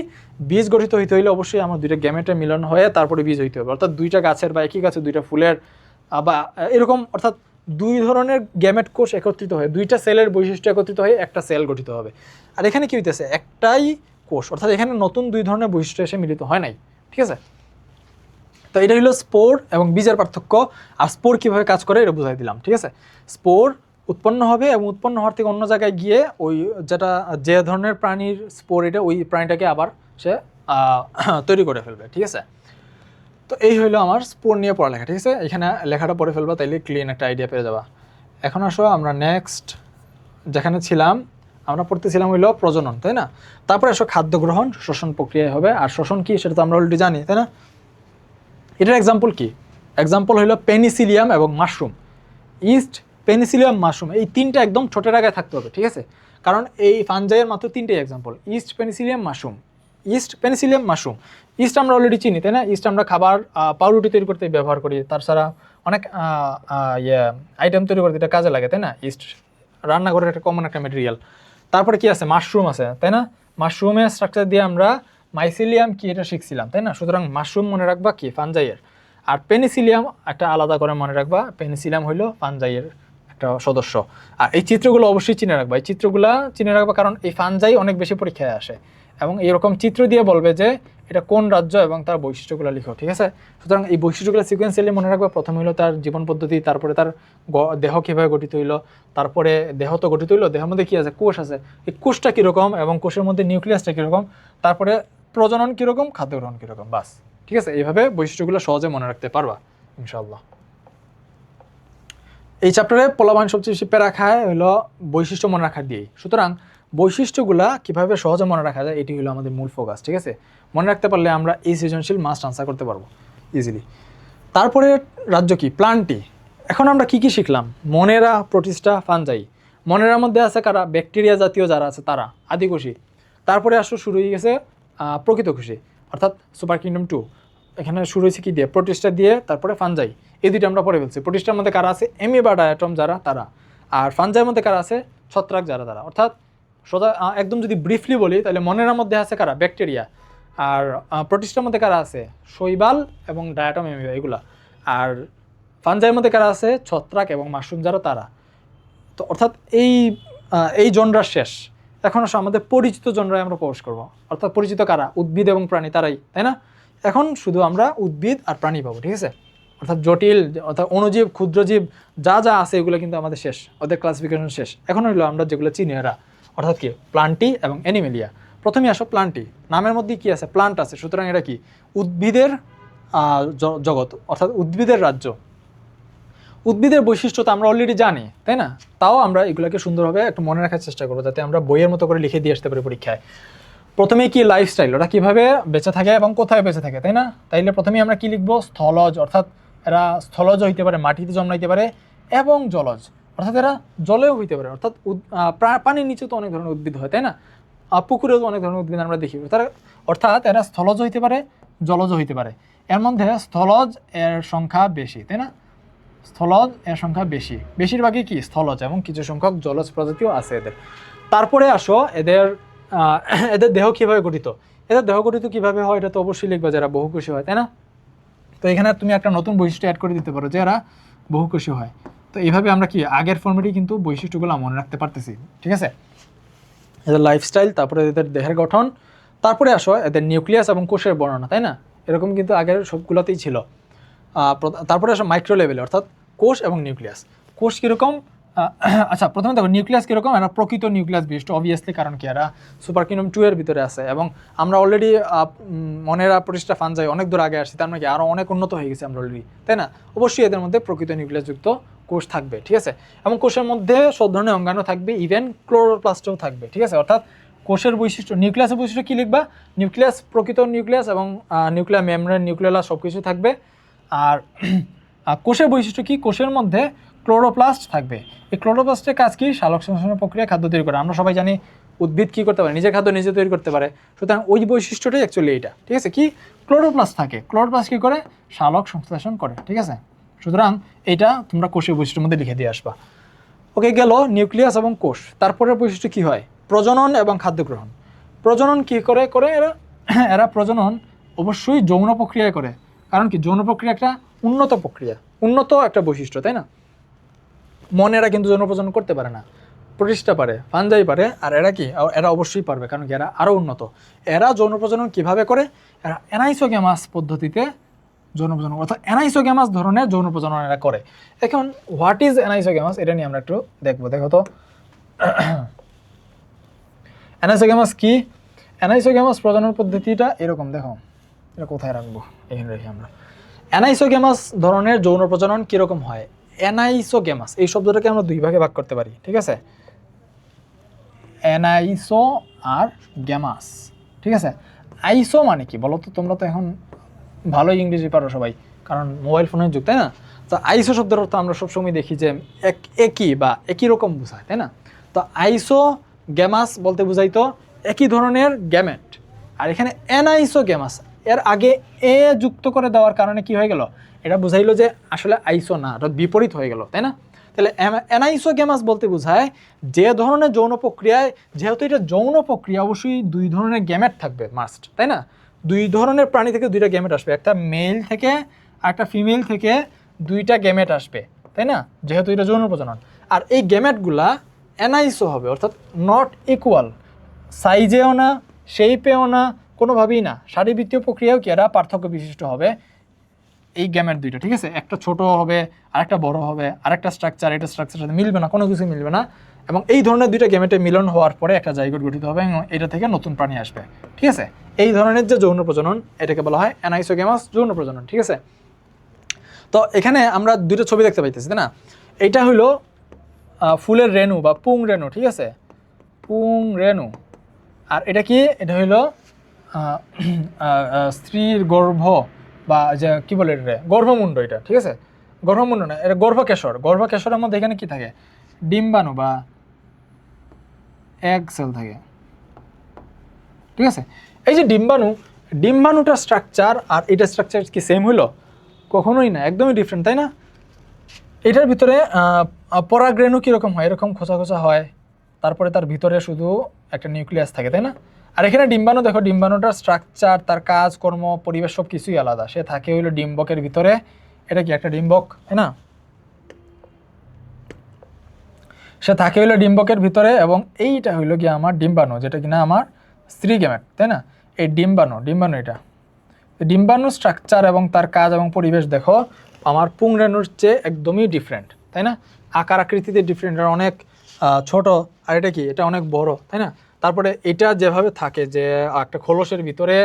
বীজ গঠিত হইতে হইলে অবশ্যই আমার দুইটা গ্যামেটের মিলন হয়ে তারপরে বীজ হইতে হবে, অর্থাৎ দুইটা গাছের বা একই গাছে দুইটা ফুলের বা এরকম, অর্থাৎ দুই ধরনের গ্যামেট কোষ একত্রিত হয়ে, দুইটা সেলের বৈশিষ্ট্য একত্রিত হয়ে একটা সেল গঠিত হবে। আর এখানে কী হইতেছে, একটাই কোষ, অর্থাৎ এখানে নতুন দুই ধরনের বৈশিষ্ট্য এসে মিলিত হয় নাই। ঠিক আছে, তো এটা হলো স্পোর এবং বীজের পার্থক্য। আর স্পোর কীভাবে কাজ করে এটা বুঝাই দিলাম। ঠিক আছে, স্পোর উৎপন্ন হবে এবং উৎপন্ন হওয়ার থেকে অন্য জায়গায় গিয়ে ওই যে ধরনের প্রাণীর স্পোর, এটা ওই প্রাণীটাকে আবার সে তৈরি করে ফেলবে। ঠিক আছে, তো এই হইলো আমার স্পোর নিয়ে পড়ালেখা। ঠিক আছে, এখানে লেখাটা পড়ে ফেলবা, তাইলে ক্লিন একটা আইডিয়া পেয়ে যাবা। এখন আসো আমরা নেক্সট যেখানে ছিলাম, আমরা পড়তেছিলাম হইলো প্রজনন, তাই না? তারপরে আসো খাদ্য গ্রহণ, শোষণ প্রক্রিয়ায় হবে। আর শোষণ কি সেটা তো আমরা অলরেডি জানি, তাই না? এটার এক্সাম্পল কি? এক্সাম্পল হইলো পেনিসিলিয়াম এবং মাশরুম। ইস্ট, পেনিসিলিয়াম, মাশরুম, এই তিনটা একদম ছোটের আগে থাকতে হবে, ঠিক আছে? কারণ এই ফানজাইয়ের মাত্র তিনটেই example, east, Penicillium, mushroom. East, Penicillium, mushroom. East আমরা অলরেডি চিনি, তাই না? ইস্ট আমরা খাবার পাউরুটি তৈরি করতে ব্যবহার করি, তাছাড়া অনেক আইটেম তৈরি করতে এটা কাজে লাগে, তাই না? ইস্ট রান্নাঘরের একটা কমন একটা মেটেরিয়াল। তারপরে কি আছে? মাশরুম আছে, তাই না? মাশরুমের স্ট্রাকচার দিয়ে আমরা মাইসিলিয়াম কি এটা শিখছিলাম, তাই না? সুতরাং মাশরুম মনে রাখবা কি ফানজাইয়ের। আর পেনিসিলিয়াম একটা আলাদা করে মনে রাখবা, পেনিসিলিয়াম হইলো ফানজাইয়ের একটা সদস্য। আর এই চিত্রগুলো অবশ্যই চিনে রাখবা, এই চিত্রগুলো চিনে রাখবা, কারণ এই ফানজাই অনেক বেশি পরীক্ষায় আসে এবং এরকম চিত্র দিয়ে বলবে যে এটা কোন রাজ্য এবং তার বৈশিষ্ট্যগুলো লিখো, ঠিক আছে? সুতরাং এই বৈশিষ্ট্যগুলো সিকোয়েন্সিয়ালি মনে রাখবা। প্রথমে হলো তার জীবন পদ্ধতি, তারপরে তার দেহ কীভাবে গঠিত হইলো, তারপরে দেহ তো গঠিত হইলো, দেহের মধ্যে কী আছে? কোষ আছে, এই কোষটা কীরকম এবং কোষের মধ্যে নিউক্লিয়াসটা কীরকম, তারপরে প্রজনন কীরকম, খাদ্য গ্রহণ কীরকম, বাস, ঠিক আছে? এইভাবে বৈশিষ্ট্যগুলো সহজে মনে রাখতে পারবা ইনশাআল্লাহ। এই চ্যাপ্টারে পোলাপান সবচেয়ে বেশি প্যারা খায় হলো বৈশিষ্ট্য মনে রাখা দিয়েই। সুতরাং বৈশিষ্ট্যগুলা কীভাবে সহজে মনে রাখা যায় এটি হলো আমাদের মূল ফোকাস, ঠিক আছে? মনে রাখতে পারলে আমরা এই সৃজনশীল মাস্ট আনসার করতে পারবো ইজিলি। তারপরে রাজ্য কি? প্লান্টি। এখন আমরা কি কি শিখলাম? মনেরা, প্রোটিস্টা, ফানজাই। মনেরার মধ্যে আছে কারা? ব্যাকটেরিয়া জাতীয় যারা আছে তারা, আদিকোষী। তারপরে আসলে শুরু হয়ে গেছে প্রকৃতকোষী, অর্থাৎ সুপার কিংডম 2। এখানে শুরু হয়েছে কি দিয়ে? প্রোটিস্টা দিয়ে, তারপরে ফানজাই। এই দুইটা আমরা পড়ে ফেলছি। প্রোটিস্টার মধ্যে কারা আছে? অ্যামিবা ডায়াটম যারা তারা। আর ফানজাইয়ের মধ্যে কারা আছে? ছত্রাক যারা তারা। অর্থাৎ সোজা একদম যদি ব্রিফলি বলি তাহলে মনেরার মধ্যে আছে কারা? ব্যাকটেরিয়া। আর প্রোটিস্টার মধ্যে কারা আছে? শৈবাল এবং ডায়াটম, অ্যামিবা এগুলা। আর ফানজাইয়ের মধ্যে কারা আছে? ছত্রাক এবং মাশরুম যারা তারা। তো অর্থাৎ এই জনরা শেষ। এখন আসলে আমাদের পরিচিত জনরায় আমরা প্রবেশ করব। অর্থাৎ পরিচিত কারা? উদ্ভিদ এবং প্রাণী, তারাই, তাই না? এখন শুধু আমরা উদ্ভিদ আর প্রাণী পাবো, ঠিক আছে? অর্থাৎ জটিল, অর্থাৎ অণুজীব, ক্ষুদ্রজীব যা যা আছে এগুলো কিন্তু আমাদের শেষ, ওদের ক্লাসিফিকেশন শেষ। এখন হইলো আমরা যেগুলো চিনি এরা, অর্থাৎ কি? প্লান্টি এবং অ্যানিমেলিয়া। প্রথমে আসো প্লান্টি। নামের মধ্যে কি আছে? প্লান্ট আছে, সুতরাং এটা কি? উদ্ভিদের জগৎ, অর্থাৎ উদ্ভিদের রাজ্য। উদ্ভিদের বৈশিষ্ট্য তো আমরা অলরেডি জানি, তাই না? তাও আমরা এগুলোকে সুন্দরভাবে একটু মনে রাখার চেষ্টা করবো, যাতে আমরা বইয়ের মতো করে লিখে দিয়ে আসতে পারি পরীক্ষায়। প্রথমে কি? লাইফস্টাইল, ওরা কীভাবে বেঁচে থাকে এবং কোথায় বেঁচে থাকে, তাই না? তাইলে প্রথমেই আমরা কি লিখবো? স্থলজ, অর্থাৎ এরা স্থলজ হইতে পারে, মাটিতে জন্মাইতে পারে, এবং জলজ, অর্থাৎ এরা জলেও হইতে পারে। অর্থাৎ পানির নিচে তো অনেক ধরনের উদ্ভিদ হয়, তাই না? পুকুরেও তো অনেক ধরনের উদ্ভিদ আমরা দেখি। অর্থাৎ এরা স্থলজ হইতে পারে, জলজ হইতে পারে। এর মধ্যে স্থলজ এর সংখ্যা বেশি, তাই না? স্থলজ এর সংখ্যা বেশি, বেশিরভাগই কি? স্থলজ, এবং কিছু সংখ্যক জলজ প্রজাতিও আছে এদের। তারপরে আসো এদের দেহ কীভাবে গঠিত। এদের দেহ গঠিত কীভাবে হয় এটা তো অবশ্যই লিখবা, যারা বহুকোষী হয়, তাই না? তো এখানে তুমি একটা নতুন বৈশিষ্ট্য অ্যাড করে দিতে পারো যে এরা বহুকোষী হয়। তো এইভাবে আমরা কি আগের ফর্মেটেই কিন্তু বৈশিষ্ট্যগুলো মনে রাখতে পারতেছি, ঠিক আছে? এদের লাইফস্টাইল, তারপরে এদের দেহের গঠন, তারপরে আসো এদের নিউক্লিয়াস এবং কোষের বর্ণনা, তাই না? এরকম কিন্তু আগের সবগুলোতেই ছিল। তারপরে আসো মাইক্রো লেভেলে, অর্থাৎ কোষ এবং নিউক্লিয়াস। কোষ কীরকম? আচ্ছা, প্রথমে দেখো নিউক্লিয়াস কীরকম। এরা প্রকৃত নিউক্লিয়াস বিশিষ্ট, অবভিয়াসলি, কারণ কি? এরা সুপার কিংডম 2 এর ভিতরে আছে, এবং আমরা অলরেডি মনেরা, প্রোটিস্টা, ফানজাই অনেক দূর আগে আসছি, তার মানে কি আরও অনেক উন্নত হয়ে গেছে আমরা অলরেডি, তাই না? অবশ্যই এদের মধ্যে প্রকৃত নিউক্লিয়াসযুক্ত কোষ থাকবে, ঠিক আছে? এবং কোষের মধ্যে সব ধরনের অঙ্গাণু থাকবে, ইভেন ক্লোরোপ্লাস্টও থাকবে, ঠিক আছে? অর্থাৎ কোষের বৈশিষ্ট্য, নিউক্লিয়াসের বৈশিষ্ট্য কী লিখবা? নিউক্লিয়াস, প্রকৃত নিউক্লিয়াস এবং নিউক্লিয়ার মেমব্রেন, নিউক্লিয়াস সব কিছু থাকবে। আর কোষের বৈশিষ্ট্য কি? কোষের মধ্যে ক্লোরোপ্লাস্ট থাকবে। এই ক্লোরোপ্লাস্টের কাজ কি? সালোক সংশ্লেষণ প্রক্রিয়া, খাদ্য তৈরি করে। আমরা সবাই জানি উদ্ভিদ কী করতে পারে? নিজের খাদ্য নিজে তৈরি করতে পারে। সুতরাং ওই বৈশিষ্ট্যটাই অ্যাকচুয়ালি এইটা, ঠিক আছে? কি? ক্লোরোপ্লাস্ট থাকে। ক্লোরোপ্লাস্ট কী করে? সালোক সংশ্লেষণ করে, ঠিক আছে? সুতরাং এইটা তোমরা কোষের বৈশিষ্ট্যের মধ্যে লিখে দিয়ে আসবা। ওকে, গেল নিউক্লিয়াস এবং কোষ। তারপরের বৈশিষ্ট্য কী হয়? প্রজনন এবং খাদ্য গ্রহণ। প্রজনন কী করে এরা প্রজনন অবশ্যই যৌন প্রক্রিয়ায় করে। কারণ কি? যৌন প্রক্রিয়া একটা উন্নত প্রক্রিয়া, উন্নত একটা বৈশিষ্ট্য, তাই না? মনেরা কিন্তু যৌন প্রজনন করতে পারে না, প্রোটিস্টা পারে, ফানজাই পারে, আর এরা কি? এরা অবশ্যই পারবে, কারণ কি? এরা আরও উন্নত। এরা যৌন প্রজনন কীভাবে করে? এরা অ্যানাইসোগ্যামাস পদ্ধতিতে যৌন প্রজনন, অর্থাৎ অ্যানাইসোগ্যামাস ধরনের যৌন প্রজনন এরা করে। এখন হোয়াট ইজ অ্যানাইসোগ্যামাস, এটা নিয়ে আমরা একটু দেখবো। দেখো তো অ্যানাইসোগ্যামাস কি? অ্যানাইসোগ্যামাস প্রজনন পদ্ধতিটা এরকম, দেখো এটা কোথায় রাখবো, এখানে রেখে আমরা। অ্যানাইসোগ্যামাস ধরনের যৌন প্রজনন কীরকম হয়? অ্যানাইসোগ্যামাস এই শব্দটাকে আমরা দুই ভাগে ভাগ করতে পারি, ঠিক আছে? অ্যানাইসো আর গ্যামাস, ঠিক আছে? আইসো মানে কি বলো তো? তোমরা তো এখন ভালোই ইংরেজি পারো সবাই। কারণ মোবাইল ফোনের যুগ, তাই না? তো আইসো শব্দের অর্থ আমরা সবসময় দেখি যে একই বা একই রকম বোঝায়, তাই না? তো আইসো গ্যামাস বলতে বুঝাইতো একই ধরনের গ্যামেট। আর এখানে অ্যানাইসো গ্যামাস, এর আগে এ যুক্ত করে দেওয়ার কারণে কি হয়ে গেল, এটা বুঝাইলো যে আসলে আইসো না, এটা বিপরীত হয়ে গেল, তাই না? তাহলে অ্যানাইসো গ্যামাস বলতে বোঝায় যে ধরনের যৌন প্রক্রিয়ায়, যেহেতু এটা যৌন প্রক্রিয়া, অবশ্যই দুই ধরনের গ্যামেট থাকবে মাস্ট, তাই না? দুই ধরনের প্রাণী থেকে দুইটা গ্যামেট আসবে, একটা মেল থেকে আর একটা ফিমেল থেকে দুইটা গ্যামেট আসবে, তাই না? যেহেতু এটা যৌন প্রজনন। আর এই গ্যামেটগুলা অ্যানাইসো হবে, অর্থাৎ নট ইকুয়াল, সাইজেও না, শেপেও না, কোনোভাবেই না। শারীরবৃত্তীয় প্রক্রিয়াও কি এরা পার্থক্য বিশিষ্ট হবে এই গ্যামেট দুইটা, ঠিক আছে? একটা ছোট হবে, আরেকটা বড় হবে, আরেকটা স্ট্রাকচার, এটা স্ট্রাকচারের সাথে মিলবে না, কোনো কিছু মিলবে না। এবং এই ধরনের দুইটা গ্যামেটের মিলন হওয়ার পরে একটা জাইগোট গঠিত হবে এবং এটা থেকে নতুন প্রাণী আসবে, ঠিক আছে? এই ধরনের যে যৌন প্রজনন, এটাকে বলা হয় অ্যানাইসোগ্যামাস যৌন প্রজনন, ঠিক আছে? তো এখানে আমরা দুটো ছবি দেখতে পাইতেছি, তাই না? এটা হলো ফুলের রেণু বা পুং রেণু, ঠিক আছে? পুং রেণু। আর এটা কি, এটা হইলো স্ত্রীর গর্ভ বা যে কি বলে এটা, গর্ভমুণ্ড, এটা ঠিক আছে? গর্ভমুণ্ড না, এটা গর্ভকেশর। গর্ভকেশরের মধ্যে এখানে কি থাকে, ডিম্বাণু বা এগ সেল থাকে, ঠিক আছে? এই যে ডিম্বাণুটার স্ট্রাকচার আর এটা স্ট্রাকচার কি সেম হইলো? কখনোই না, একদমই ডিফারেন্ট, তাই না? এটার ভিতরে পরাগরেণু কীরকম হয়, এরকম খোঁচা খোঁচা হয়, তারপরে তার ভিতরে শুধু একটা নিউক্লিয়াস থাকে, তাই না? আর এখানে ডিম্বাণু, দেখো ডিম্বাণুটার স্ট্রাকচার, তার কাজ কর্ম, পরিবেশ সব কিছুই আলাদা। সে থাকে হইলো ডিম্বকের ভিতরে, এটা কি একটা ডিম্বক, তাই না? সে থাকে হইলো ডিম্বকের ভিতরে, এবং এইটা হইলো কি আমার ডিম্বাণু, যেটা কিনা আমার স্ত্রী গ্যামেট, তাই না? এই ডিম্বাণু এটা ডিম্বাণু স্ট্রাকচার এবং তার কাজ এবং পরিবেশ দেখো আমার পুংরেণুর চেয়ে একদমই ডিফারেন্ট, তাই না? আকার আকৃতিতে ডিফারেন্ট, আর অনেক ছোট, আর এটা কি, এটা অনেক বড়, তাই না? তারপরে এটা যেভাবে থাকে, যে একটা খোলসের ভিতরে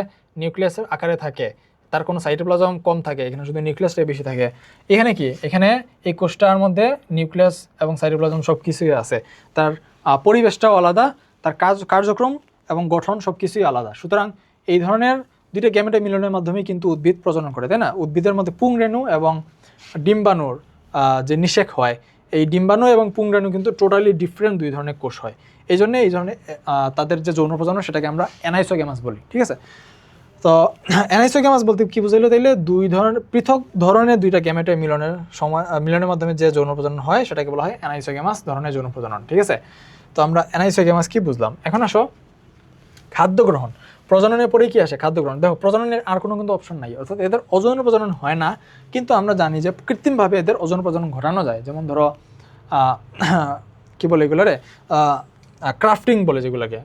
নিউক্লিয়াসের আকারে থাকে, তার কোনো সাইটোপ্লাজম কম থাকে, এখানে শুধু নিউক্লিয়াসটাই বেশি থাকে। এখানে কি, এখানে এই কোষটার মধ্যে নিউক্লিয়াস এবং সাইটোপ্লাজম সব কিছুই আছে, তার পরিবেশটাও আলাদা, তার কার্যক্রম এবং গঠন সব কিছুই আলাদা। সুতরাং এই ধরনের দুইটা গ্যামেটের মিলনের মাধ্যমে কিন্তু উদ্ভিদ প্রজনন করে, তাই না? উদ্ভিদের মধ্যে পুংরেণু এবং ডিম্বাণুর যে নিষেক হয়, এই ডিম্বাণু এবং পুংরেণু কিন্তু টোটালি ডিফারেন্ট দুই ধরনের কোষ হয়। এই ধরনের তাদের যে যৌন প্রজনন, সেটাকে আমরা অ্যানাইসোগ্যামাস বলি, ঠিক আছে? তো অ্যানাইসোগ্যামাস বলতে কি বুঝাইলো তাইলে, দুই ধরনের পৃথক ধরনের দুইটা গ্যামেটের মিলনের মাধ্যমে যে যৌন প্রজনন হয়, সেটাকে বলা হয় অ্যানাইসোগ্যামাস ধরনের যৌন প্রজনন, ঠিক আছে? তো আমরা অ্যানাইসোগ্যামাস কি বুঝলাম। এখন আসো খাদ্য গ্রহণ। প্রজননের পরেই কি আসে, খাদ্য গ্রহণ। দেখো প্রজননের আর কোনো কিন্তু অপশন নাই, অর্থাৎ এদের অযৌন প্রজনন হয় না, কিন্তু আমরা জানি যে কৃত্রিমভাবে এদের অযৌন প্রজনন ঘটানো যায়। যেমন ধরো কি বলে এগুলোরে, ক্রাফটিং বলে, যেগুলোকে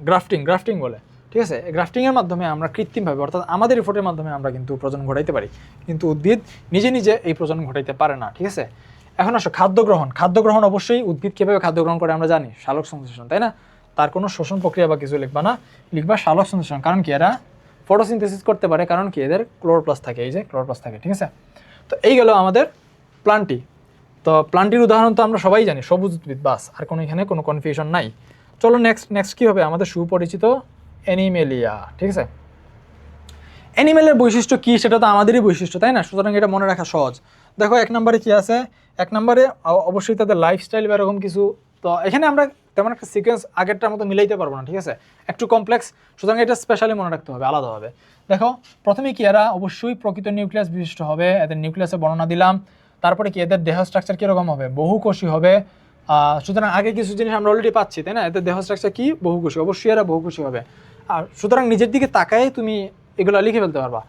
গ্রাফটিং বলে, ঠিক আছে? গ্রাফটিংয়ের মাধ্যমে আমরা কৃত্রিমভাবে, অর্থাৎ আমাদের এফোর্টের মাধ্যমে আমরা কিন্তু প্রজনন ঘটাইতে পারি, কিন্তু উদ্ভিদ নিজে নিজে এই প্রজনন ঘটাইতে পারে না, ঠিক আছে? এখন আসো খাদ্য গ্রহণ অবশ্যই উদ্ভিদ কীভাবে খাদ্য গ্রহণ করে আমরা জানি, সালোক সংশ্লেষণ, তাই না? তার কোনো শোষণ প্রক্রিয়া বা কিছু লিখবা না, লিখবা সালোক সংশ্লেষণ। কারণ কি, এরা ফটোসিনথেসিস করতে পারে, কারণ কি এদের ক্লোরোপ্লাস্ট থাকে, এই যে ক্লোরোপ্লাস্ট থাকে, ঠিক আছে? তো এই গেল আমাদের প্লান্টি। তো প্লান্টির উদাহরণ তো আমরা সবাই জানি, সবুজ উদ্ভিদ, বাস, আর কোনো এখানে কোনো কনফিউশন নাই। চলো নেক্সট কী হবে, আমাদের সুপরিচিত অ্যানিমেলিয়া, ঠিক আছে? অ্যানিমেলের বৈশিষ্ট্য কী, সেটা তো আমাদেরই বৈশিষ্ট্য, তাই না? সুতরাং এটা মনে রাখা সহজ। দেখো 1 নম্বরে কী আছে, 1 নম্বরে অবশ্যই তাদের লাইফস্টাইল বা এরকম কিছু। তো এখানে আমরা তেমন একটা সিকোয়েন্স আগেরটার মতো মিলাইতে পারবো না, ঠিক আছে? একটু কমপ্লেক্স, সুতরাং এটা স্পেশালি মনে রাখতে হবে আলাদাভাবে। দেখো প্রথমে কি, এরা অবশ্যই প্রকৃত নিউক্লিয়াস বিশিষ্ট হবে, এদের নিউক্লিয়াসের বর্ণনা দিলাম। তারপরে কি, এদের দেহ স্ট্রাকচার কীরকম হবে, বহুকোষী হবে। সুতরাং আগে কিছু জিনিস আমরা অলরেডি পাচ্ছি, তাই না? এদের দেহ স্ট্রাকচার কি, বহুকোষী, অবশ্যই এরা বহুকোষী হবে। আর সুতরাং নিজের দিকে তাকায় তুমি এগুলো লিখে ফেলতে পারবা।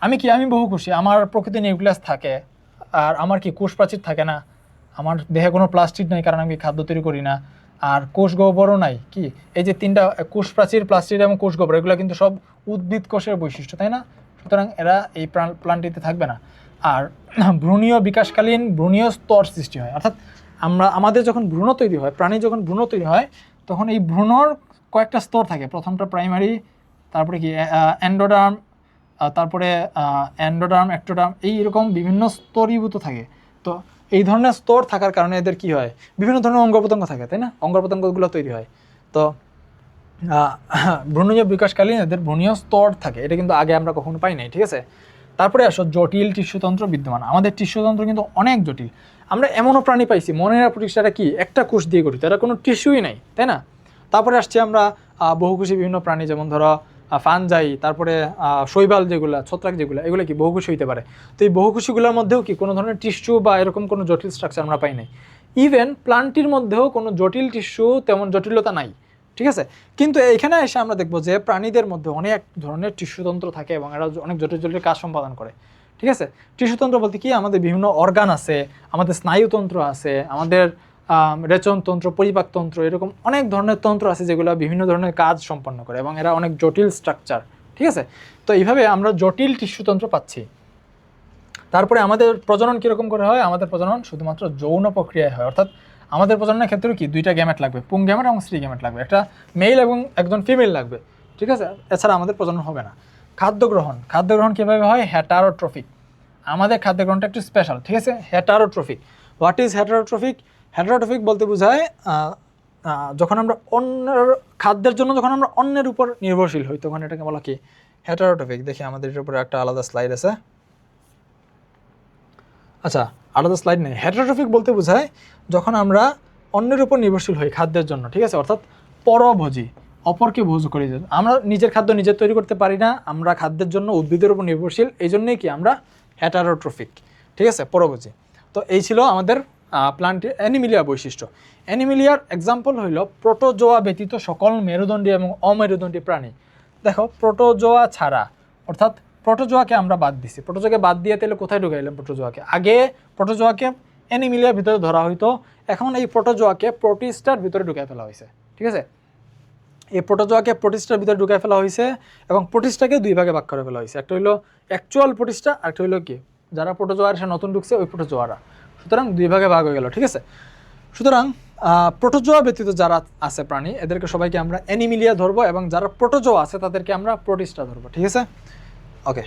আমি বহুকোষী, আমার প্রকৃত নিউক্লিয়াস থাকে, আর আমার কি কোষ প্রাচীর থাকে না, আমার দেহে কোনো প্লাস্টিক নাই, কারণ আমি খাদ্য তৈরি করি না, আর কোষ গোবরও নাই। কি, এই যে তিনটা, কোষ প্রাচীর, প্লাস্টিক এবং কোষ গোবর, এগুলো কিন্তু সব উদ্ভিদ কোষের বৈশিষ্ট্য, তাই না? সুতরাং এরা এই প্লান্টটিতে থাকবে না। আর ভ্রূণীয় বিকাশকালীন ভ্রূণীয় স্তর সৃষ্টি হয়, অর্থাৎ আমাদের যখন ভ্রূণ তৈরি হয়, প্রাণী যখন ভ্রূণ তৈরি হয়, তখন এই ভ্রূণর কয়েকটা স্তর থাকে। প্রথমটা প্রাইমারি, তারপরে কি এন্ডোডার্ম, তারপরে এন্ডোডার্ম, একটোডার্ম, এইরকম বিভিন্ন স্তরীভূত থাকে। তো এই ধরনের স্তর থাকার কারণে এদের কি হয়, বিভিন্ন ধরনের অঙ্গ প্রত্যঙ্গ থাকে, তাই না? অঙ্গ প্রত্যঙ্গগুলো তৈরি হয়। তো ভ্রূণীয় বিকাশকালীন এদের ভ্রূণীয় স্তর থাকে, এটা কিন্তু আগে আমরা কখনো পাই নাই, ঠিক আছে? তারপরে আসো জটিল টিস্যুতন্ত্র বিদ্যমান। আমাদের টিস্যুতন্ত্র কিন্তু অনেক জটিল। আমরা এমনও প্রাণী পাইছি মনেরা প্রতিষ্ঠাটা কি একটা কোষ দিয়ে গঠিত, এরা কোনো টিস্যুই নাই, তাই না? তারপরে আসছে আমরা বহুকোষী বিভিন্ন প্রাণী, যেমন ধরো ফানজাই, তারপরে শৈবাল যেগুলো, ছত্রাক যেগুলো, এগুলো কি বহুকোষী হইতে পারে। তো এই বহুকোষীগুলোর মধ্যেও কি কোনো ধরনের টিস্যু বা এরকম কোনো জটিল স্ট্রাকচার আমরা পাই নাই। ইভেন প্লান্টটির মধ্যেও কোনো জটিল টিস্যু তেমন জটিলতা নাই, ঠিক আছে? কিন্তু এখানে এসে আমরা দেখবো যে প্রাণীদের মধ্যে অনেক ধরনের টিস্যুতন্ত্র থাকে এবং এরা অনেক জটিল জটিল কাজ সম্পাদন করে, ঠিক আছে? টিস্যুতন্ত্র বলতে কি, আমাদের বিভিন্ন অর্গান আছে, আমাদের স্নায়ুতন্ত্র আছে, আমাদের রেচনতন্ত্র, পরিপাকতন্ত্র, এরকম অনেক ধরনের তন্ত্র আছে যেগুলো বিভিন্ন ধরনের কাজ সম্পন্ন করে এবং এরা অনেক জটিল স্ট্রাকচার, ঠিক আছে? তো এইভাবে আমরা জটিল টিস্যুতন্ত্র পাচ্ছি। তারপরে আমাদের প্রজনন কীরকম করে হয়? আমাদের প্রজনন শুধুমাত্র যৌন প্রক্রিয়ায় হয়, অর্থাৎ আমাদের প্রজননের ক্ষেত্রে কি দুইটা গ্যামেট লাগবে, পুং গ্যামেট এবং স্ত্রী গ্যামেট লাগবে, একটা মেল এবং একজন ফিমেল লাগবে, ঠিক আছে? এছাড়া আমাদের প্রজনন হবে না। খাদ্য গ্রহণ কীভাবে হয়? হেটারোট্রফিক। আমাদের খাদ্য গ্রহণটা একটু স্পেশাল, ঠিক আছে? Heterotrophic. What is heterotrophic? Heterotrophic বলতে বোঝায় যখন আমরা অন্যের খাদ্যের জন্য যখন আমরা অন্যের উপর নির্ভরশীল হই তখন এটাকে বলা কি? হেটারোট্রফিক। দেখি আমাদের এর উপরে একটা আলাদা স্লাইড আছে। আচ্ছা, আলাদা স্লাইড নেই। হেটারোট্রফিক বলতে বোঝায় যখন আমরা অন্যের উপর নির্ভরশীল হই খাদ্যের জন্য, ঠিক আছে? অর্থাৎ পরভোজী, অপরকে ভোজ করি। আমরা নিজের খাদ্য নিজে তৈরি করতে পারি না, আমরা খাদ্যের জন্য উদ্ভিদের উপর নির্ভরশীল, এই জন্যই কি আমরা হেটারোট্রফিক, ঠিক আছে? পরভোজী। তো এই ছিল আমাদের প্লান্টের অ্যানিমিলিয়া বৈশিষ্ট্য। অ্যানিমিলিয়ার এক্সাম্পল হইল প্রোটোজোয়া ব্যতীত সকল মেরুদণ্ডী এবং অমেরুদণ্ডী প্রাণী। দেখো, প্রোটোজোয়া ছাড়া, অর্থাৎ প্রোটোজোয়াকে আমরা বাদ দিছি। প্রোটোজোয়াকে বাদ দিয়ে তাহলে কোথায় ঢুকাইলাম প্রোটোজোয়াকে? আগে প্রোটোজোয়াকে অ্যানিমিলিয়ার ভিতরে ধরা হইতো, এখন এই প্রোটোজোয়াকে প্রোটিস্টার ভিতরে ঢুকাই ফেলা হয়েছে, ঠিক আছে? এই প্রোটোজোয়াকে প্রোটিস্টার ভিতরে ঢুকাই ফেলা হয়েছে এবং প্রোটিস্টাকে দুই ভাগে ভাগ করে ফেলা হয়েছে। একটা হইলো অ্যাকচুয়াল প্রোটিস্টা, আর একটা হইলো কি যারা প্রোটোজোয়ার সে নতুন ঢুকছে ওই প্রোটোজোয়ারা। সুতরাং দুই ভাগে ভাগ হয়ে গেল, ঠিক আছে? সুতরাং প্রোটোজোয়া ব্যতীত যারা আছে প্রাণী, এদেরকে সবাইকে আমরা অ্যানিমিলিয়া ধরবো এবং যারা প্রোটোজোয়া আছে তাদেরকে আমরা প্রোটিস্টা ধরবো, ঠিক আছে? ওকে,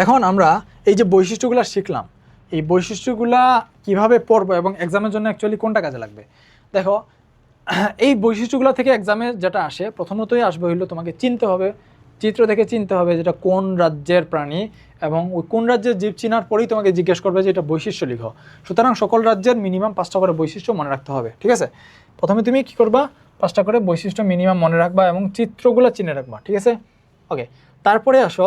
এখন আমরা এই যে বৈশিষ্ট্যগুলো শিখলাম, এই বৈশিষ্ট্যগুলা কিভাবে পড়বো এবং এক্সামের জন্য অ্যাকচুয়ালি কোনটা কাজে লাগবে? দেখো, এই বৈশিষ্ট্যগুলো থেকে এক্সামে যেটা আসে প্রথমতই আসবে হইলো তোমাকে চিনতে হবে, চিত্র দেখে চিনতে হবে যেটা কোন রাজ্যের প্রাণী, এবং ওই কোন রাজ্যের জীব চিনার পরেই তোমাকে জিজ্ঞেস করবে যে এটা বৈশিষ্ট্য লিখো। সুতরাং সকল রাজ্যের মিনিমাম 5টা করে বৈশিষ্ট্য মনে রাখতে হবে, ঠিক আছে? প্রথমে তুমি কি করবা? 5টা করে বৈশিষ্ট্য মিনিমাম মনে রাখবা এবং চিত্রগুলো চিনে রাখবা, ঠিক আছে? ওকে, তারপরে আসো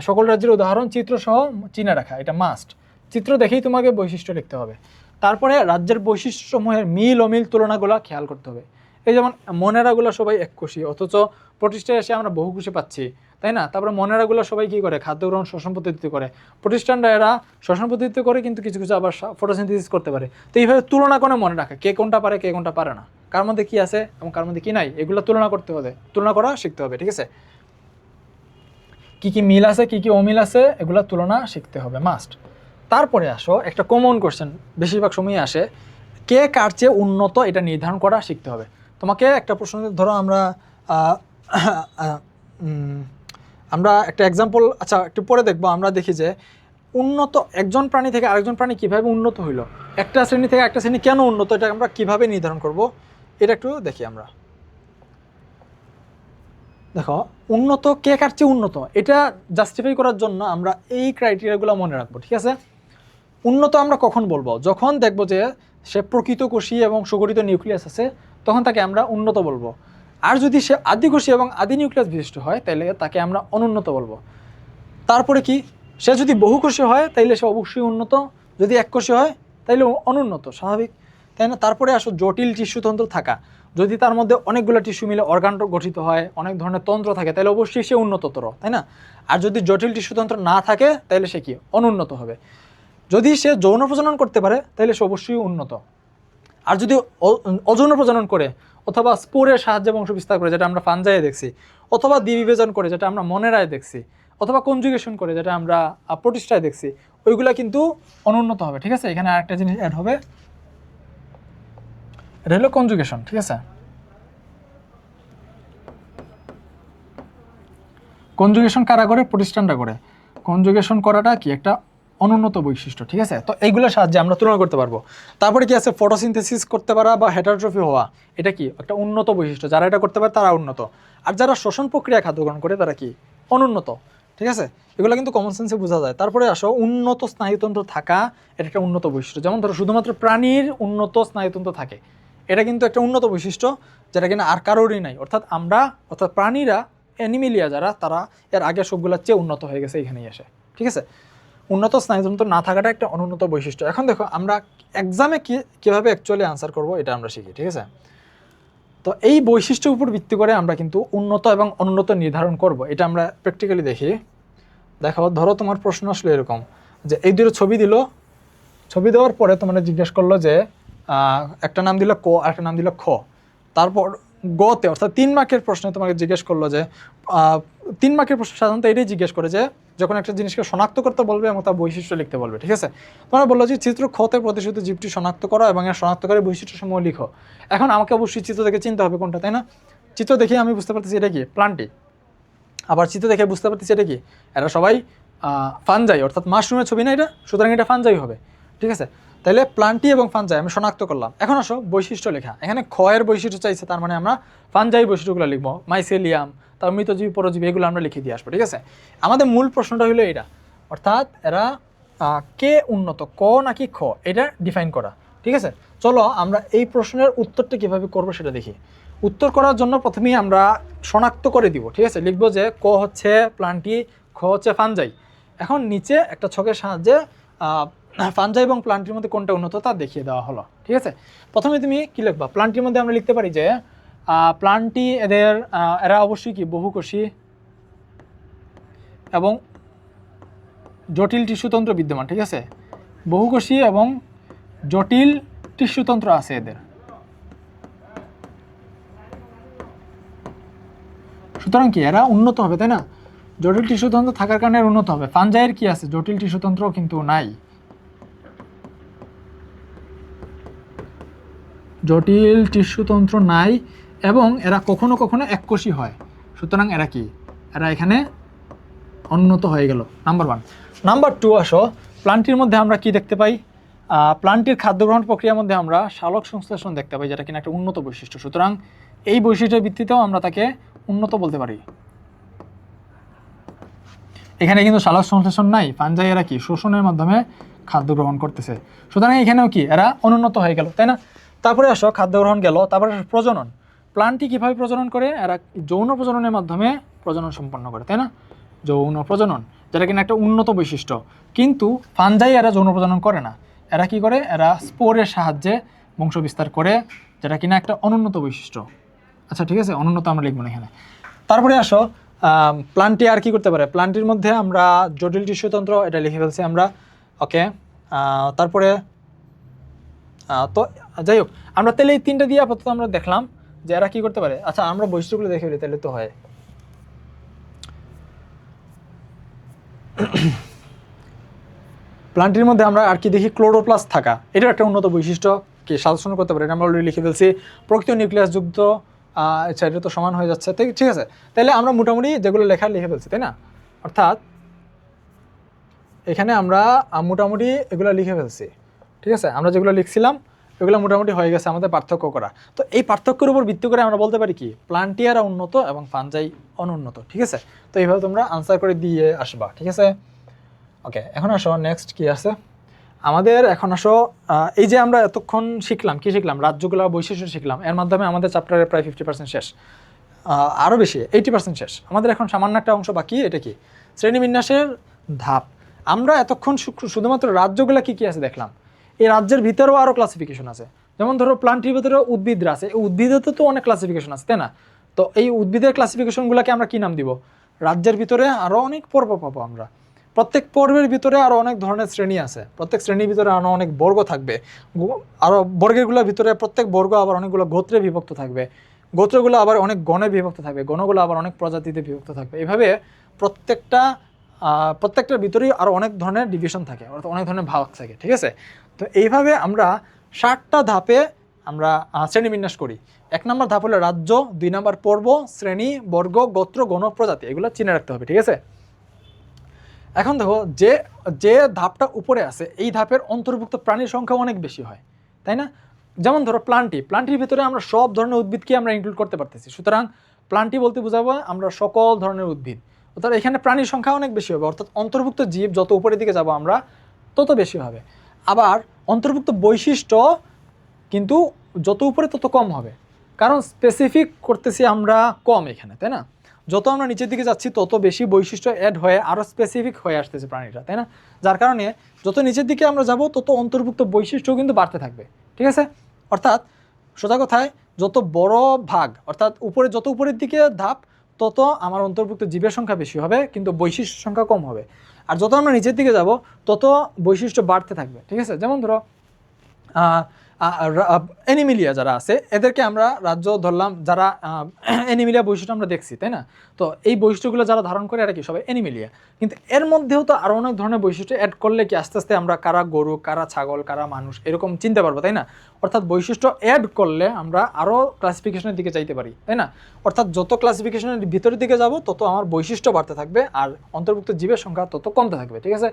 সকল রাজ্যের উদাহরণ চিত্রসহ চিনে রাখা, এটা মাস্ট। চিত্র দেখেই তোমাকে বৈশিষ্ট্য লিখতে হবে। তারপরে রাজ্যের বৈশিষ্ট্যসমূহের মিল অমিল তুলনাগুলো খেয়াল করতে হবে। এই যেমন মনেরাগুলো সবাই এককোষী, অথচ প্রতিষ্ঠায় এসে আমরা বহুকোষী পাচ্ছি, তাই না? তারপরে মনেরাগুলো সবাই কী করে? খাদ্য গ্রহণ শ্বসন পদ্ধতিতে করে। প্রতিষ্ঠানরা এরা শ্বসন পদ্ধতিতে করে, কিন্তু কিছু কিছু আবার ফটোসিনথেসিস করতে পারে। তো এইভাবে তুলনা করে মনে রাখা, কে কোনটা পারে কে কোনটা পারে না, কার মধ্যে কী আছে এবং কার মধ্যে কী নাই, এগুলো তুলনা করতে হবে, তুলনা করা শিখতে হবে, ঠিক আছে? কী কী মিল আছে কী কী অমিল আছে এগুলো তুলনা শিখতে হবে, মাস্ট। তারপরে আসো একটা কমন কোশ্চেন বেশিরভাগ সময়ই আসে, কে কার চেয়ে উন্নত এটা নির্ধারণ করা শিখতে হবে। তোমাকে একটা প্রশ্ন ধরো, আমরা একটা এক্সাম্পল, আচ্ছা একটু পরে দেখবো, আমরা দেখি যে উন্নত একজন প্রাণী থেকে আরেকজন প্রাণী কীভাবে উন্নত হইলো, একটা শ্রেণী থেকে একটা শ্রেণী কেন উন্নত, এটা আমরা কীভাবে নির্ধারণ করব এটা একটু দেখি আমরা। দেখো, উন্নত কে কার চেয়ে উন্নত এটা জাস্টিফাই করার জন্য আমরা এই ক্রাইটেরিয়াগুলো মনে রাখবো, ঠিক আছে? উন্নত আমরা কখন বলবো? যখন দেখবো যে সে প্রকৃত কোষী এবং সুগঠিত নিউক্লিয়াস আছে, তখন তাকে আমরা উন্নত বলবো। আর যদি সে আদিকোষী এবং আদি নিউক্লিয়াস বিশিষ্ট হয় তাহলে তাকে আমরা অনুন্নত বলবো। তারপরে কি, সে যদি বহুকোষী হয় তাইলে সে অবশ্যই উন্নত, যদি এককোষী হয় তাইলে অনুন্নত, স্বাভাবিক, তাই না? তারপরে আসো জটিল টিস্যুতন্ত্র থাকা, যদি তার মধ্যে অনেকগুলো টিস্যু মিলে অর্গান গঠিত হয়, অনেক ধরনের তন্ত্র থাকে, তাহলে অবশ্যই সে উন্নততর, তাই না? আর যদি জটিল টিস্যুতন্ত্র না থাকে তাহলে সে কি? অনুন্নত হবে। যদি সে যৌন প্রজনন করতে পারে তাহলে সে অবশ্যই উন্নত। আর যদি অযৌন প্রজনন করে অথবা স্পোরের সাহায্যে বংশ বিস্তার করে, যেটা আমরা ফানজাইয়ে দেখছি, অথবা দ্বিবিভাজন করে, যেটা আমরা মনেরায় দেখছি, অথবা কনজুগেশন করে, যেটা আমরা প্রতিষ্ঠায় দেখছি, ওইগুলা কিন্তু অনুন্নত হবে, ঠিক আছে? এখানে আরেকটা জিনিস অ্যাড হবে, এটা হলো কনজুগেশন, ঠিক আছে? কনজুগেশন কারা করে? প্রতিষ্ঠানটা করে। কনজুগেশন করাটা কি একটা অনুন্নত বৈশিষ্ট্য, ঠিক আছে? তো এইগুলোর সাহায্যে আমরা তুলনা করতে পারবো। তারপরে কি আছে? ফটোসিনথেসিস করতে পারা বা হেটারোট্রফি হওয়া, এটা কি একটা উন্নত বৈশিষ্ট্য। যারা এটা করতে পারে তারা উন্নত, আর যারা শ্বসন প্রক্রিয়া খাদ্য গ্রহণ করে তারা কি? অনুন্নত, ঠিক আছে, এগুলো কিন্তু কমন সেন্সে বোঝা যায়। তারপরে আসো উন্নত স্নায়ুতন্ত্র থাকা, এটা একটা উন্নত বৈশিষ্ট্য। যেমন ধরো শুধুমাত্র প্রাণীর উন্নত স্নায়ুতন্ত্র থাকে, এটা কিন্তু একটা উন্নত বৈশিষ্ট্য যেটা কিনা আর কারোরই নাই। অর্থাৎ প্রাণীরা, অ্যানিমেলিয়া যারা, তারা এর আগে সবগুলোর চেয়ে উন্নত হয়ে গেছে এখানেই এসে। ঠিক আছে, উন্নত স্নায়ুতন্ত্র না থাকাটা একটা অনুন্নত বৈশিষ্ট্য। এখন দেখো আমরা এক্সামে কীভাবে অ্যাকচুয়ালি আনসার করব এটা আমরা শিখি। ঠিক আছে, তো এই বৈশিষ্ট্যের উপর ভিত্তি করে আমরা কিন্তু উন্নত এবং অনুন্নত নির্ধারণ করব। এটা আমরা প্র্যাকটিক্যালি দেখি। দেখো, ধরো তোমার প্রশ্ন আসলে এরকম যে এই দুটো ছবি দিল, ছবি দেওয়ার পরে তোমার জিজ্ঞেস করলো যে একটা নাম দিল ক আর একটা নাম দিল খ। তারপর গতে অর্থাৎ 3 মার্কের প্রশ্নে তোমাকে জিজ্ঞেস করলো যে 3 মার্কের প্রশ্ন সাধারণত এটাই জিজ্ঞেস করে যে যখন একটা জিনিসকে শনাক্ত করতে বলবে এবং তার বৈশিষ্ট্য লিখতে বলবে। ঠিক আছে, তোমরা বললো যে চিত্র খতে প্রদর্শিত জীবটি শনাক্ত করো এবং এর শনাক্তকারী বৈশিষ্ট্যসমূহ লিখো। এখন আমাকে অবশ্যই চিত্র দেখে চিনতে হবে কোনটা, তাই না? চিত্র দেখে আমি বুঝতে পারতেছি এটা কি প্লান্টি, আবার চিত্র দেখে বুঝতে পারতেছি এটা কি, এরা সবাই ফানজাই অর্থাৎ মাশরুমের ছবি না এটা, সুতরাং এটা ফানজাই হবে। ঠিক আছে, তাহলে প্লান্টি এবং ফানজাই আমি শনাক্ত করলাম। এখন আসো বৈশিষ্ট্য লেখা। এখানে ক্ষয়ের বৈশিষ্ট্য চাইছে, তার মানে আমরা ফানজাই বৈশিষ্ট্যগুলো লিখবো, মাইসেলিয়াম, তারপর মৃতজীবী পরজীবী, এগুলো আমরা লিখে দিয়ে আসবো। ঠিক আছে, আমাদের মূল প্রশ্নটা হলো এটা, অর্থাৎ এরা কে উন্নত, ক নাকি খ, এটা ডিফাইন করা। ঠিক আছে, চলো আমরা এই প্রশ্নের উত্তরটা কীভাবে করবো সেটা দেখি। উত্তর করার জন্য প্রথমেই আমরা শনাক্ত করে দিব। ঠিক আছে, লিখবো যে ক হচ্ছে প্লান্টি, খ হচ্ছে ফানজাই। এখন নিচে একটা ছকের সাহায্যে ফানজাই এবং প্লান্টির মধ্যে কোনটা উন্নত তা দেখিয়ে দেওয়া হলো। ঠিক আছে, প্রথমে তুমি কি লিখবা, প্লান্টির মধ্যে আমরা লিখতে পারি যে প্লান্টি এরা অবশ্যই কি বহুকোষী এবং জটিল টিস্যুতন্ত্র বিদ্যমান। ঠিক আছে, বহুকোষী এবং জটিল টিস্যুতন্ত্র আছে এদের, সুতরাং কি এরা উন্নত হবে, তাই না? জটিল টিস্যুতন্ত্র থাকার কারণে উন্নত হবে। ফানজাইয়ের কি আছে, জটিল টিস্যুতন্ত্র কিন্তু নাই, জটিল টিস্যুতন্ত্র নাই, এবং এরা কখনো কখনো এককোষী হয়, সুতরাং এরা কি, এরা এখানে উন্নত হয়ে গেল, নাম্বার 1। নাম্বার 2 আসো, প্লান্টির মধ্যে আমরা কি দেখতে পাই, প্লান্টির খাদ্য গ্রহণ প্রক্রিয়ার মধ্যে আমরা সালোক সংশ্লেষণ দেখতে পাই, যেটা কিনা একটা উন্নত বৈশিষ্ট্য, সুতরাং এই বৈশিষ্ট্যের ভিত্তিতেও আমরা তাকে উন্নত বলতে পারি। এখানে কিন্তু সালোক সংশ্লেষণ নাই, ফানজাই এরা কি শোষণের মাধ্যমে খাদ্য গ্রহণ করতেছে, সুতরাং এখানেও কি এরা অনুন্নত হয়ে গেল, তাই না? তারপরে আসো খাদ্য গ্রহণ গেল, তারপরে প্রজনন। প্লান্টটি কীভাবে প্রজনন করে, এরা যৌন প্রজননের মাধ্যমে প্রজনন সম্পন্ন করে, তাই না? যৌন প্রজনন, যেটা কিনা একটা উন্নত বৈশিষ্ট্য। কিন্তু ফানজাই এরা যৌন প্রজনন করে না, এরা কি করে, এরা স্পোরের সাহায্যে বংশ বিস্তার করে, যেটা কিনা একটা অনুন্নত বৈশিষ্ট্য। আচ্ছা ঠিক আছে, অনুন্নত আমরা লিখবো না এখানে। তারপরে আসো প্লান্টি আর কি করতে পারে, প্লান্টির মধ্যে আমরা জটিল টিস্যুতন্ত্র, এটা লিখে ফেলছি আমরা। ওকে, তারপরে তো যাই হোক, আমরা তাহলে এই 3টা দিয়ে আপাতত আমরা দেখলাম যে এরা কি করতে পারে। আচ্ছা আমরা বৈশিষ্ট্যগুলো দেখে ফেলি তাহলে তো হয়। প্লান্টির মধ্যে আমরা আর কি দেখি, ক্লোরোপ্লাস্ট থাকা, এটা একটা উন্নত বৈশিষ্ট্য, কি সাজেশন করতে পারে, এটা আমরা অলরেডি লিখে ফেলছি। প্রকৃত নিউক্লিয়াস যুক্ত, আচ্ছা এটা তো সমান হয়ে যাচ্ছে, ঠিক আছে, তাহলে আমরা মোটামুটি যেগুলো লেখা লিখে ফেলছি, তাই না? অর্থাৎ এখানে আমরা মোটামুটি এগুলো লিখে ফেলছি। ঠিক আছে, আমরা যেগুলো লিখছিলাম এগুলো মোটামুটি হয়ে গেছে আমাদের পার্থক্য করা। তো এই পার্থক্যের উপর ভিত্তি করে আমরা বলতে পারি কি, প্লান্টিয়ারা উন্নত এবং ফানজাই অনুন্নত। ঠিক আছে, তো এইভাবে তোমরা আনসার করে দিয়ে আসবা। ঠিক আছে, ওকে, এখন আসো নেক্সট কি আছে আমাদের। এখন আসো এই যে আমরা এতক্ষণ শিখলাম, কি শিখলাম, রাজ্যগুলো বৈশিষ্ট্য শিখলাম, এর মাধ্যমে আমাদের চ্যাপ্টারের প্রায় 50% শেষ, আরও বেশি 80% শেষ। আমাদের এখন সামান্য একটা অংশ বাকি, এটা কি, শ্রেণীবিন্যাসের ধাপ। আমরা এতক্ষণ শুধুমাত্র রাজ্যগুলো কি কি আছে দেখলাম, এই রাজ্যের ভিতরেও আরও ক্লাসিফিকেশন আছে। যেমন ধরো প্লান্টির ভিতরে উদ্ভিদরা আছে, এই উদ্ভিদের তো অনেক ক্লাসিফিকেশন আছে, তাই না? তো এই উদ্ভিদের ক্লাসিফিকেশনগুলোকে আমরা কি নাম দিব, রাজ্যের ভিতরে আরও অনেক পর্ব পাবো আমরা। প্রত্যেক পর্বের ভিতরে আরও অনেক ধরনের শ্রেণী আছে, প্রত্যেক শ্রেণীর ভিতরে আরও অনেক বর্গ থাকবে, আরও বর্গেরগুলোর ভিতরে প্রত্যেক বর্গ আবার অনেকগুলো গোত্রে বিভক্ত থাকবে, গোত্রগুলো আবার অনেক গণে বিভক্ত থাকবে, গণগুলো আবার অনেক প্রজাতিতে বিভক্ত থাকবে। এভাবে প্রত্যেকটার ভিতরেই আরও অনেক ধরনের ডিভিশন থাকে, অর্থাৎ অনেক ধরনের ভাগ থাকে। ঠিক আছে, তো এইভাবে আমরা 7টা ধাপে আমরা শ্রেণীবিন্যাস করি। 1 নম্বর ধাপ হলো রাজ্য, 2 নম্বর পর্ব, শ্রেণী, বর্গ, গোত্র, গণ, প্রজাতি, এগুলো চিনে রাখতে হবে। ঠিক আছে, এখন দেখো যে ধাপটা উপরে আছে এই ধাপের অন্তর্ভুক্ত প্রাণীর সংখ্যা অনেক বেশি হয়, তাই না? যেমন ধরো প্লান্টির ভিতরে আমরা সব ধরনের উদ্ভিদকে আমরা ইনক্লুড করতে পারতেছি, সুতরাং প্লান্টি বলতে বোঝাবো আমরা সকল ধরনের উদ্ভিদ। অর্থাৎ এখানে প্রাণীর সংখ্যা অনেক বেশি হবে, অর্থাৎ অন্তর্ভুক্ত জীব যত উপরের দিকে যাব আমরা তত বেশি হবে। আবার অন্তর্ভুক্ত বৈশিষ্ট্য কিন্তু যত উপরে তত কম হবে, কারণ স্পেসিফিক করতেছি আমরা কম এখানে, তাই না? যত আমরা নিচের দিকে যাচ্ছি তত বেশি বৈশিষ্ট্য অ্যাড হয়ে আরও স্পেসিফিক হয়ে আসতেছে প্রাণীটা, তাই না? যার কারণে যত নিচের দিকে আমরা যাব তত অন্তর্ভুক্ত বৈশিষ্ট্য কিন্তু বাড়তে থাকবে, ঠিক আছে? অর্থাৎ সোজা কথায় যত বড় ভাগ, অর্থাৎ উপরে যত উপরের দিকে ধাপ তত আমার অন্তর্ভুক্ত জীবের সংখ্যা বেশি হবে কিন্তু বৈশিষ্ট্যের সংখ্যা কম হবে। আর যত আমরা নিচের দিকে যাব তত বৈশিষ্ট্য বাড়তে থাকবে, ঠিক আছে? যেমন ধরো অ্যানিমিলিয়া যারা আছে এদেরকে আমরা রাজ্য ধরলাম, যারা অ্যানিমিলিয়া বৈশিষ্ট্য আমরা দেখছি, তাই না? তো এই বৈশিষ্ট্যগুলো যারা ধারণ করে এরা কি সবাই অ্যানিমিলিয়া, কিন্তু এর মধ্যেও তো আরও অনেক ধরনের বৈশিষ্ট্য অ্যাড করলে কি আস্তে আস্তে আমরা কারা গরু, কারা ছাগল, কারা মানুষ এরকম চিনতে পারবো, তাই না? অর্থাৎ বৈশিষ্ট্য অ্যাড করলে আমরা আরও ক্লাসিফিকেশনের দিকে যাইতে পারি, তাই না? অর্থাৎ যত ক্লাসিফিকেশনের ভিতরের দিকে যাব তত আমার বৈশিষ্ট্য বাড়তে থাকবে আর অন্তর্ভুক্ত জীবের সংখ্যা তত কমতে থাকবে, ঠিক আছে?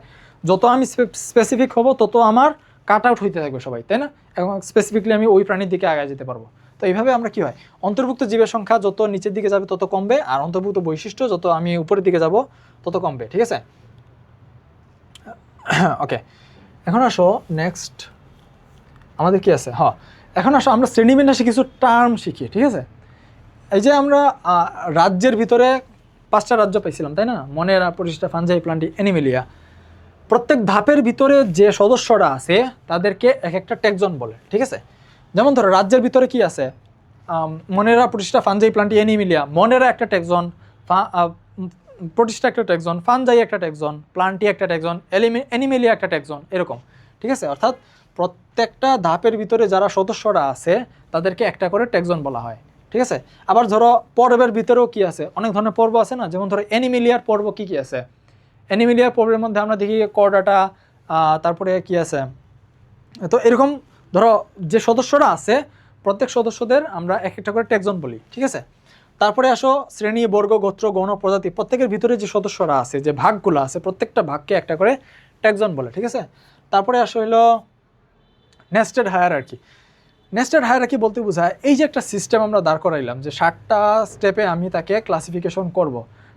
যত আমি স্পেসিফিক হব তত আমার কাট আউট হইতে থাকবে সবাই, তাই না? এবং স্পেসিফিকলি আমি ওই প্রাণীর দিকে আগায় যেতে পারবো। তো এইভাবে আমরা কি হয়, অন্তর্ভুক্ত জীবের সংখ্যা যত নিচের দিকে যাবে তত কমবে আর অন্তর্ভুক্ত বৈশিষ্ট্য যত আমি উপরের দিকে যাব তত কমবে, ঠিক আছে? ওকে, এখন আসো নেক্সট আমাদের কি আছে, এখন আসো আমরা শ্রেণীবিন্যাসে কিছু টার্ম শিখি, ঠিক আছে? এই যে আমরা রাজ্যের ভিতরে 5টা রাজ্য পাইছিলাম, তাই না? মনেরা, প্রতিষ্ঠা, ফাঞ্জাই, প্লান্টি, অ্যানিমেলিয়া। প্রত্যেক ধাপের ভিতরে যে সদস্যরা আছে তাদেরকে এক একটা ট্যাক্সন বলে, ঠিক আছে? যেমন ধরো রাজ্যের ভিতরে কি আছে, মনেরা, প্রতিষ্ঠা, ফাঞ্জাই, প্লান্টি, অ্যানিমেলিয়া। মনেরা একটা ট্যাক্সন, প্রতিষ্ঠা একটা ট্যাক্সন, ফাঞ্জাই একটা ট্যাক্সন, প্লান্টি একটা ট্যাক্সন, অ্যানিমেলিয়া একটা ট্যাক্সন, এরকম, ঠিক আছে? অর্থাৎ প্রত্যেকটা ধাপের ভিতরে যারা সদস্যরা আছে তাদেরকে একটা করে ট্যাক্সন বলা হয়, ঠিক আছে? আবার ধরো পর্বের ভিতরেও কি আছে, অনেক ধরনের পর্ব আছে না? যেমন ধরো অ্যানিমেলিয়ার পর্ব কি কি আছে? অ্যানিমেলিয়ার পর্বের মধ্যে আমরা দেখি করডাটা, তারপরে কি আছে, তো এরকম ধরো যে সদস্যরা আছে প্রত্যেক সদস্যদের আমরা এক একটা করে ট্যাক্সন বলি, ঠিক আছে? তারপরে আসো শ্রেণী, বর্গ, গোত্র, গণ, প্রজাতি, প্রত্যেকের ভিতরে যে সদস্যরা আছে, যে ভাগগুলো আছে, প্রত্যেকটা ভাগকে একটা করে ট্যাক্সন বলে, ঠিক আছে? তারপরে আসো হলো নেস্টেড হায়ারার্কি। নেস্টেড হায়ারার্কি বলতে বোঝায় এই যে একটা সিস্টেম আমরা দাঁড় করাইলাম যে 7টা স্টেপে আমি তাকে ক্লাসিফিকেশন করব,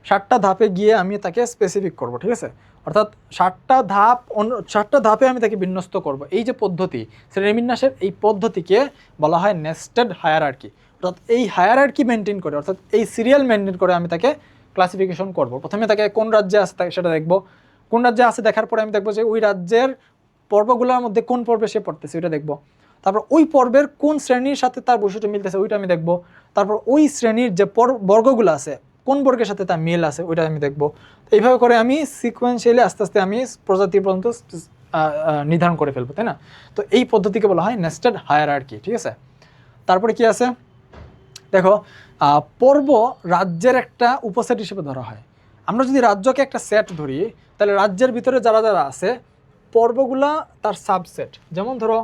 7টা ধাপে গিয়ে আমি তাকে স্পেসিফিক করব, ঠিক আছে? অর্থাৎ 7টা ধাপে আমি তাকে বিন্যস্ত করব। এই যে পদ্ধতি শ্রেণীবিন্যাসের, এই পদ্ধতিকে বলা হয় নেস্টেড হায়ারার্কি। অর্থাৎ এই হায়ারার্কি মেনটেন করে, অর্থাৎ এই সিরিয়াল মেনটেন করে আমি তাকে ক্লাসিফিকেশন করব। প্রথমে তাকে কোন রাজ্যে আছে সেটা দেখব, কোন রাজ্যে আছে দেখার পরে আমি দেখবো যে ওই রাজ্যের পর্বগুলোর মধ্যে কোন পর্বে সে পড়তেছে ওইটা দেখব। তারপর ওই পর্বের কোন শ্রেণীর সাথে তার বৈশিষ্ট্য মিলতেছে ওইটা আমি দেখব। তারপর ওই শ্রেণীর যে বর্গগুলো আছে কোন বর্গের সাথে তার মিল আছে ওইটা আমি দেখব। এইভাবে করে আমি সিকোয়েন্সিয়ালি আস্তে আস্তে আমি প্রজাতি পর্যন্ত নির্ধারণ করে ফেলবো, তাই না? তো এই পদ্ধতিকে বলা হয় নেস্টেড হায়ারার্কি, ঠিক আছে? তারপরে কি আছে দেখো, পর্ব রাজ্যের একটা উপসেট হিসেবে ধরা হয়। আমরা যদি রাজ্যকে একটা সেট ধরি তাহলে রাজ্যের ভিতরে যারা যারা আছে পর্বগুলা তার সাবসেট। যেমন ধরো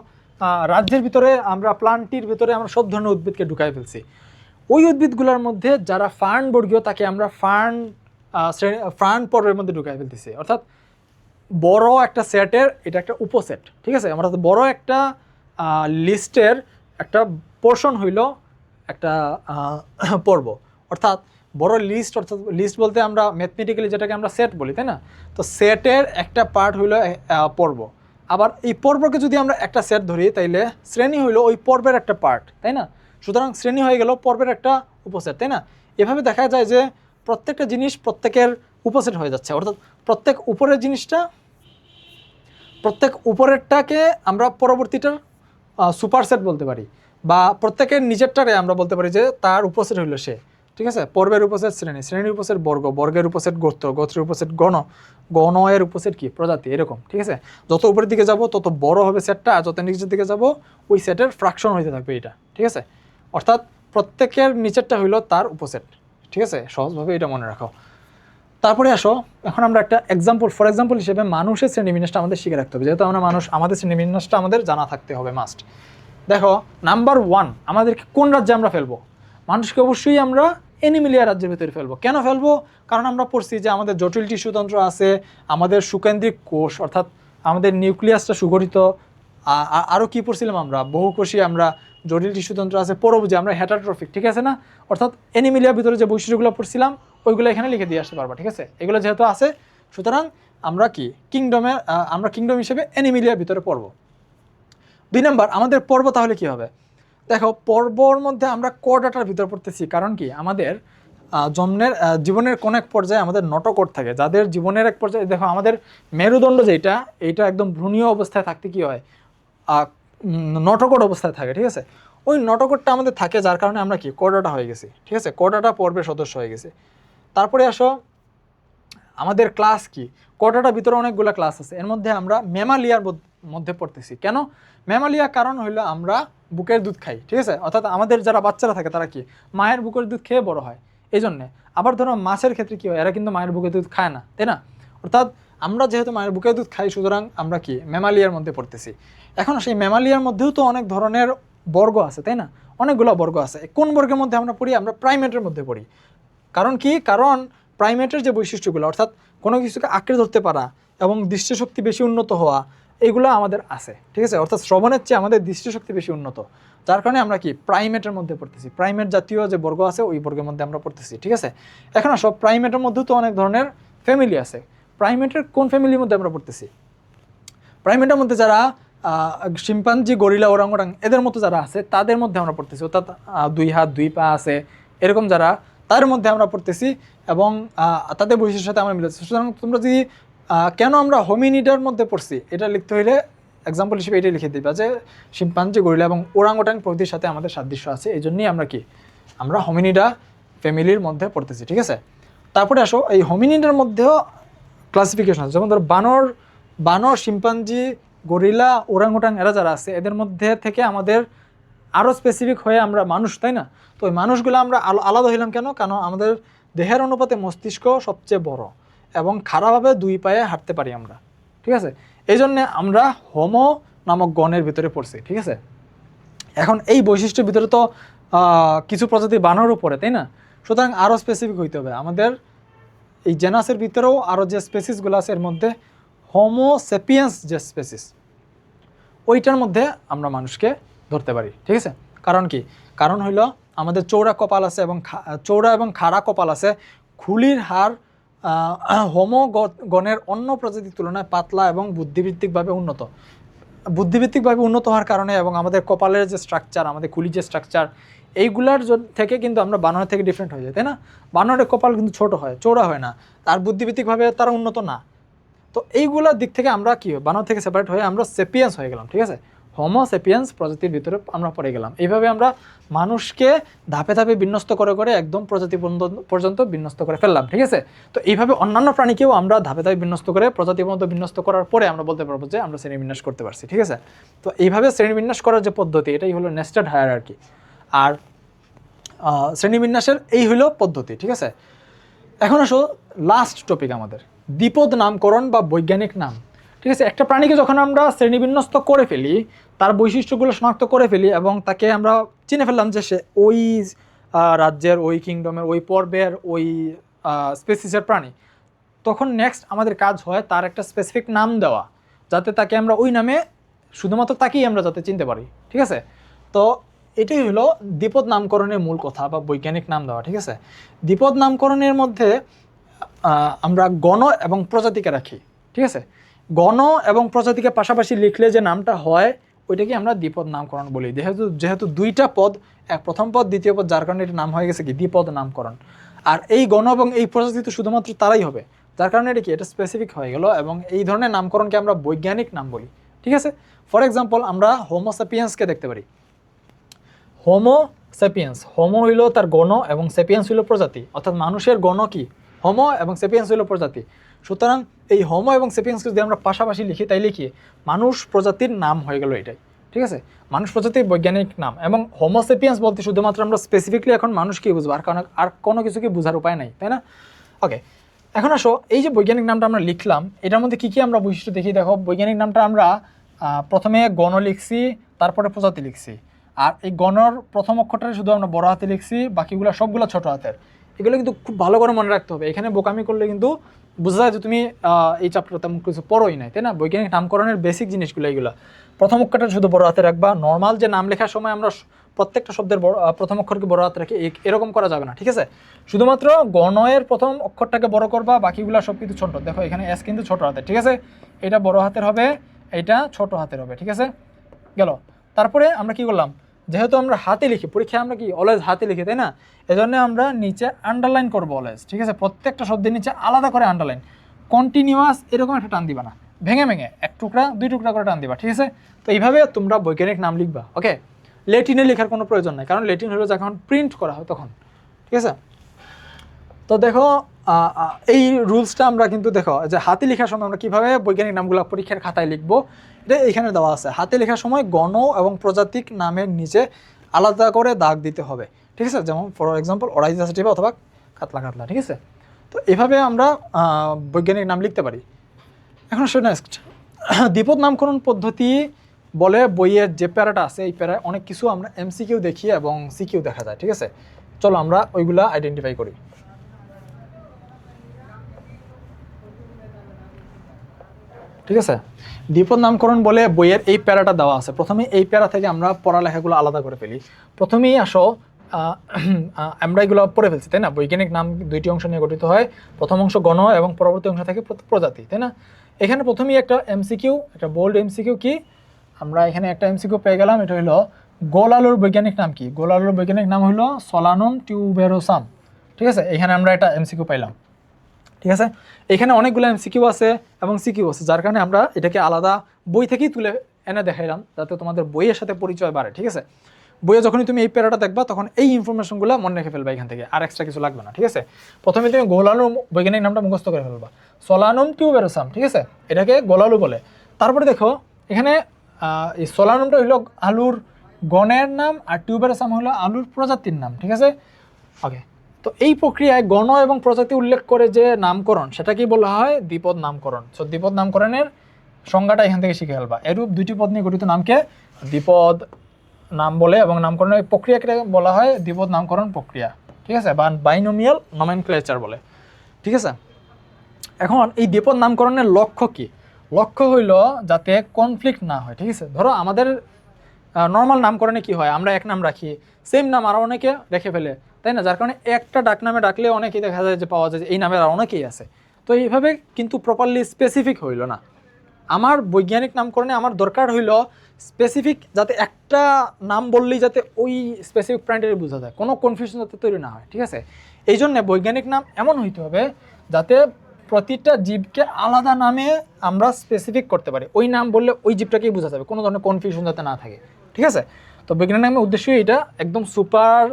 রাজ্যের ভিতরে আমরা প্লান্টির ভিতরে আমরা সব ধরনের উদ্ভিদকে ঢুকাই ফেলছি। ওই উদ্ভিদগুলোর মধ্যে যারা ফার্ন বর্গীয় তাকে আমরা ফার্ন পর্বের মধ্যে ঢুকাই ফেলতেছি। অর্থাৎ বড় একটা সেটের এটা একটা উপসেট, ঠিক আছে? আমরা বড় একটা লিস্টের একটা পোর্শন হইল একটা পর্ব। অর্থাৎ বড় লিস্ট, অর্থাৎ লিস্ট বলতে আমরা ম্যাথমেটিক্যালি যেটাকে আমরা সেট বলি, তাই না? তো সেটের একটা পার্ট হইল পর্ব। আবার এই পর্বকে যদি আমরা একটা সেট ধরি তাইলে শ্রেণী হইল ওই পর্বের একটা পার্ট, তাই না? সুতরাং শ্রেণী হয়ে গেল পর্বের একটা উপসেট, তাই না? এভাবে দেখা যায় যে প্রত্যেকটা জিনিস প্রত্যেকের উপসেট হয়ে যাচ্ছে। অর্থাৎ প্রত্যেক উপরেরটাকে আমরা পরবর্তীটার সুপারসেট বলতে পারি, বা প্রত্যেকের নিজেরটারে আমরা বলতে পারি যে তার উপসেট হইল সে, ঠিক আছে? পর্বের উপসেট শ্রেণী, শ্রেণীর উপসেট বর্গ, বর্গের উপসেট গোত্র, গোত্রের উপসেট গণ, গণ এর উপসেট কি প্রজাতি, এরকম, ঠিক আছে? যত উপরের দিকে যাব তত বড় হবে সেটটা, আর যত নিচের দিকে যাব ওই সেটের ফ্র্যাকশন হইতে থাকবে এটা, ঠিক আছে? অর্থাৎ প্রত্যেকের নিচেরটা হইল তার উপসেট, ঠিক আছে? সহজভাবে এটা মনে রাখো। তারপরে আসো এখন আমরা একটা ফর এক্সাম্পল হিসেবে মানুষের শ্রেণীবিন্যাসটা আমাদের শিখে রাখতে হবে। যেহেতু আমরা মানুষ, আমাদের শ্রেণীবিন্যাসটা আমাদের জানা থাকতে হবে মাস্ট। দেখো নাম্বার 1, আমাদেরকে কোন রাজ্যে আমরা ফেলবো? মানুষকে অবশ্যই আমরা অ্যানিমেলিয়া রাজ্যের ভিতরে ফেলবো। কেন ফেলবো? কারণ আমরা পড়ছি যে আমাদের জটিল টিস্যুতন্ত্র আছে, আমাদের সুকেন্দ্রিক কোষ অর্থাৎ আমাদের নিউক্লিয়াসটা সুগঠিত, আরও কি পড়ছিলাম আমরা, বহুকোষী, আমরা জটিল টিস্যুতন্ত্র আছে, পরভুজী, আমরা হেটারট্রফিক, ঠিক আছে না? অর্থাৎ অ্যানিমেলিয়ার ভিতরে যে বৈশিষ্ট্যগুলো পড়ছিলাম ওইগুলো এখানে লিখে দিয়ে আসতে পারবা, ঠিক আছে? এগুলো যেহেতু আছে, সুতরাং আমরা কি আমরা কিংডম হিসেবে অ্যানিমিলিয়ার ভিতরে পড়বো। 2 নাম্বার আমাদের পর্ব তাহলে কি হবে? দেখো, পর্বর মধ্যে আমরা কোডাটার ভিতর পড়তেছি, কারণ কি আমাদের জীবনের কোন এক পর্যায়ে আমাদের নটকট থাকে, যাদের জীবনের এক পর্যায়ে দেখো আমাদের মেরুদণ্ড এইটা একদম ভ্রূণীয় অবস্থায় থাকতে কি হয়, নটকট অবস্থায় থাকে, ঠিক আছে? ওই নটকটটা আমাদের থাকে, যার কারণে আমরা কি কোডাটা হয়ে গেছি, ঠিক আছে? কোডাটা পর্বের সদস্য হয়ে গেছে। তারপরে আসো আমাদের ক্লাস কি, কোডাটার ভিতরে অনেকগুলো ক্লাস আছে, এর মধ্যে আমরা ম্যামালিয়ার মধ্যে পড়তেছি। কেন ম্যামালিয়া? কারণ হইলো আমরা বুকের দুধ খাই, ঠিক আছে? অর্থাৎ আমাদের যারা বাচ্চারা থাকে তারা কি মায়ের বুকের দুধ খেয়ে বড় হয়, এই জন্যে। আবার ধরো মাছের ক্ষেত্রে কি হয়, এরা কিন্তু মায়ের বুকের দুধ খায় না, তাই না? অর্থাৎ আমরা যেহেতু মায়ের বুকের দুধ খাই, সুতরাং আমরা কি ম্যামালিয়ার মধ্যে পড়তেছি। এখন সেই ম্যামালিয়ার মধ্যেও তো অনেক ধরনের বর্গ আছে, তাই না? অনেকগুলো বর্গ আছে। কোন বর্গের মধ্যে আমরা পড়ি? আমরা প্রাইমেটের মধ্যে পড়ি। কারণ কি? কারণ প্রাইমেটের যে বৈশিষ্ট্যগুলো, অর্থাৎ কোনো কিছুকে আঁকড়ে ধরতে পারা এবং দৃষ্টিশক্তি বেশি উন্নত হওয়া, এগুলো আমাদের আছে, ঠিক আছে? অর্থাৎ শ্রবণের চেয়ে আমাদের দৃষ্টিশক্তি বেশি উন্নত, যার কারণে আমরা কি প্রাইমেটের মধ্যে পড়তেছি। প্রাইমেট জাতীয় যে বর্গ আছে ওই বর্গের মধ্যে আমরা পড়তেছি, ঠিক আছে? এখন আসো, প্রাইমেটের মধ্যেও তো অনেক ধরনের ফ্যামিলি আছে। প্রাইমেটের কোন ফ্যামিলির মধ্যে আমরা পড়তেছি? প্রাইমেটের মধ্যে যারা শিম্পাঞ্জি, গরিলা, ওরাংওটাং এদের মতো যারা আছে তাদের মধ্যে আমরা পড়তেছি, অর্থাৎ 2 হাত 2 পা আছে এরকম যারা, তার মধ্যে আমরা পড়তেছি এবং তাদের বৈশিষ্ট্যের সাথে আমরা মিলেছি। সুতরাং তোমরা যদি কেন আমরা হোমিনিডার মধ্যে পড়ছি এটা লিখতে হইলে এক্সাম্পল হিসেবে এটাই লিখে দিবা যে শিম্পাঞ্জি, গরিলা এবং ওরাংওটাং প্রভৃতির সাথে আমাদের সাদৃশ্য আছে, এই জন্যই আমরা কি আমরা হোমিনিডা ফ্যামিলির মধ্যে পড়তেছি, ঠিক আছে? তারপরে আসো, এই হোমিনিডার মধ্যেও ক্লাসিফিকেশন আছে, যেমন ধরো বানর, শিম্পাঞ্জি, গরিলা, ওরাংওটাং এরা যারা আছে এদের মধ্যে থেকে আমাদের আরও স্পেসিফিক হয়ে আমরা মানুষ, তাই না? তো ওই মানুষগুলো আমরা আলাদা হইলাম কেন? কারণ আমাদের দেহের অনুপাতে মস্তিষ্ক সবচেয়ে বড় এবং খাড়াভাবে 2 পায়ে হাঁটতে পারি আমরা, ঠিক আছে? এই জন্যে আমরা হোমো নামক গণের ভিতরে পড়ছি, ঠিক আছে? এখন এই বৈশিষ্ট্যের ভিতরে তো কিছু প্রজাতি বানরও পড়ে, তাই না? সুতরাং আরও স্পেসিফিক হইতে হবে আমাদের। এই জেনাসের ভিতরেও আরও যে স্পেসিসগুলো আছে এর মধ্যে হোমো সেপিয়েন্স যে স্পেসিস, ওইটার মধ্যে আমরা মানুষকে ধরতে পারি, ঠিক আছে? কারণ কি? কারণ হইল আমাদের চৌড়া কপাল আছে এবং চৌড়া এবং খাড়া কপাল আছে। খুলির হাড় হোমো গণের অন্য প্রজাতির তুলনায় পাতলা এবং বুদ্ধিভিত্তিকভাবে উন্নত হওয়ার কারণে এবং আমাদের কপালের যে স্ট্রাকচার, আমাদের খুলির যে স্ট্রাকচার, এইগুলার থেকে কিন্তু আমরা বানরের থেকে ডিফারেন্ট হয়ে যাই, তাই না? বানরের কপাল কিন্তু ছোট হয়, চৌড়া হয় না, আর বুদ্ধিভিত্তিকভাবে তারা উন্নত না। তো এইগুলোর দিক থেকে আমরা কি বানর থেকে সেপারেট হয়ে আমরা সেপিয়েন্স হয়ে গেলাম, ঠিক আছে? হোমো সেপিয়েন্স প্রজাতির ভিতরে আমরা পড়ে গেলাম। এইভাবে আমরা মানুষকে ধাপে ধাপে বিন্যস্ত করে করে একদম প্রজাতি পর্যন্ত বিন্যস্ত করে ফেললাম, ঠিক আছে? তো এইভাবে অন্যান্য প্রাণীকেও আমরা ধাপে ধাপে বিন্যস্ত করে প্রজাতি পর্যন্ত বিন্যস্ত করার পরে আমরা বলতে পারবো যে আমরা শ্রেণীবিন্যাস করতে পারছি, ঠিক আছে? তো এইভাবে শ্রেণীবিন্যাস করার যে পদ্ধতি, এটাই হলো নেস্টেড হায়ারার্কি। আর শ্রেণীবিন্যাসের এই হলো পদ্ধতি, ঠিক আছে? এখন আসো লাস্ট টপিক আমাদের, দ্বিপদ নামকরণ বা বৈজ্ঞানিক নাম, ঠিক আছে? একটা প্রাণীকে যখন আমরা শ্রেণীবিন্যস্ত করে ফেলি, তার বৈশিষ্ট্যগুলো শনাক্ত করে ফেলি এবং তাকে আমরা চিনে ফেললাম যে সে ওই রাজ্যের, ওই কিংডমের, ওই পর্বের, ওই স্পেসিসের প্রাণী, তখন নেক্সট আমাদের কাজ হয় তার একটা স্পেসিফিক নাম দেওয়া, যাতে তাকে আমরা ওই নামে শুধুমাত্র তাকেই আমরা যাতে চিনতে পারি, ঠিক আছে? তো এটাই হলো দ্বিপদ নামকরণের মূল কথা বা বৈজ্ঞানিক নাম দেওয়া, ঠিক আছে? দ্বিপদ নামকরণের মধ্যে আমরা গণ এবং প্রজাতিকে রাখি, ঠিক আছে? গণ এবং প্রজাতিকে পাশাপাশি লিখলে যে নামটা হয় ওইটাকে আমরা দ্বিপদ নামকরণ বলি। যেহেতু 2টা পদ, প্রথম পদ দ্বিতীয় পদ, যার কারণে এটা নাম হয়ে গেছে কি দ্বিপদ নামকরণ। আর এই গণ এবং এই প্রজাতি তো শুধুমাত্র তারাই হবে, যার কারণে এটা কি এটা স্পেসিফিক হয়ে গেল এবং এই ধরনের নামকরণকে আমরা বৈজ্ঞানিক নাম বলি, ঠিক আছে? ফর এক্সাম্পল আমরা হোমো সেপিয়েন্সকে দেখতে পারি। হোমো সেপিয়েন্স, হোমো হইল তার গণ এবং সেপিয়েন্স হইল প্রজাতি, অর্থাৎ মানুষের গণ কি হোমো এবং সেপিয়েন্স হইল প্রজাতি। সুতরাং এই হোমো এবং সেপিয়েন্সকে যদি আমরা পাশাপাশি লিখি, তাই লিখি মানুষ প্রজাতির নাম হয়ে গেল এটাই, ঠিক আছে? মানুষ প্রজাতির বৈজ্ঞানিক নাম। এবং হোমো সেপিয়েন্স বলতে শুধুমাত্র আমরা স্পেসিফিকলি এখন মানুষকেই বুঝবো, আর কারণ আর কোনো কিছুকে বোঝার উপায় নাই, তাই না? ওকে, এখন আসো এই যে বৈজ্ঞানিক নামটা আমরা লিখলাম, এটার মধ্যে কী কী আমরা বৈশিষ্ট্য দেখি। দেখো, বৈজ্ঞানিক নামটা আমরা প্রথমে গণ লিখছি, তারপরে প্রজাতি লিখছি। আর এই গণর প্রথম অক্ষরটা শুধু আমরা বড় হাতে লিখছি, বাকিগুলো সবগুলো ছোট হাতের। এগুলো কিন্তু খুব ভালো করে মনে রাখতে হবে, এখানে বোকামি করলে কিন্তু বোঝা যায় যে তুমি এই চ্যাপ্টার তেমন কিছু পড়োই নাই, তাই না? বৈজ্ঞানিক নামকরণের বেসিক জিনিসগুলো এইগুলো। প্রথম অক্ষরটা শুধু বড় হাতে রাখবা। নর্মাল যে নাম লেখার সময় আমরা প্রত্যেকটা শব্দের প্রথম অক্ষরকে বড় হাতে রেখে এরকম করা যাবে না, ঠিক আছে? শুধুমাত্র গণয়ের প্রথম অক্ষরটাকে বড় করবা, বাকিগুলো সব কিন্তু ছোট। দেখো এখানে এস কিন্তু ছোট হাতের, ঠিক আছে? এটা বড় হাতের হবে, এটা ছোট হাতের হবে, ঠিক আছে? গেল। তারপরে আমরা কি করলাম, যেহেতু আমরা হাতে লিখি, পরীক্ষায় আমরা কি অলওয়েজ হাতে লিখি, তাই না? এজন্য আমরা নিচে আন্ডারলাইন করবো অলওয়েজ, ঠিক আছে? প্রত্যেকটা শব্দের নিচে আলাদা করে আন্ডারলাইন, কন্টিনিউয়াস এরকম একটা টান দিবা না, ভেঙে ভেঙে এক টুকরা দুই টুকরা করে টান দিবা, ঠিক আছে? তো এইভাবে তোমরা বৈজ্ঞানিক নাম লিখবা, ওকে? ল্যাটিনে লেখার কোনো প্রয়োজন নাই, কারণ ল্যাটিন হলো যখন প্রিন্ট করা হয় তখন, ঠিক আছে? তো দেখো এই রুলসটা আমরা কিন্তু দেখো যে হাতে লেখার সময় আমরা কীভাবে বৈজ্ঞানিক নামগুলো পরীক্ষার খাতায় লিখবো, এটা এখানে দেওয়া আছে। হাতে লেখার সময় গণ এবং প্রজাতিক নামের নিচে আলাদা করে দাগ দিতে হবে, ঠিক আছে? যেমন ফর এক্সাম্পল অরাইজা সেটিভা অথবা কাতলা কাতলা, ঠিক আছে? তো এভাবে আমরা বৈজ্ঞানিক নাম লিখতে পারি। এখন আসলে নেক্সট দ্বিপদ নামকরণ পদ্ধতি বলে বইয়ের যে প্যারাটা আছে, এই প্যারায় অনেক কিছু আমরা এমসিকিউ দেখি এবং সিকিউ দেখা যায়, ঠিক আছে? চলো আমরা ওইগুলা আইডেন্টিফাই করি। ঠিক আছে, দ্বিপদ নামকরণ বলে বইয়ের এই প্যারাটা দেওয়া আছে। প্রথমে এই প্যারা থেকে আমরা পড়ালেখাগুলো আলাদা করে ফেলি। প্রথমেই আসো আমরা এগুলো পড়ে ফেলছি, তাই না? বৈজ্ঞানিক নাম দুইটি অংশ নিয়ে গঠিত হয়, প্রথম অংশ গণ এবং পরবর্তী অংশ থেকে প্রজাতি, তাই না? এখানে প্রথমেই একটা এমসিকিউ, একটা বোল্ড এমসিকিউ কি, আমরা এখানে একটা এমসিকিউ পেয়ে গেলাম। এটা হলো গোল আলুর বৈজ্ঞানিক নাম কি? গোল আলুর বৈজ্ঞানিক নাম হলো সলানুম টিউবেরোসাম, ঠিক আছে? এখানে আমরা একটা এমসিকিউ পাইলাম, ঠিক আছে? এখানে অনেকগুলো এমসিকিউ আছে এবং সিকিউ আছে, যার কারণে আমরা এটাকে আলাদা বই থেকেই তুলে এনে দেখাইলাম, যাতে তোমাদের বইয়ের সাথে পরিচয় বাড়ে, ঠিক আছে? বইয়ে যখনই তুমি এই প্যারাটা দেখবা তখন এই ইনফরমেশনগুলো মনে রেখে ফেলবা এখান থেকে, আর এক্সট্রা কিছু লাগবে না, ঠিক আছে? প্রথমে তুমি গোলালু বৈজ্ঞানিক নামটা মুখস্থ করে ফেলবা, সলানুম টিউবেরোসাম, ঠিক আছে? এটাকে গোলালু বলে। তারপরে দেখো এখানে এই সলানুমটা হলো আলুর গণের নাম আর টিউবেরোসাম হলো আলুর প্রজাতির নাম, ঠিক আছে? ওকে, তো এই প্রক্রিয়ায় গণ এবং প্রজাতি উল্লেখ করে যে নামকরণ, সেটাকেই বলা হয় দ্বিপদ নামকরণ। সো দ্বিপদ নামকরণের সংজ্ঞাটা এখান থেকে শিখে ফেলবা। এরূপ দুইটি পদ নিয়ে গঠিত নামকে দ্বিপদ নাম বলে এবং নামকরণের প্রক্রিয়াকে বলা হয় দ্বিপদ নামকরণ প্রক্রিয়া, ঠিক আছে? বা বাইনোমিয়াল নমেনক্লেচার বলে, ঠিক আছে? এখন এই দ্বিপদ নামকরণের লক্ষ্য কি? লক্ষ্য হইল যাতে কনফ্লিক্ট না হয়, ঠিক আছে? ধরো আমাদের নর্মাল নামকরণে কি হয়, আমরা এক নাম রাখি, সেম নাম আরও অনেকে রেখে ফেলে, তাই না? যার কারণে একটা ডাক নামে ডাকলে অনেকেই দেখা যায় যে পাওয়া যায় যে এই নামের আর অনেকেই আছে। তো এইভাবে কিন্তু প্রপারলি স্পেসিফিক হইল না। আমার বৈজ্ঞানিক নামকরণে আমার দরকার হইল স্পেসিফিক, যাতে একটা নাম বললেই যাতে ওই স্পেসিফিক প্রাণীটাই বোঝা যায়, কোনো কনফিউশন যাতে তৈরি না হয়, ঠিক আছে? এই জন্যে বৈজ্ঞানিক নাম এমন হইতে হবে যাতে প্রতিটা জীবকে আলাদা নামে আমরা স্পেসিফিক করতে পারি, ওই নাম বললে ওই জীবটাকেই বোঝা যাবে, কোনো ধরনের কনফিউশন যাতে না থাকে, ঠিক আছে? তো বৈজ্ঞানিক নামের উদ্দেশ্য এটা একদম সুপার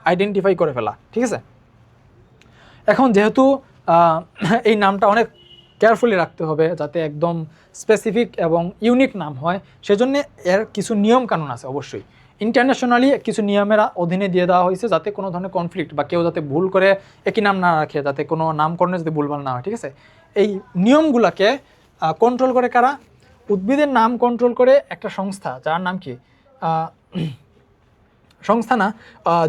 আইডেন্টিফাই করে ফেলা, ঠিক আছে? এখন যেহেতু এই নামটা অনেক কেয়ারফুলি রাখতে হবে যাতে একদম স্পেসিফিক এবং ইউনিক নাম হয়, সেজন্য এর কিছু নিয়ম কানুন আছে অবশ্যই। ইন্টারন্যাশনালি কিছু নিয়মের অধীনে দিয়ে দেওয়া হয়েছে যাতে কোনো ধরনের কনফ্লিক্ট বা কেউ যাতে ভুল করে একই নাম না রাখে, যাতে কোনো নামকরণে যদি ভুলভাল না হয়, ঠিক আছে? এই নিয়মগুলোকে কন্ট্রোল করে কারা? উদ্ভিদের নাম কন্ট্রোল করে একটা সংস্থা, যার নাম কি সংস্থা না,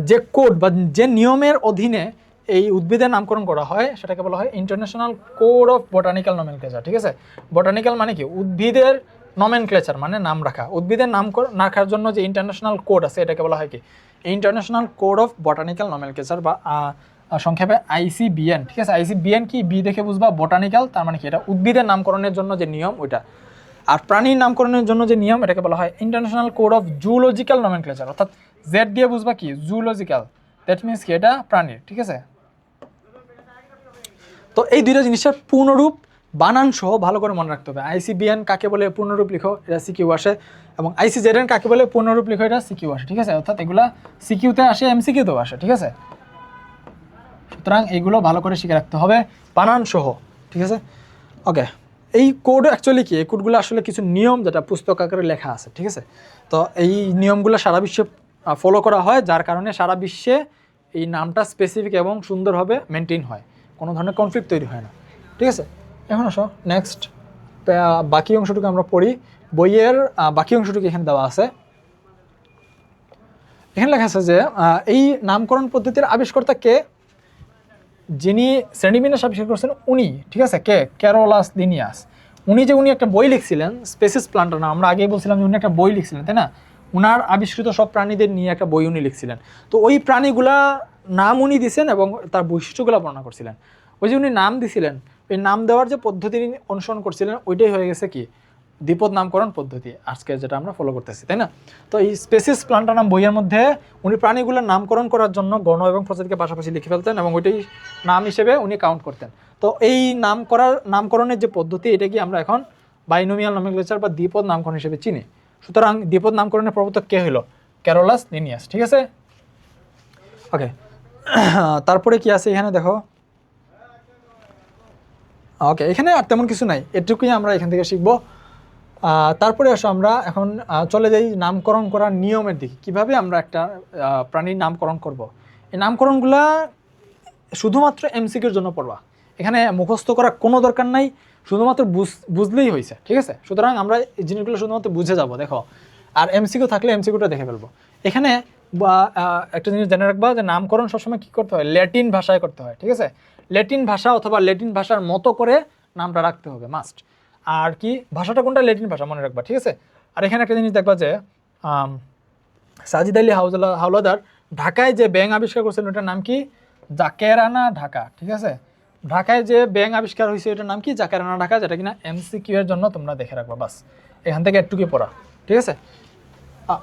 যে কোড বা যে নিয়মের অধীনে এই উদ্ভিদের নামকরণ করা হয় সেটাকে বলা হয় international code of botanical nomenclature, ঠিক আছে? বটানিক্যাল মানে কি? উদ্ভিদের নমেনক্লেচার মানে নাম রাখা। উদ্ভিদের নাম রাখার জন্য যে ইন্টারন্যাশনাল কোড আছে এটাকে বলা হয় কি? International code of botanical nomenclature বা সংক্ষেপে ICBN, ঠিক আছে? ICBN কি? বি দেখে বুঝবা, বটানিক্যাল তার মানে কি? এটা উদ্ভিদের নামকরণের জন্য যে নিয়ম ওইটা। আর প্রাণীর নামকরণের জন্য যে নিয়ম এটাকে বলা হয় international code of zoological nomenclature, অর্থাৎ জেড দিয়ে বুঝবা কি? জুলজিক্যাল, দ্যাট মিনস কি? এটা প্রাণীর, ঠিক আছে? তো এই দুইটা জিনিসের পূর্ণরূপ বানান সহ ভালো করে মনে রাখতে হবে। ICBN কাকে বলে পূর্ণরূপ লিখো, এটা সিকিউ আসে, এবং ICZN কাকে বলে পূর্ণরূপ লিখো, এটা সিকিউ আসে, ঠিক আছে? অর্থাৎ এগুলা সিকিউতে আসে, MCQতেও আসে, ঠিক আছে? সুতরাং এইগুলো ভালো করে শিখে রাখতে হবে বানান সহ, ঠিক আছে? ওকে, এই কোড অ্যাকচুয়ালি কি? এই কোডগুলো আসলে কিছু নিয়ম যেটা পুস্তক আকারে লেখা আছে, ঠিক আছে? তো এই নিয়মগুলো সারা বিশ্বে ফলো করা হয়, যার কারণে সারা বিশ্বে এই নামটা স্পেসিফিক এবং সুন্দরভাবে মেনটেন হয়, কোনো ধরনের কনফ্লিক্ট তৈরি হয় না, ঠিক আছে? এখন আসো নেক্সট বাকি অংশটুকু আমরা পড়ি। বইয়ের বাকি অংশটুকু এখানে দেওয়া আছে। এখানে লেখা আছে যে এই নামকরণ পদ্ধতির আবিষ্কর্তা কে? যিনি শ্রেণীবিন্যাস আবিষ্কার করছেন উনি, ঠিক আছে? কে? Carolus Linnaeus. উনি একটা বই লিখছিলেন স্পেসিস প্লান্টার নাম, আমরা আগেই বলছিলাম যে উনি একটা বই লিখছিলেন, তাই না? উনার আবিষ্কৃত সব প্রাণীদের নিয়ে একটা বই উনি লিখছিলেন। তো ওই প্রাণীগুলা নাম উনি দিছেন এবং তার বৈশিষ্ট্যগুলো বর্ণনা করছিলেন। ওই যে উনি নাম দিছিলেন, ওই নাম দেওয়ার যে পদ্ধতি অনুসরণ করছিলেন ওইটাই হয়ে গেছে কি দ্বিপদ নামকরণ পদ্ধতি, আজকে যেটা আমরা ফলো করতেছি, তাই না? তো এই স্পেসিস প্লান্টা নাম বইয়ের মধ্যে উনি প্রাণীগুলোর নামকরণ করার জন্য গণ এবং প্রজাতিকে পাশাপাশি লিখে ফেলতেন এবং ওইটাই নাম হিসেবে উনি কাউন্ট করতেন। তো এই নামকরণের যে পদ্ধতি, এটা কি আমরা এখন বাইনোমিয়াল নমেনক্লেচার বা দ্বিপদ নামকরণ হিসেবে চিনি। সুতরাং দ্বিপদ নামকরণের প্রবর্তক কে হলো? ক্যারোলাস লিনিয়াস, ঠিক আছে? ওকে, তারপরে কি আছে এখানে দেখো। ওকে, এখানে আর তেমন কিছু নাই, এটুকুই আমরা এখান থেকে শিখবো। তারপরে আসো আমরা এখন চলে যাই নামকরণ করার নিয়মের দিকে, কিভাবে আমরা একটা প্রাণীর নামকরণ করব। এই নামকরণগুলা শুধুমাত্র এমসিকিউর জন্য পড়বা, এখানে মুখস্থ করার কোনো দরকার নাই, শুধুমাত্র বুঝলেই হয়েছে, ঠিক আছে? সুতরাং আমরা এই জিনিসগুলো শুধুমাত্র বুঝে যাব, দেখো। আর এমসিকিউ থাকলে এমসিকিউটা দেখে ফেলবো। এখানে একটা জিনিস জেনে রাখবা যে নামকরণ সবসময় কী করতে হয়, ল্যাটিন ভাষায় করতে হয়, ঠিক আছে? ল্যাটিন ভাষা অথবা ল্যাটিন ভাষার মতো করে নামটা রাখতে হবে, মাস্ট। আর কি ভাষাটা কোনটা? ল্যাটিন ভাষা, মনে রাখবা, ঠিক আছে? আর এখানে একটা জিনিস দেখবা যে সাজিদ আলী হাওলাদার ঢাকায় যে ব্যাঙ আবিষ্কার করছেন ওটার নাম কি? জাকেরানা ঢাকা, ঠিক আছে? ঢাকায় যে ব্যাঙ আবিষ্কার হয়েছে ওটার নাম কি? জাকেরানা ঢাকা, যেটা কিনা এমসিকিউ এর জন্য তোমরা দেখে রাখবা, বাস। এখান থেকে একটুকি পড়া, ঠিক আছে?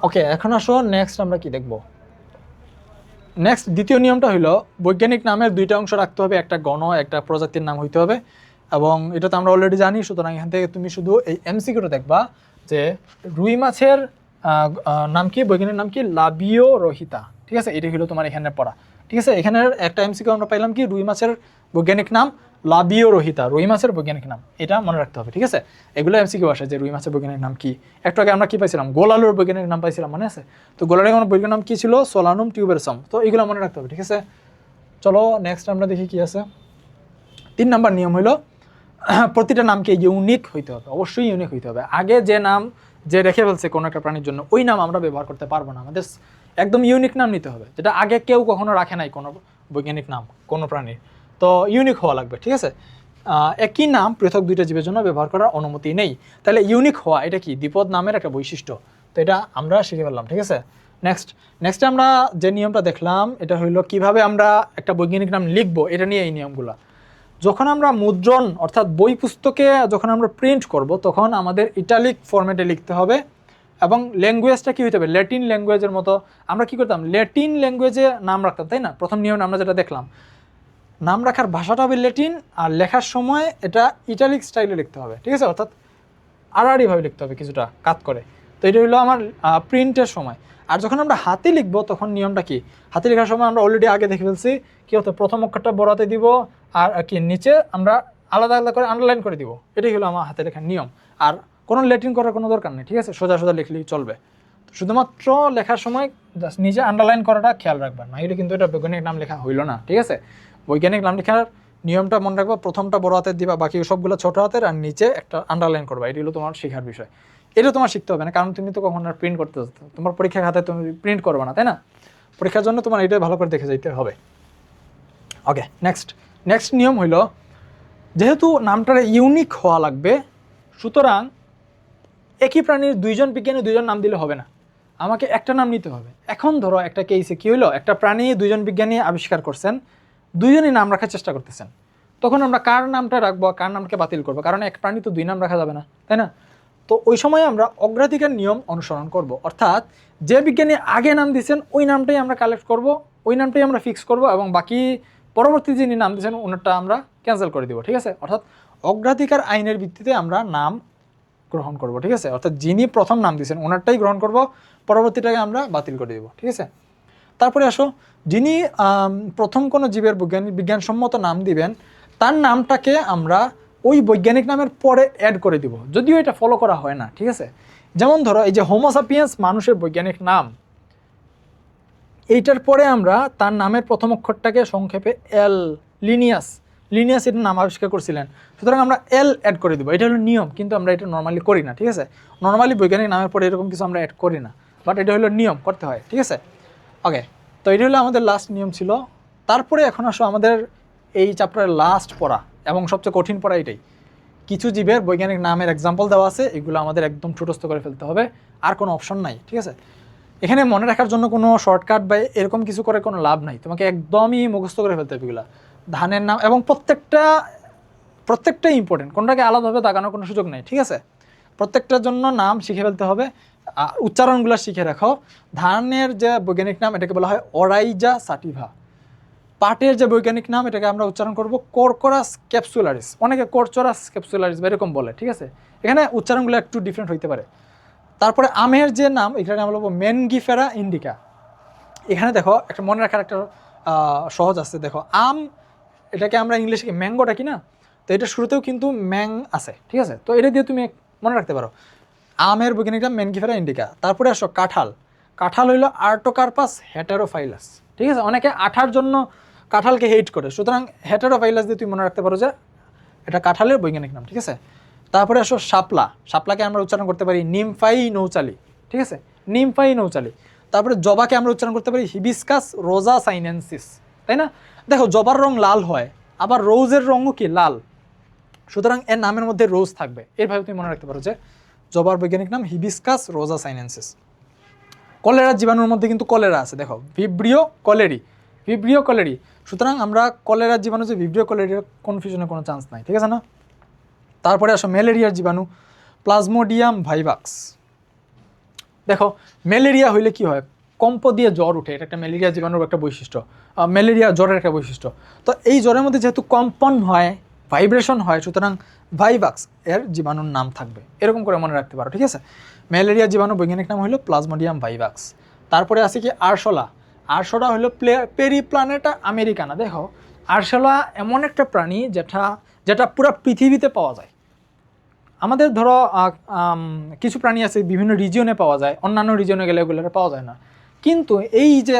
ওকে, এখন আসো নেক্সট আমরা কি দেখব। নেক্সট দ্বিতীয় নিয়মটা হইলো বৈজ্ঞানিক নামের দুইটা অংশ রাখতে হবে, একটা গণ, একটা প্রজাতির নাম হইতে হবে, এবং এটা তো আমরা অলরেডি জানি। সুতরাং এখান থেকে তুমি শুধু এই এমসিকিউটা দেখবা যে রুই মাছের নাম কি, বৈজ্ঞানিক নাম কি? লাবিও রহিতা, ঠিক আছে? এটাই হলো তোমার এখানে পড়া, ঠিক আছে? এখানের একটা এমসিকিউ আমরা পাইলাম কি, রুই মাছের বৈজ্ঞানিক নাম লাবিও রহিতা, রুই মাছের বৈজ্ঞানিক নাম, এটা মনে রাখতে হবে, ঠিক আছে? এগুলো এমসিকিউ আসে যে রুই মাছের বৈজ্ঞানিক নাম কি। একটু আগে আমরা কি পাইছিলাম? গোলালুর বৈজ্ঞানিক নাম পাইছিলাম, মনে আছে? তো গোলালুর বৈজ্ঞানিক নাম কি ছিল? সোলানুম টিউবেরসাম। তো এগুলো মনে রাখতে হবে, ঠিক আছে? চলো নেক্সট আমরা দেখি কি আছে। 3 নম্বর নিয়ম হলো প্রতিটা নামকে ইউনিক হইতে হবে, অবশ্যই ইউনিক হইতে হবে। আগে যে নাম যে রেখে ফেলছে কোনো একটা প্রাণীর জন্য, ওই নাম আমরা ব্যবহার করতে পারবো না, আমাদের একদম ইউনিক নাম নিতে হবে, যেটা আগে কেউ কখনো রাখে নাই কোনো বৈজ্ঞানিক নাম কোনো প্রাণীর। তো ইউনিক হওয়া লাগবে, ঠিক আছে? একই নাম পৃথক দুইটা জীবের জন্য ব্যবহার করার অনুমতি নেই। তাহলে ইউনিক হওয়া এটা কি? দ্বিপদ নামের একটা বৈশিষ্ট্য। তো এটা আমরা শিখে ফেললাম, ঠিক আছে? নেক্সট আমরা যে নিয়মটা দেখলাম এটা হইলো কিভাবে আমরা একটা বৈজ্ঞানিক নাম লিখবো, এটা নিয়ে এই নিয়মগুলো। যখন আমরা মুদ্রণ অর্থাৎ বই পুস্তকে যখন আমরা প্রিন্ট করব, তখন আমাদের ইটালিক ফরম্যাটে লিখতে হবে, এবং ল্যাঙ্গুয়েজটা কী হইতে হবে? ল্যাটিন ল্যাঙ্গুয়েজের মতো। আমরা কী করতাম? ল্যাটিন ল্যাঙ্গুয়েজে নাম রাখতাম, তাই না? প্রথম নিয়মে আমরা যেটা দেখলাম, নাম রাখার ভাষাটা হবে ল্যাটিন, আর লেখার সময় এটা ইটালিক স্টাইলে লিখতে হবে, ঠিক আছে? অর্থাৎ আড়াআড়িভাবে লিখতে হবে, কিছুটা কাট করে। তো এটা হলো আমার প্রিন্টের সময়। আর যখন আমরা হাতে লিখবো তখন নিয়মটা কি? হাতে লেখার সময় আমরা অলরেডি আগে দেখে ফেলছি কী হতো, প্রথম অক্ষরটা বড় হাতে দিব, আর কি নিচে আমরা আলাদা আলাদা করে আন্ডারলাইন করে দিব। এটাই হলো আমার হাতে লেখার নিয়ম। আর কোনো লেটিন করার কোনো দরকার নেই, ঠিক আছে? সোজা সোজা লিখলেই চলবে। তো শুধুমাত্র লেখার সময় জাস্ট নিজে আন্ডারলাইন করাটা খেয়াল রাখবেন, না হলে কিন্তু এটা বৈজ্ঞানিক নাম লেখা হইলো না, ঠিক আছে? বৈজ্ঞানিক নাম লেখার নিয়মটা মনে রাখবা, প্রথমটা বড় হাতের দিবা, বাকি সবগুলো ছোট হাতের, আর নিচে একটা আন্ডারলাইন করবা। এটি হলো তোমার শেখার বিষয়। এটা তোমার শিখতে হবে না, কারণ তুমি তো কখন আর প্রিন্ট করতে, তোমার পরীক্ষার খাতায় তুমি প্রিন্ট করবে না, তাই না? পরীক্ষার জন্য তোমার এটা ভালো করে দেখে যেতে হবে। ওকে, নেক্সট নিয়ম হইল, যেহেতু নামটার ইউনিক হওয়া লাগবে, সুতরাং একই প্রাণীর দুইজন বিজ্ঞানী দুইজন নাম দিলে হবে না, আমাকে একটা নাম নিতে হবে। এখন ধরো একটা কেসে কী হইলো, একটা প্রাণী দুইজন বিজ্ঞানী আবিষ্কার করছেন, দুইজনই নাম রাখার চেষ্টা করতেছেন, তখন আমরা কার নামটা রাখবো, কার নামকে বাতিল করবো? কারণ এক প্রাণী তো দুই নাম রাখা যাবে না, তাই না? তো ওই সময় আমরা অগ্রাধিকার নিয়ম অনুসরণ করব, অর্থাৎ যে বিজ্ঞানী আগে নাম দিয়েছেন ওই নামটাই আমরা কালেক্ট করব, ওই নামটাই আমরা ফিক্স করব, এবং বাকি পরবর্তী যিনি নাম দিয়েছেন ওনারটা আমরা ক্যান্সেল করে দিব, ঠিক আছে? অর্থাৎ অগ্রাধিকার আইনের ভিত্তিতে আমরা নাম গ্রহণ করব, ঠিক আছে? অর্থাৎ যিনি প্রথম নাম দিয়েছেন ওনারটাই গ্রহণ করব, পরবর্তীটাকে আমরা বাতিল করে দেব, ঠিক আছে? তারপরে আসো, যিনি প্রথম কোনো জীবের বিজ্ঞানসম্মত নাম দিবেন, তার নামটাকে আমরা ওই বৈজ্ঞানিক নামের পরে অ্যাড করে দিব, যদিও এটা ফলো করা হয় না, ঠিক আছে? যেমন ধরো এই যে হোমো সাপিয়েন্স মানুষের বৈজ্ঞানিক নাম, এইটার পরে আমরা তার নামের প্রথম অক্ষরটাকে সংক্ষেপে এল, লিনিয়াস এটার নাম আবিষ্কার করছিলেন, সুতরাং আমরা এল অ্যাড করে দেবো। এটা হলো নিয়ম, কিন্তু আমরা এটা নর্মালি করি না, ঠিক আছে? নর্মালি বৈজ্ঞানিক নামের পরে এরকম কিছু আমরা অ্যাড করি না, বাট এটা হলো নিয়ম, করতে হয়, ঠিক আছে? ওকে, তো এটা হলো আমাদের লাস্ট নিয়ম ছিল। তারপরে এখন আসো আমাদের এই চ্যাপ্টারের লাস্ট পড়া এবং সবচেয়ে কঠিন পড়া এটাই, কিছু জীবের বৈজ্ঞানিক নামের এক্সাম্পল দেওয়া আছে, এগুলো আমাদের একদম ঠোঁটস্থ করে ফেলতে হবে, আর কোনো অপশন নাই, ঠিক আছে? এখানে মনে রাখার জন্য কোনো শর্টকাট বা এরকম কিছু করে কোনো লাভ নাই, তোমাকে একদমই মুখস্থ করে ফেলতে হবে এগুলো। ধানের নাম এবং প্রত্যেকটা ইম্পর্টেন্ট, কোনটাকে আলাদাভাবে দাগানোর কোনো সুযোগ নেই, ঠিক আছে? প্রত্যেকটার জন্য নাম শিখে ফেলতে হবে, উচ্চারণগুলো শিখে রাখো। ধানের যে বৈজ্ঞানিক নাম এটাকে বলা হয় অরাইজা সাটিভা। পাটের যে বৈজ্ঞানিক নাম এটাকে আমরা উচ্চারণ করব কোরকোরাস ক্যাপসুলারিস, অনেকে কোরচোরাস ক্যাপসুলারিস বা এরকম বলে, ঠিক আছে? এখানে উচ্চারণগুলো একটু ডিফারেন্ট হইতে পারে। তারপরে আমের যে নাম এখানে আমরা বলবো মেনগিফেরা ইন্ডিকা। এখানে দেখো একটা মনে রাখার একটা সহজ আছে, দেখো আম এটাকে আমরা ইংলিশে ম্যাঙ্গো ডাকি না, তো এটা শুরুতেও কিন্তু ম্যাং আছে, ঠিক আছে? তো এটা দিয়ে তুমি মনে রাখতে পারো আমের বৈজ্ঞানিক নাম মেনগিফেরা ইন্ডিকা। তারপরে আসো কাঁঠাল, কাঁঠাল হইলো আর্টোকার্পাস হেটারোফাইলাস, ঠিক আছে? অনেকে আঠার জন্য কাঁঠালকে হেট করে, সুতরাং হেটারোফাইলাস দিয়ে তুমি মনে রাখতে পারো যে এটা কাঁঠালের বৈজ্ঞানিক নাম, ঠিক আছে? তারপরে আসো শাপলা, শাপলাকে আমরা উচ্চারণ করতে পারি নিমফাই নৌচালি, ঠিক আছে? নিমফাই নৌচালি। তারপরে জবাকে আমরা উচ্চারণ করতে পারি হিবিস্কাস রোজা সাইনেন্সিস, তাই না? দেখো জবার রং লাল হয়, আবার রোজের রঙও কি লাল, সুতরাং এর নামের মধ্যে রোজ থাকবে, এরভাবে তুমি মনে রাখতে পারো যে জবার বৈজ্ঞানিক নাম হিবিস্কাস রোজা সাইনেন্সিস। কলেরা জীবাণুর মধ্যে কিন্তু কলেরা আছে, দেখো ভিব্রিও কলেরি, ভিব্রিও কলেরি, সুতরাং আমরা কলেরার জীবাণু যে ভিব্রিও কলেরির কনফিউশনের কোনো চান্স নাই, ঠিক আছে না? তারপরে আসো ম্যালেরিয়ার জীবাণু প্লাজমোডিয়াম ভাইভাক্স। দেখো ম্যালেরিয়া হইলে কি হয়, কম্প দিয়ে জ্বর উঠে, এটা একটা ম্যালেরিয়া জীবাণুর একটা বৈশিষ্ট্য, ম্যালেরিয়া জ্বরের একটা বৈশিষ্ট্য। তো এই জ্বরের মধ্যে যেহেতু কম্পন হয়, ভাইব্রেশন হয়, সুতরাং ভাইভাক্স এর জীবাণুর নাম থাকবে, এরকম করে মনে রাখতে পারো, ঠিক আছে? ম্যালেরিয়া জীবাণু বৈজ্ঞানিক নাম হলো প্লাজমোডিয়াম ভাইভাক্স। তারপরে আছে কি আরশোলা, আরশোলা হলো পেরিপ্ল্যানেটা আমেরিকানা। দেখো আরশোলা এমন একটা প্রাণী যেটা পুরো পৃথিবীতে পাওয়া যায়। আমাদের ধরো কিছু প্রাণী আছে বিভিন্ন রিজিয়নে পাওয়া যায়, অন্যান্য রিজিয়নে গেলে ওগুলো পাওয়া যায় না, কিন্তু এই যে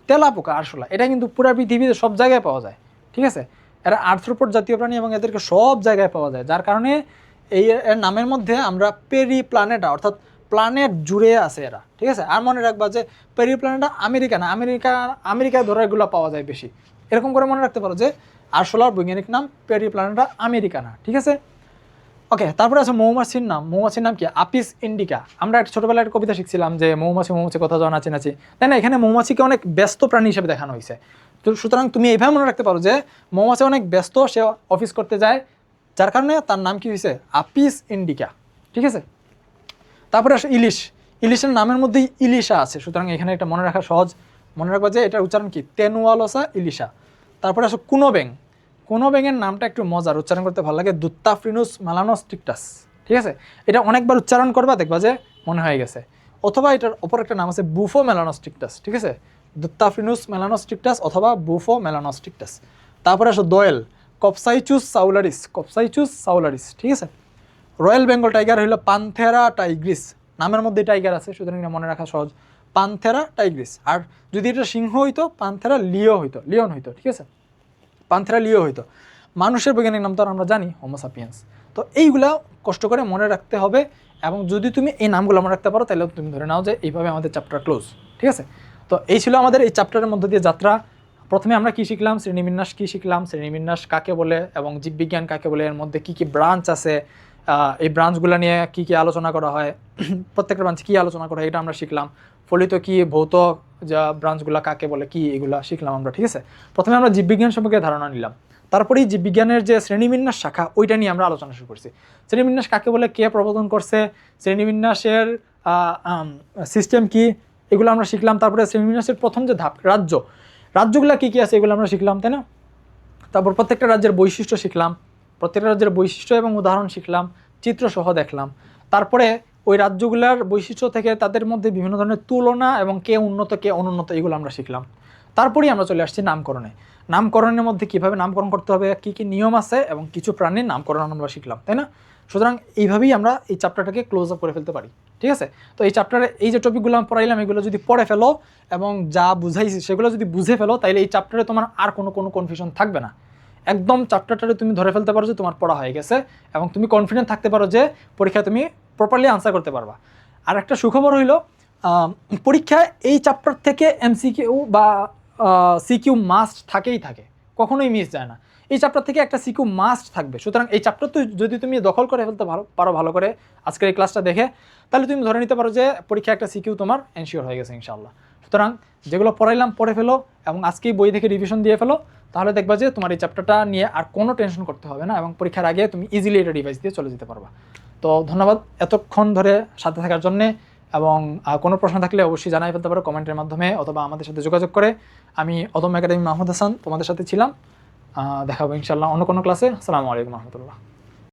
তেলাপোকা আরশোলা এটা কিন্তু পুরো পৃথিবীতে সব জায়গায় পাওয়া যায়, ঠিক আছে? এরা আর্থ্রোপড জাতীয় প্রাণী এবং এদেরকে সব জায়গায় পাওয়া যায়, যার কারণে এর নামের মধ্যে আমরা পেরিপ্ল্যানেটা অর্থাৎ প্ল্যানেট জুড়ে আছে এরা, ঠিক আছে? আর মনে রাখবা যে পেরিপ্ল্যানেটা আমেরিকা না, আমেরিকায় ধরো এগুলো পাওয়া যায় বেশি, এরকম করে মনে রাখতে পারো যে আরশোলার বৈজ্ঞানিক নাম পেরিপ্ল্যানেটা আমেরিকানা, ঠিক আছে? ওকে, তারপরে আছে মৌমাছির নাম, মৌমাছির নাম কি আপিস ইন্ডিকা। আমরা একটা ছোটবেলায় একটা কবিতা শিখছিলাম যে মৌমাছি মৌমাছি কথা যাওয়া নাচি নাচি, তাই না? এখানে মৌমাছিকে অনেক ব্যস্ত প্রাণী হিসেবে দেখানো হয়েছে, তো সুতরাং তুমি এইভাবে মনে রাখতে পারো যে মৌমাছি অনেক ব্যস্ত, সে অফিস করতে যায়, যার কারণে তার নাম কি হয়েছে আপিস ইন্ডিকা, ঠিক আছে? তারপরে আসে ইলিশ, ইলিশের নামের মধ্যেই ইলিশা আছে, সুতরাং এখানে এটা মনে রাখা সহজ, মনে রাখবা যে এটার উচ্চারণ কি তেনুয়ালসা ইলিশা। তারপরে আসে কুনোব্যাং, কুনোব্যাঙের নামটা একটু মজার, উচ্চারণ করতে ভালো লাগে দুত্তাফ্রিনুস মেলানোস্টিকটাস, ঠিক আছে? এটা অনেকবার উচ্চারণ করবা, দেখবা যে মনে হয়ে গেছে। অথবা এটার অপর একটা নাম আছে বুফো মেলানোস্টিকটাস, ঠিক আছে? দুত্তাফ্রিনুস মেলানোস্টিকটাস অথবা বুফো মেলানোস্টিকটাস। তারপরে আসো দোয়েল কপসাইচুস সাউলারিস, কপসাইচুস সাউলারিস, ঠিক আছে? রয়্যাল বেঙ্গল টাইগার হইলো পান্থেরা টাইগ্রিস, নামের মধ্যে টাইগার আছে, সুতরাং এটা মনে রাখা সহজ, পান্থেরা টাইগ্রিস। আর যদি এটা সিংহ হইতো পান্থেরা লিওন হইতো, ঠিক আছে? পান্থেরা লিও হইতো। মানুষের বৈজ্ঞানিক নাম তো আমরা জানি হোমো সাপিয়েন্স। তো এইগুলা কষ্ট করে মনে রাখতে হবে, এবং যদি তুমি এই নামগুলো মনে রাখতে পারো তাহলে তুমি ধরে নাও যে এইভাবে আমাদের চ্যাপ্টার ক্লোজ, ঠিক আছে? তো এই ছিল আমাদের এই চ্যাপ্টারের মধ্যে দিয়ে যাত্রা। প্রথমে আমরা কি শিখলাম, শ্রেণীবিন্যাস কি শিখলাম, শ্রেণীবিন্যাস কাকে বলে এবং জীববিজ্ঞান কাকে বলে, এর মধ্যে কি কি ব্রাঞ্চ আছে, এই ব্রাঞ্চগুলো নিয়ে কি কি আলোচনা করা হয়, প্রত্যেকটা ব্রাঞ্চ কী আলোচনা করা হয় এটা আমরা শিখলাম। ফলিত কি, ভৌত যা ব্রাঞ্চগুলো কাকে বলে কি, এগুলা শিখলাম আমরা, ঠিক আছে? প্রথমে আমরা জীববিজ্ঞান সম্পর্কে ধারণা নিলাম, তারপরেই জীববিজ্ঞানের যে শ্রেণীবিন্যাস শাখা ওইটা নিয়ে আমরা আলোচনা শুরু করছি। শ্রেণীবিন্যাস কাকে বলে, কে প্রবর্তন করছে, শ্রেণীবিন্যাসের সিস্টেম কি, এগুলো আমরা শিখলাম। তারপরে শ্রেণীবিন্যাসের প্রথম যে ধাপ রাজ্যগুলো কী কী আছে এগুলো আমরা শিখলাম, তাই না? তারপর প্রত্যেকটা রাজ্যের বৈশিষ্ট্য শিখলাম, প্রত্যেকটা রাজ্যের বৈশিষ্ট্য এবং উদাহরণ শিখলাম, চিত্রসহ দেখলাম। তারপরে ওই রাজ্যগুলোর বৈশিষ্ট্য থেকে তাদের মধ্যে বিভিন্ন ধরনের তুলনা এবং কে উন্নত কে অনুন্নত এগুলো আমরা শিখলাম। তারপরেই আমরা চলে আসছি নামকরণে। নামকরণের মধ্যে কীভাবে নামকরণ করতে হবে, কী কী নিয়ম আছে এবং কিছু প্রাণীর নামকরণ আমরা শিখলাম, তাই না? সুতরাং এইভাবেই আমরা এই চ্যাপ্টারটাকে ক্লোজ আপ করে ফেলতে পারি, ঠিক আছে? তো এই চ্যাপ্টারে এই যে টপিকগুলো আমি পড়াইলাম এগুলো যদি পড়ে ফেলো এবং যা বুঝাইছি সেগুলো যদি বুঝে ফেলো, তাহলে এই চ্যাপ্টারে তোমার আর কোনো কনফিউশন থাকবে না। একদম চ্যাপ্টারটারে তুমি ধরে ফেলতে পারো যে তোমার পড়া হয়ে গেছে এবং তুমি কনফিডেন্ট থাকতে পারো যে পরীক্ষায় তুমি প্রপারলি আনসার করতে পারবা। আর একটা সুখবর হইলো পরীক্ষায় এই চ্যাপ্টার থেকে এমসিকিউ বা সিকিউ মাস্ট থাকে, কখনোই মিস যায় না। এই চ্যাপ্টার থেকে একটা সিকিউ মাস্ট থাকবে। সুতরাং এই চ্যাপ্টার যদি তুমি দখল করে ফেলতে পারো ভালো করে আজকের এই ক্লাসটা দেখে, তাহলে তুমি ধরে নিতে পারো যে পরীক্ষা একটা সিকিউ তোমার এনশিওর হয়ে গেছে ইনশাআল্লাহ। সুতরাং যেগুলো পড়াইলাম পড়ে ফেলো এবং আজকেই বই থেকে রিভিশন দিয়ে ফেলো, তাহলে দেখবা যে তোমার এই চ্যাপ্টারটা নিয়ে আর কোনো টেনশন করতে হবে না এবং পরীক্ষার আগে তুমি ইজিলি এটা রিভাইজ দিয়ে চলে যেতে পারবা। তো ধন্যবাদ এতক্ষণ ধরে সাথে থাকার জন্যে, এবং কোনো প্রশ্ন থাকলে অবশ্যই জানাই ফেলতে পারো কমেন্টের মাধ্যমে অথবা আমাদের সাথে যোগাযোগ করে। আমি অদম্য একাডেমি মাহমুদ হাসান তোমাদের সাথে ছিলাম। দেখা হবে ইনশাআল্লাহ অন্য কোনো ক্লাসে। আসসালামু আলাইকুম রহমতুল্লাহ।